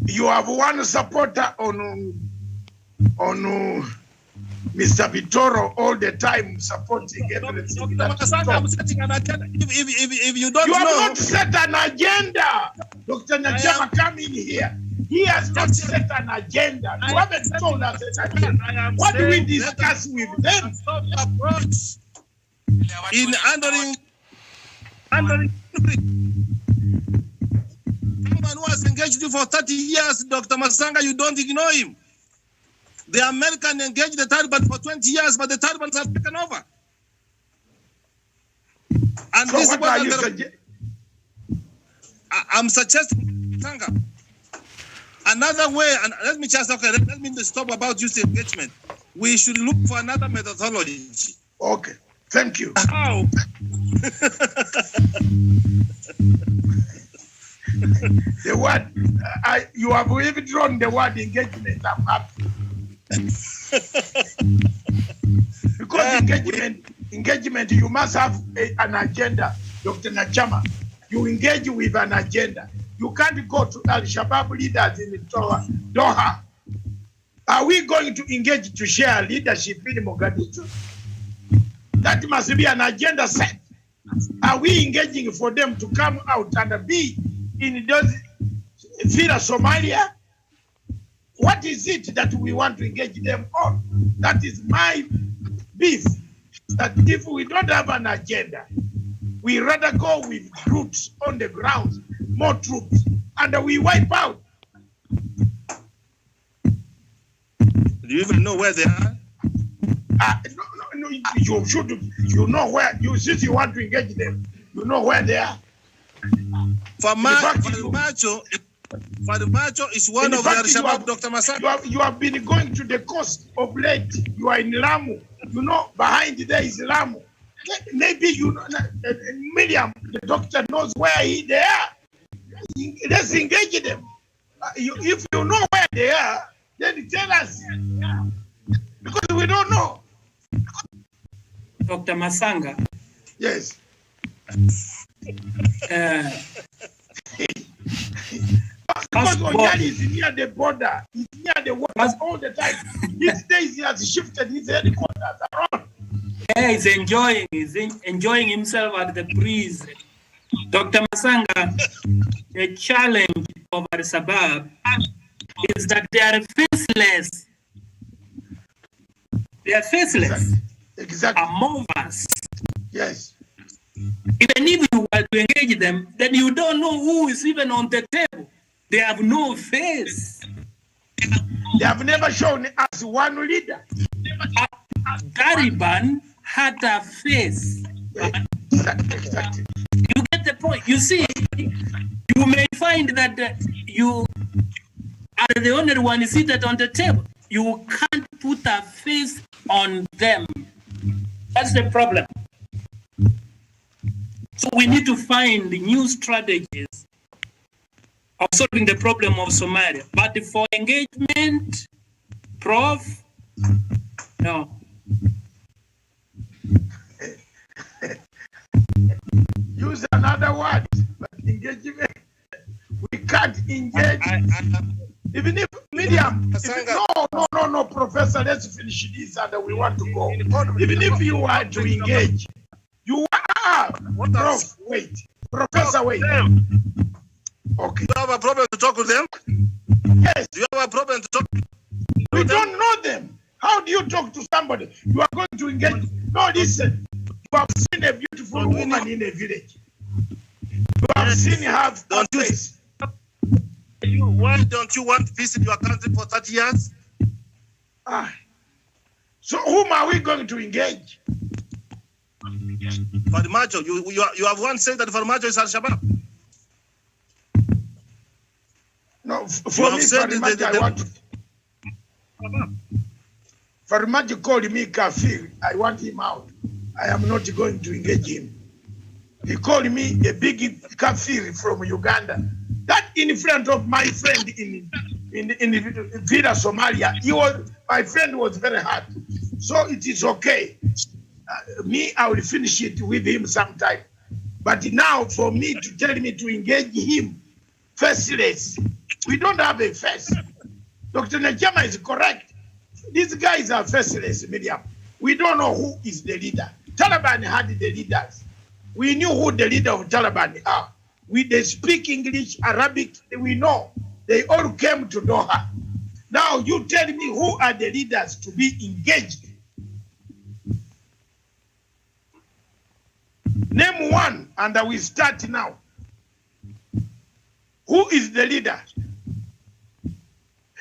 B: You have one supporter on Mr. Vitoro all the time supporting everything.
E: If you don't
B: you have
E: know,
B: not set an agenda. Dr. Nachama coming here. He has not set an agenda. You haven't told us an agenda. What do we discuss with them?
E: Approach in handling someone who has engaged you for 30 years, Dr. Masanga, you don't ignore him. The American engaged the Taliban for 20 years, but the Taliban have taken over. And
B: So
E: this
B: what are you suggesting?
E: I'm suggesting, Tanga, another way, and let me stop about using engagement. We should look for another methodology.
B: Okay, thank you.
E: How?
B: The word, you have withdrawn the word engagement. I'm happy. Because engagement, you must have an agenda, Dr. Nachama. You engage with an agenda. You can't go to Al-Shabaab leaders in Doha Are we going to engage to share leadership in Mogadishu? That must be an agenda set. Are we engaging for them to come out and be in those Fira Somalia? What is it that we want to engage them on? That is my beef. That if we don't have an agenda, we rather go with troops on the ground, more troops, and we wipe out.
E: Do you even know where they are?
B: No, you should. You know where. Since you want to engage them, you know where they are.
E: Farmacho is one of the Al-Shabaab, Dr. Masanga.
B: You have been going to the coast of late. You are in Lamu. You know, behind there is Lamu. Maybe you know, Miriam, the doctor knows where they are. Let's engage them. If you know where they are, then tell us. Because we don't know.
G: Dr. Masanga.
B: Yes. Because Onyali is near the border. He's near the water all the time. These days he has shifted his headquarters around.
G: Yeah, he's enjoying himself at the breeze. Dr. Masanga, the challenge of Al-Shabaab is that they are faceless. They are faceless.
B: Exactly.
G: Among us.
B: Yes.
G: Even if you were to engage them, then you don't know who is even on the table. They have no face.
B: They have never shown us one leader.
G: Taliban had a face.
B: Exactly.
G: You get the point. You see, you may find that you are the only one seated on the table. You can't put a face on them. That's the problem. So we need to find new strategies of solving the problem of Somalia. But for engagement, Prof, no.
B: Use another word, but engagement. We can't engage. Even if Miriam, no, Professor, let's finish this and we want to go. Even if you are to engage, you are. Prof, wait. Professor, wait. Okay.
E: Do you have a problem to talk with them?
B: Yes.
E: Do you have a problem to talk with them?
B: We don't know them. How do you talk to somebody? You are going to engage. No, listen. You have seen a beautiful woman in a village. You have seen her face.
E: Why don't you want peace in your country for 30 years?
B: So whom are we going to engage?
E: Farmacho, you have once said that Farmacho is Al-Shabaab.
B: No, for me, Farmacho, I want to. Farmacho called me kafir. I want him out. I am not going to engage him. He called me a big kafir from Uganda. That in front of my friend in Villa Somalia, my friend was very hard. So it is okay. I will finish it with him sometime. But now for me to tell me to engage him, faceless, we don't have a face. Dr. Najama is correct. These guys are faceless, Miriam. We don't know who is the leader. Taliban had the leaders. We knew who the leader of Taliban are. They speak English, Arabic, we know. They all came to Doha. Now you tell me who are the leaders to be engaged. Name one, and we start now. Who is the leader?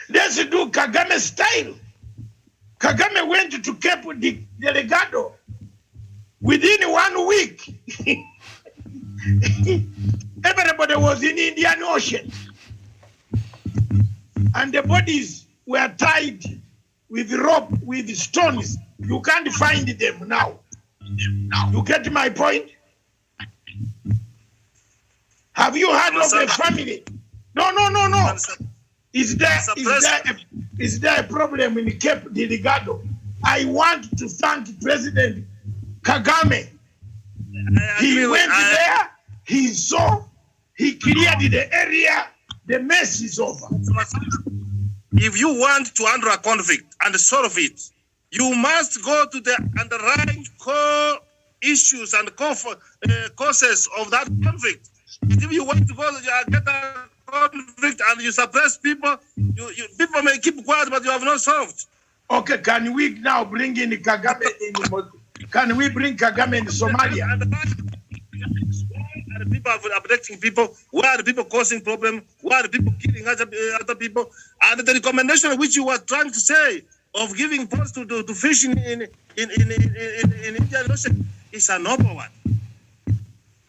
B: Let's do Kagame style. Kagame went to Cape Delgado. Within 1 week, everybody was in the Indian Ocean. And the bodies were tied with rope, with stones. You can't find them now. You get my point? Have you heard of a family? No. Is there a problem in Cape Delgado? I want to thank President Kagame. He went there, he saw, he cleared the area, the mess is over.
E: if you want to handle a conflict and solve it, you must go to the underlying core issues and causes of that conflict. If you want to go get a conflict and you suppress people, people may keep quiet, but you have not solved.
B: Okay, can we now bring in Kagame can we bring Kagame in Somalia?
E: Why are the people abducting people? Why are the people causing problems? Why are the people killing other people? And the recommendation which you were trying to say of giving posts to fish in Indian Ocean is a noble one.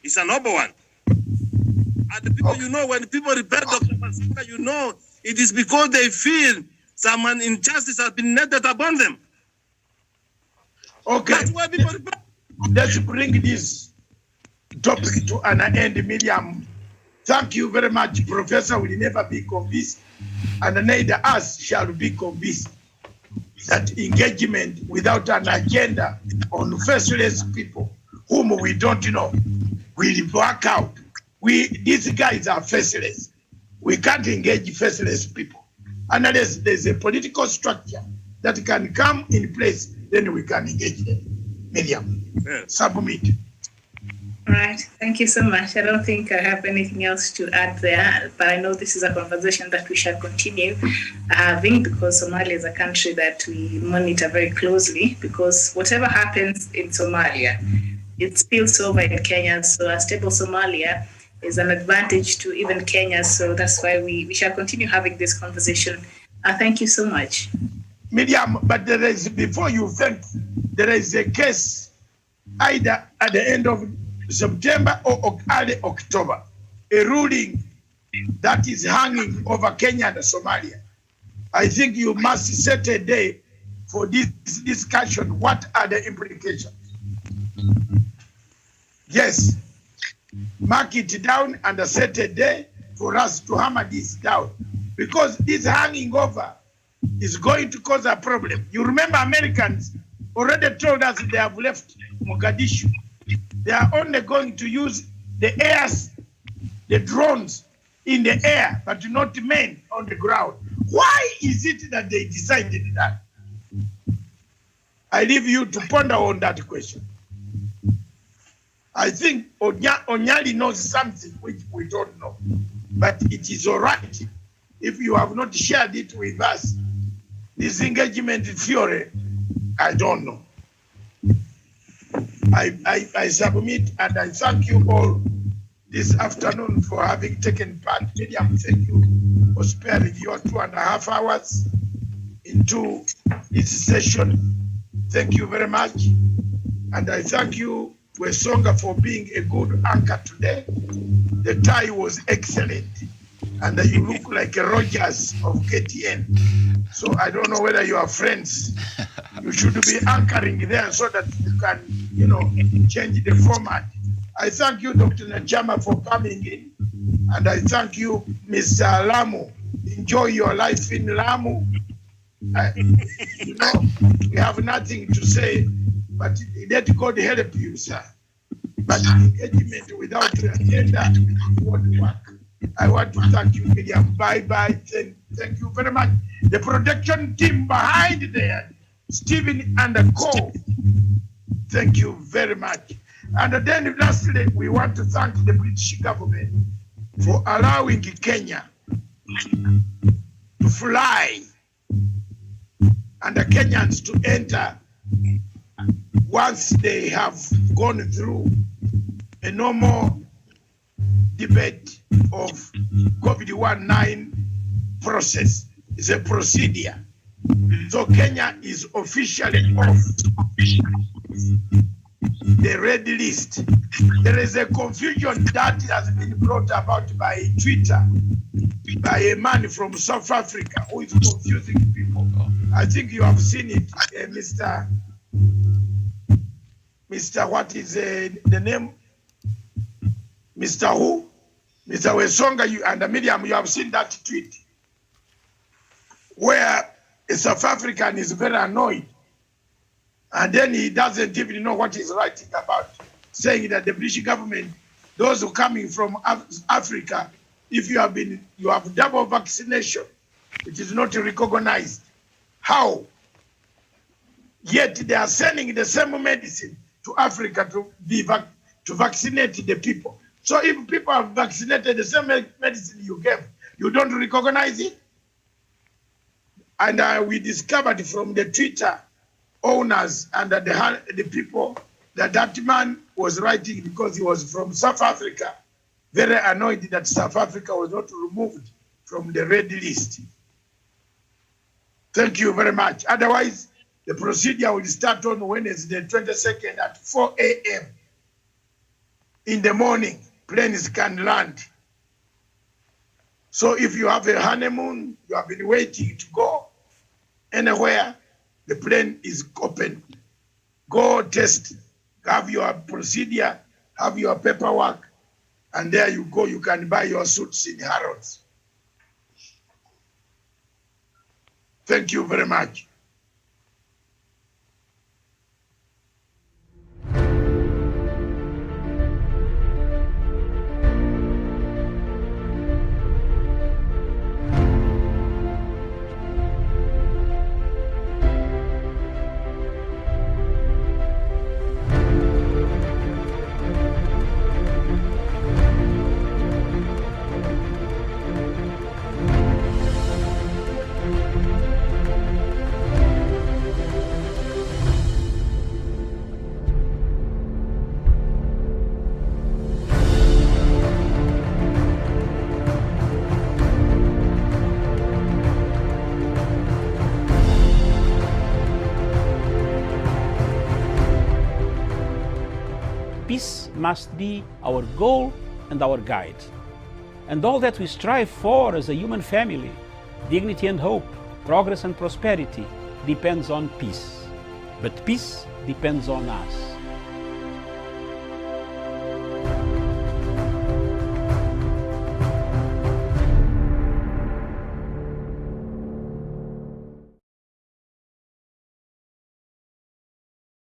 E: It's a noble one. And the people, you know, when people rebel, Dr. Masaka, you know, it is because they feel some injustice has been netted upon them.
B: Okay.
E: That's why people rebel.
B: Let's bring this topic to an end, Miriam. Thank you very much, Professor. Will never be convinced, and neither us shall be convinced that engagement without an agenda on faceless people whom we don't know will work out. These guys are faceless. We can't engage faceless people unless there's a political structure that can come in place. Then we can engage them. Miriam, submit.
D: Right. Thank you so much. I don't think I have anything else to add there, but I know this is a conversation that we shall continue having, because Somalia is a country that we monitor very closely, because whatever happens in Somalia, it spills over in Kenya. So a stable Somalia is an advantage to even Kenya. So that's why we shall continue having this conversation. Thank you so much.
B: Miriam, but there is, before you thank, there is a case either at the end of September or early October, a ruling that is hanging over Kenya and Somalia. I think you must set a day for this discussion. What are the implications? Yes, mark it down and set a day for us to hammer this down, because this hanging over is going to cause a problem. You remember Americans already told us they have left Mogadishu. They are only going to use the drones in the air, but not men on the ground. Why is it that they decided that? I leave you to ponder on that question. I think Onyali knows something which we don't know, but it is all right if you have not shared it with us. This engagement theory, I don't know. I submit, and I thank you all this afternoon for having taken part. Miriam, thank you for sparing your 2.5 hours into this session. Thank you very much. And I thank you, Wesonga, for being a good anchor today. The tie was excellent. And you look like a Rogers of KTN. So I don't know whether you are friends. You should be anchoring there so that you can, change the format. I thank you, Dr. Najama, for coming in. And I thank you, Mr. Lamu. Enjoy your life in Lamu. We have nothing to say, but let God help you, sir. But engagement without the agenda won't work. I want to thank you, Miriam. Bye-bye. Thank you very much. The production team behind there, Stephen and the co. Thank you very much. And then lastly, we want to thank the British government for allowing Kenya to fly and the Kenyans to enter once they have gone through a normal debate of COVID-19 process. It's a procedure. So Kenya is officially off the red list. There is a confusion that has been brought about by Twitter by a man from South Africa who is confusing people. I think you have seen it, Mr. What is the name? Mr. Who? Mr. Wesonga, you and Miriam, you have seen that tweet where a South African is very annoyed, and then he doesn't even know what he's writing about, saying that the British government, those who are coming from Africa, if you have double vaccination, It is not recognized. How? Yet they are sending the same medicine to Africa to vaccinate the people. So if people are vaccinated, the same medicine you gave, you don't recognize it? And we discovered from the Twitter owners and the people that man was writing because he was from South Africa, very annoyed that South Africa was not removed from the red list. Thank you very much. Otherwise, the procedure will start on Wednesday, 22nd at 4 a.m. in the morning. Planes can land. So if you have a honeymoon, you have been waiting to go anywhere, the plane is open. Go test, have your procedure, have your paperwork, and there you go. You can buy your suits in Harrods. Thank you very much.
A: Peace must be our goal and our guide. And all that we strive for as a human family, dignity and hope, progress and prosperity, depends on peace. But peace depends on us.